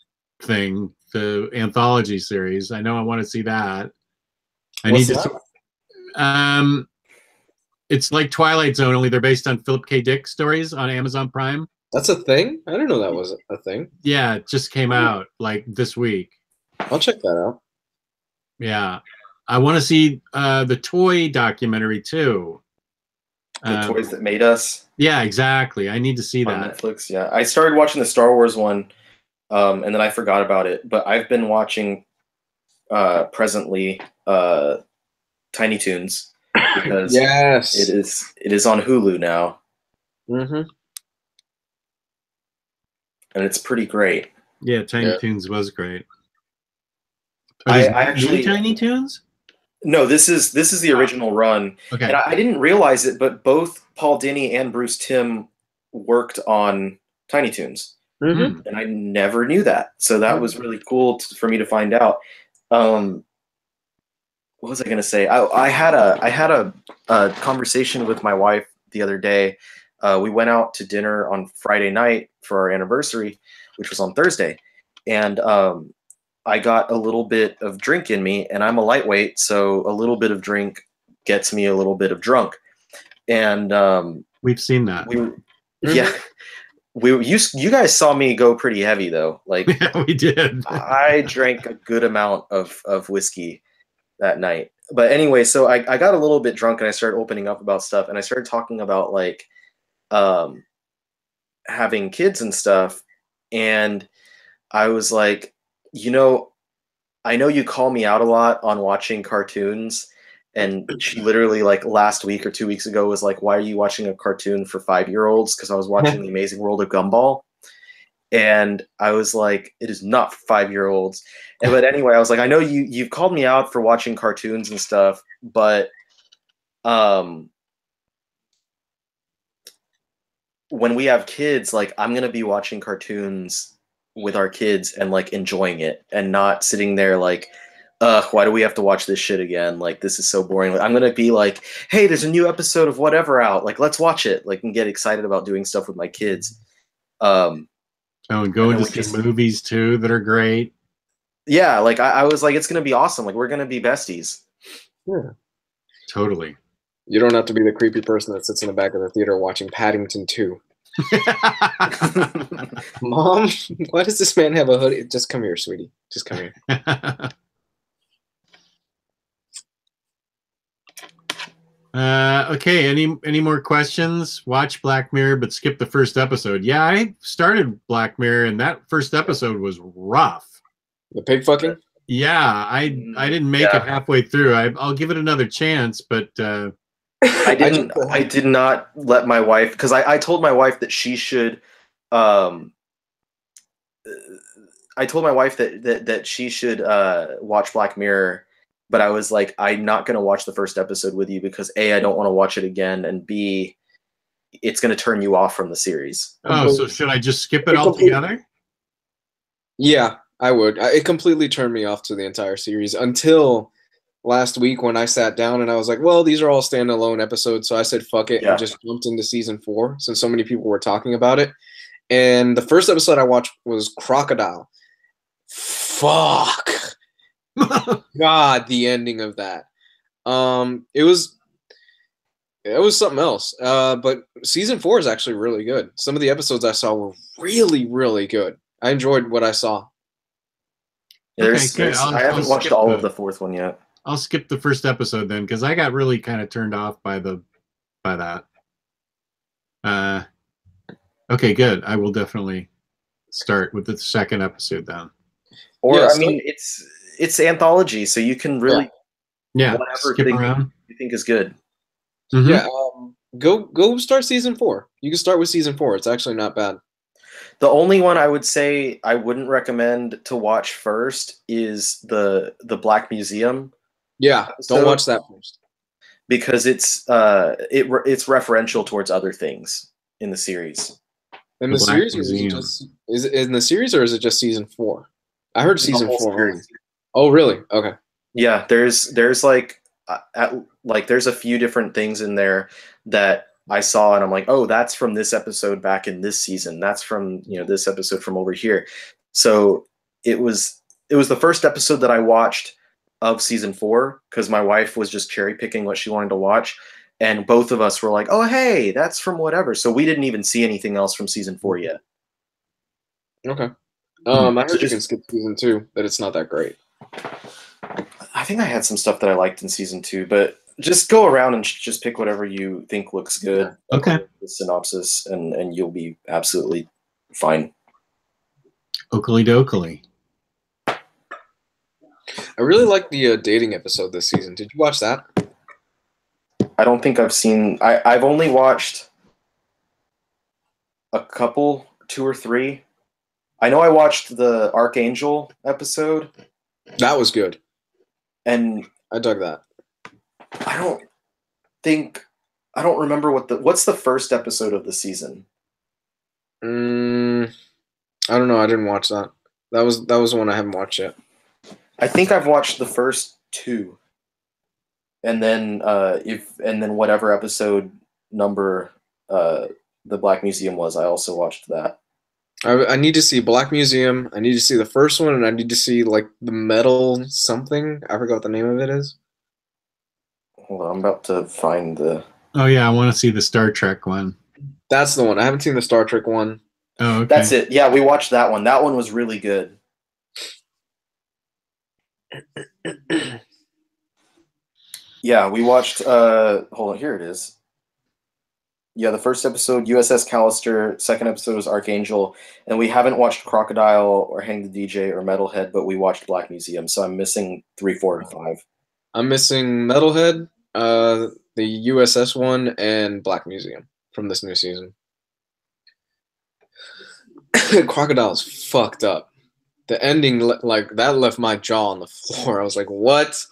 Speaker 1: thing, the anthology series. I know I want to see that. It's like Twilight Zone, only they're based on Philip K. Dick stories on Amazon Prime.
Speaker 5: That's a thing? I didn't know that was a thing.
Speaker 1: Yeah, it just came out like this week.
Speaker 5: I'll check that out.
Speaker 1: Yeah. I want to see the toy documentary too.
Speaker 3: The Toys That Made Us.
Speaker 1: Yeah, exactly. I need to see
Speaker 3: on
Speaker 1: that.
Speaker 3: Netflix. Yeah, I started watching the Star Wars one, and then I forgot about it. But I've been watching presently Tiny Toons because
Speaker 5: yes,
Speaker 3: it is on Hulu now.
Speaker 5: Mm-hmm.
Speaker 3: And it's pretty great.
Speaker 1: Yeah, Tiny Toons was great.
Speaker 3: I actually
Speaker 1: Tiny Toons?
Speaker 3: No, this is the original run.
Speaker 1: Okay.
Speaker 3: And I didn't realize it, but both Paul Dini and Bruce Timm worked on Tiny Toons.
Speaker 5: Mm-hmm.
Speaker 3: And I never knew that. So that was really cool for me to find out. What was I going to say? I had a conversation with my wife the other day. We went out to dinner on Friday night for our anniversary, which was on Thursday. And I got a little bit of drink in me, and I'm a lightweight, so a little bit of drink gets me a little bit of drunk. And
Speaker 1: we've seen that.
Speaker 3: You guys saw me go pretty heavy though. Like
Speaker 1: yeah, we did.
Speaker 3: I drank a good amount of whiskey that night. But anyway, so I got a little bit drunk and I started opening up about stuff, and I started talking about like having kids and stuff. And I was like, I know you call me out a lot on watching cartoons. And she literally like last week or 2 weeks ago was like, why are you watching a cartoon for 5-year-olds? Because I was watching The Amazing World of Gumball. And I was like, it is not for 5-year-olds. But anyway, I was like, I know you've called me out for watching cartoons and stuff, but when we have kids, like I'm going to be watching cartoons with our kids and like enjoying it and not sitting there like, why do we have to watch this shit again? Like, this is so boring. Like, I'm going to be like, hey, there's a new episode of whatever out. Like, let's watch it. Like, and get excited about doing stuff with my kids.
Speaker 1: And going to see movies too that are great.
Speaker 3: Yeah. Like I was like, it's going to be awesome. Like we're going to be besties.
Speaker 5: Yeah.
Speaker 1: Totally.
Speaker 5: You don't have to be the creepy person that sits in the back of the theater watching Paddington 2. Mom, why does this man have a hoodie? Just come here, sweetie. Just come here.
Speaker 1: Okay, any more questions? Watch Black Mirror, but skip the first episode. Yeah, I started Black Mirror, and that first episode was rough.
Speaker 5: The pig fucking?
Speaker 1: Yeah, I didn't make it halfway through. I'll give it another chance, but
Speaker 3: I did not let my wife, because I told my wife that she should. I told my wife that she should watch Black Mirror. But I was like, I'm not going to watch the first episode with you because A, I don't want to watch it again, and B, it's going to turn you off from the series.
Speaker 1: Oh, so should I just skip it altogether?
Speaker 5: Yeah, I would. It completely turned me off to the entire series until last week when I sat down and I was like, well, these are all standalone episodes. So I said, fuck it, and just jumped into season 4 since so many people were talking about it. And the first episode I watched was Crocodile. Fuck. God, the ending of that. It was something else. But season 4 is actually really good. Some of the episodes I saw were really, really good. I enjoyed what I saw.
Speaker 3: I haven't watched all of the 4th one yet.
Speaker 1: I'll skip the first episode then, because I got really kind of turned off by that. Okay, good. I will definitely start with the second episode then.
Speaker 3: Or I mean, it's anthology, so you can really whatever
Speaker 1: skip around
Speaker 3: you think is good.
Speaker 1: Mm-hmm.
Speaker 5: Yeah, go start season 4. You can start with season 4. It's actually not bad.
Speaker 3: The only one I would say I wouldn't recommend to watch first is the Black Museum.
Speaker 5: Yeah, don't watch that first
Speaker 3: because it's referential towards other things in the series.
Speaker 5: In the series, or is it in the series, or is it just season 4? I heard season 4. Oh, really? Okay.
Speaker 3: Yeah, there's like there's a few different things in there that I saw, and I'm like, oh, that's from this episode back in this season. That's from this episode from over here. So it was the first episode that I watched of season 4 because my wife was just cherry picking what she wanted to watch, and both of us were like, oh, hey, that's from whatever. So we didn't even see anything else from season 4 yet.
Speaker 5: Okay. I heard you can skip season 2, that it's not that great.
Speaker 3: I think I had some stuff that I liked in season 2, but just go around and just pick whatever you think looks good.
Speaker 1: Okay.
Speaker 3: The synopsis, and you'll be absolutely fine.
Speaker 1: Oakley dokley.
Speaker 5: I really like the dating episode this season. Did you watch that?
Speaker 3: I don't think I've seen. I've only watched a couple, 2 or 3. I know I watched the Archangel episode.
Speaker 5: That was good.
Speaker 3: And
Speaker 5: I dug that.
Speaker 3: I don't remember what's the first episode of the season.
Speaker 5: I don't know. I didn't watch that. That was one I haven't watched yet.
Speaker 3: I think I've watched the first 2, and then whatever episode number the Black Museum was, I also watched that.
Speaker 5: I need to see Black Museum. I need to see the first one, and I need to see like the metal something. I forgot what the name of it is.
Speaker 3: Hold on, I'm about to find the.
Speaker 1: Oh yeah, I want to see the Star Trek one.
Speaker 5: That's the one. I haven't seen the Star Trek one.
Speaker 1: Oh, okay.
Speaker 3: That's it. Yeah, we watched that one. That one was really good. Yeah, we watched. Hold on, here it is. Yeah, the first episode, USS Callister. Second episode was Archangel, and we haven't watched Crocodile or Hang the DJ or Metalhead, but we watched Black Museum. So I'm missing 3, 4, and 5.
Speaker 5: I'm missing Metalhead, the USS one, and Black Museum from this new season. Crocodile's fucked up. The ending, like that, left my jaw on the floor. I was like, "What?"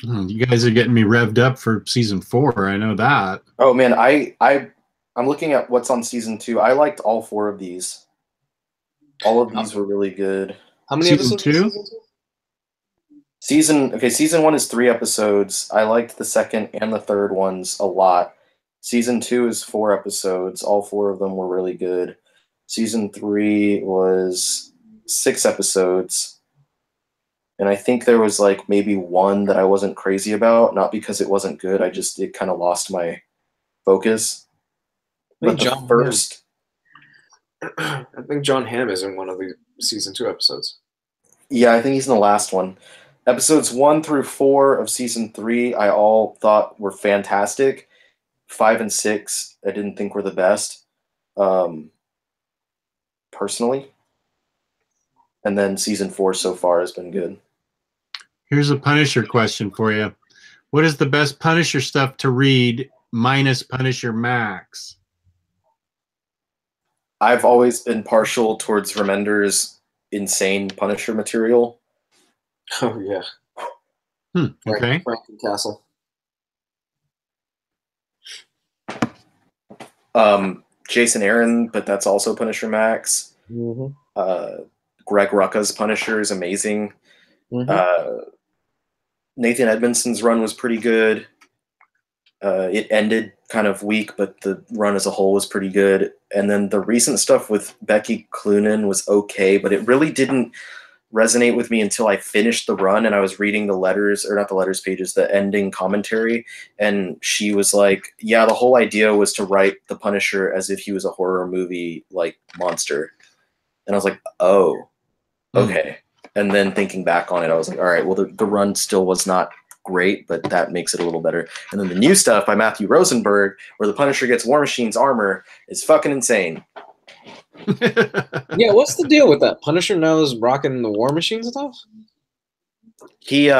Speaker 1: You guys are getting me revved up for season 4. I know that.
Speaker 3: Oh man, I'm looking at what's on season 2. I liked all 4 of these. All of these were really good.
Speaker 5: How many episodes?
Speaker 3: Season 2? Season 1 is 3 episodes. I liked the second and the third ones a lot. Season 2 is 4 episodes. All 4 of them were really good. Season 3 was 6 episodes. And I think there was like maybe 1 that I wasn't crazy about, not because it wasn't good. It kind of lost my focus. But the first,
Speaker 5: I think John Hamm is in one of the season 2 episodes.
Speaker 3: Yeah, I think he's in the last one. Episodes 1 through 4 of season 3, I all thought were fantastic. 5 and 6, I didn't think were the best, personally. And then season 4 so far has been good.
Speaker 1: Here's a Punisher question for you. What is the best Punisher stuff to read minus Punisher Max?
Speaker 3: I've always been partial towards Remender's insane Punisher material.
Speaker 5: Oh, yeah.
Speaker 1: Okay.
Speaker 5: Franken Castle.
Speaker 3: Jason Aaron, but that's also Punisher Max.
Speaker 5: Mm-hmm.
Speaker 3: Greg Rucka's Punisher is amazing.
Speaker 5: Mm-hmm.
Speaker 3: Nathan Edmondson's run was pretty good. It ended kind of weak, but the run as a whole was pretty good. And then the recent stuff with Becky Cloonan was okay, but it really didn't resonate with me until I finished the run and I was reading the letters, or not the letters pages, the ending commentary. And she was like, yeah, the whole idea was to write the Punisher as if he was a horror movie like monster. And I was like, oh, okay. And then thinking back on it, I was like, all right, well, the run still was not great, but that makes it a little better. And then the new stuff by Matthew Rosenberg, where the Punisher gets War Machine's armor, is fucking insane.
Speaker 5: Yeah, what's the deal with that? Punisher now is rocking the War Machine stuff?
Speaker 3: He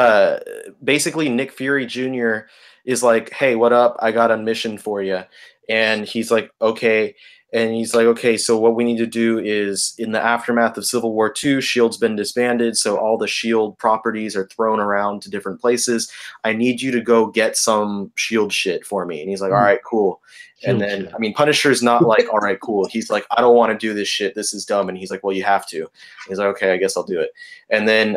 Speaker 3: basically, Nick Fury Jr. is like, hey, what up? I got a mission for you. And he's like, okay. And he's like, okay, so what we need to do is, in the aftermath of Civil War II, S.H.I.E.L.D.'s been disbanded, so all the S.H.I.E.L.D. properties are thrown around to different places. I need you to go get some S.H.I.E.L.D. shit for me. And he's like, all right, cool. And then, I mean, Punisher's not like, all right, cool. He's like, I don't want to do this shit. This is dumb. And he's like, well, you have to. He's like, okay, I guess I'll do it. And then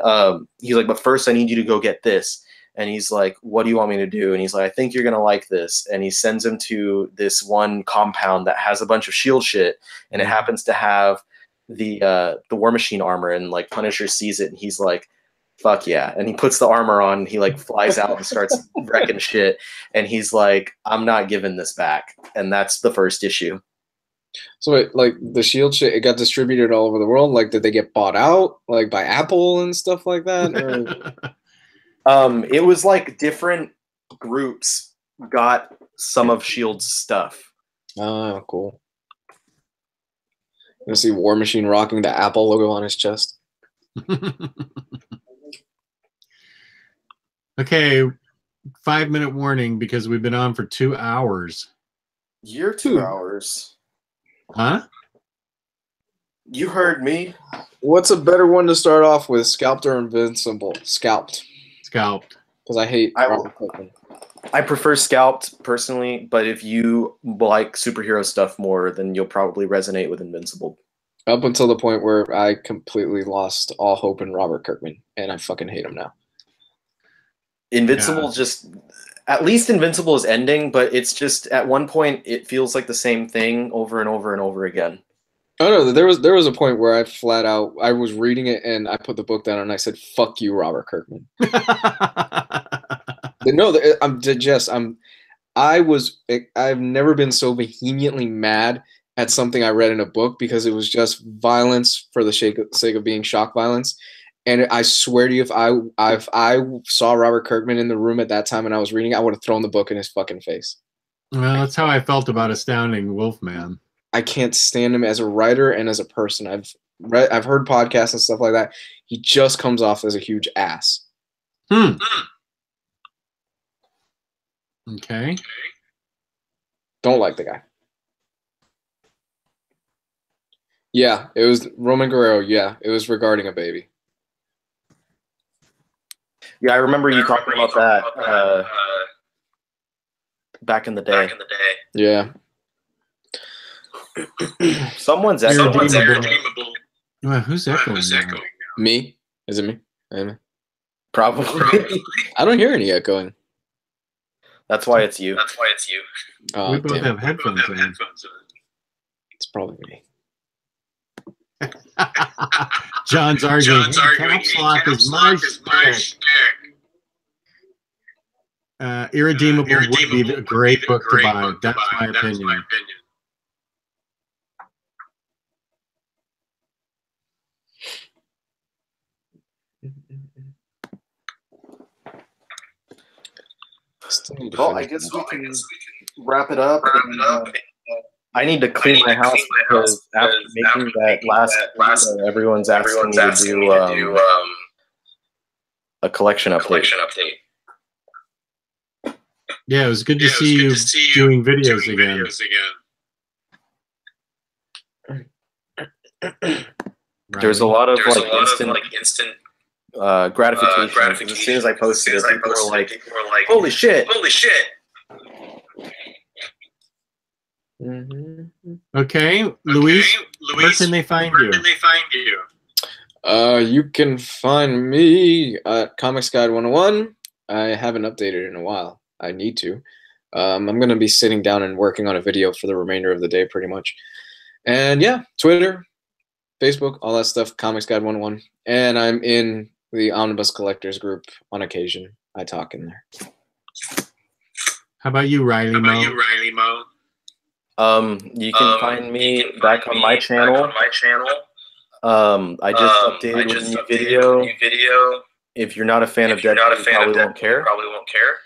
Speaker 3: he's like, but first I need you to go get this. And he's like, what do you want me to do? And he's like, I think you're going to like this. And he sends him to this one compound that has a bunch of S.H.I.E.L.D. shit. And it happens to have the War Machine armor. And like Punisher sees it and he's like, fuck yeah. And he puts the armor on. And he like flies out and starts wrecking shit. And he's like, I'm not giving this back. And that's the first issue.
Speaker 5: So wait, like the S.H.I.E.L.D. shit, it got distributed all over the world? Like, did they get bought out like by Apple and stuff like that? Or...
Speaker 3: It was like different groups got some of S.H.I.E.L.D.'s stuff.
Speaker 5: Oh, cool. You see War Machine rocking the Apple logo on his chest.
Speaker 1: Okay, 5-minute warning because we've been on for 2 hours.
Speaker 3: You're 2 hours.
Speaker 1: Huh?
Speaker 3: You heard me.
Speaker 5: What's a better one to start off with, Scalped or Invincible? Scalped.
Speaker 1: Scalped.
Speaker 5: Because I hate Robert Kirkman.
Speaker 3: I prefer Scalped personally, but if you like superhero stuff more, then you'll probably resonate with Invincible.
Speaker 5: Up until the point where I completely lost all hope in Robert Kirkman, and I fucking hate him now.
Speaker 3: Invincible just, at least Invincible is ending, but it's just at one point it feels like the same thing over and over and over again.
Speaker 5: Oh no, there was a point where I flat out, I was reading it and I put the book down and I said, "Fuck you, Robert Kirkman." No, I've never been so vehemently mad at something I read in a book because it was just violence for the sake of being shock violence. And I swear to you, if I saw Robert Kirkman in the room at that time and I was reading, I would have thrown the book in his fucking face.
Speaker 1: Well, that's how I felt about Astounding Wolfman.
Speaker 5: I can't stand him as a writer and as a person. I've heard podcasts and stuff like that. He just comes off as a huge ass.
Speaker 1: Okay.
Speaker 5: Don't like the guy. Yeah, it was Roman Guerrero. Yeah, it was regarding a baby.
Speaker 3: Yeah, I remember you talking about that back in the day.
Speaker 5: Yeah.
Speaker 3: Someone's echoing.
Speaker 1: Who's echoing?
Speaker 5: Me? Is it me?
Speaker 3: Probably.
Speaker 5: I don't hear any echoing.
Speaker 3: That's why it's you.
Speaker 1: We both have headphones on.
Speaker 5: It's probably me.
Speaker 1: John's arguing. Caps Lock is my shtick. Irredeemable would be a great book to buy. That's my opinion.
Speaker 3: Well, I guess we can wrap it up. I need to clean my house because after making that last video, everyone's asking me to do a collection update.
Speaker 1: Yeah, it was good to see you doing videos again.
Speaker 3: There's a lot of instant gratification. As soon as I posted it, people were like, "Holy shit!"
Speaker 1: Okay, Luis, where can they find you?
Speaker 5: You can find me at Comics Guide 101. I haven't updated in a while. I need to. I'm going to be sitting down and working on a video for the remainder of the day, pretty much. And yeah, Twitter, Facebook, all that stuff, Comics Guide 101. And I'm in the Omnibus Collectors group on occasion. I talk in there.
Speaker 1: How about you, Ryleymo?
Speaker 3: You can find me back on my channel. I just updated with a new video. If you're not a fan of Deadpool, you probably won't care.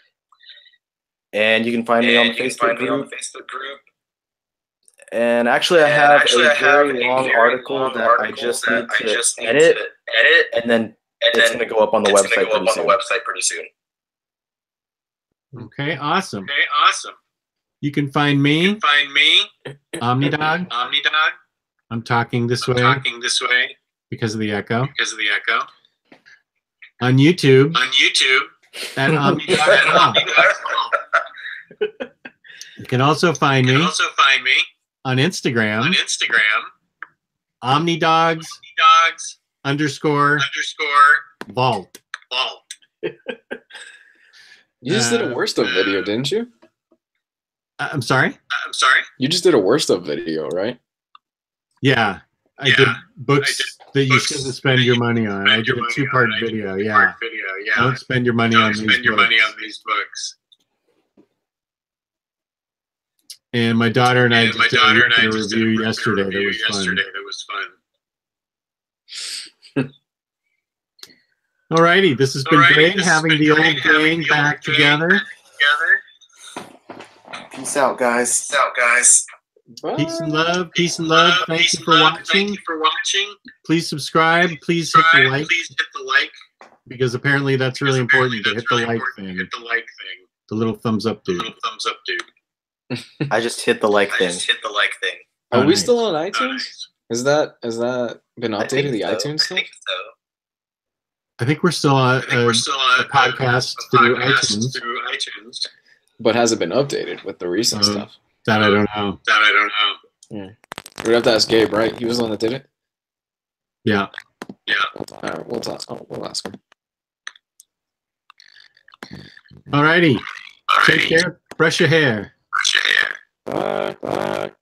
Speaker 3: And you can find me on the Facebook group. And actually, I have a very long article that I just need to edit, and then it's going to go up on the website pretty soon.
Speaker 1: Okay, awesome. You can find me. OmniDog. I'm talking this way because of the echo. On YouTube. At OmniDog. You can also find me on Instagram. OmniDogs __ Vault.
Speaker 5: You just did a worst of video, didn't you?
Speaker 1: I'm sorry?
Speaker 5: You just did a worst of video, right?
Speaker 1: Yeah. I did books that you shouldn't spend your money on. I did a two-part video. Yeah. Don't spend your money on these books. And my daughter and I just did a review yesterday. That was fun. Alrighty, this has been great having the old gang back together.
Speaker 3: Peace out, guys.
Speaker 5: Bye.
Speaker 1: Peace and love. Thank you for watching. Please subscribe. Please hit the like. Because apparently that's really important to hit the like thing. The little thumbs up dude.
Speaker 3: I just hit the like thing.
Speaker 5: Are we
Speaker 1: nice.
Speaker 5: still on iTunes? Has that been updated? The iTunes stuff?
Speaker 1: I think we're still on a podcast through iTunes.
Speaker 5: But has it been updated with the recent stuff?
Speaker 1: That I don't know.
Speaker 5: Yeah. We'd have to ask Gabe, right? He was the one that did it?
Speaker 1: Yeah.
Speaker 5: All right, we'll ask him.
Speaker 1: Alrighty. Take care. Brush your hair.
Speaker 5: Bye.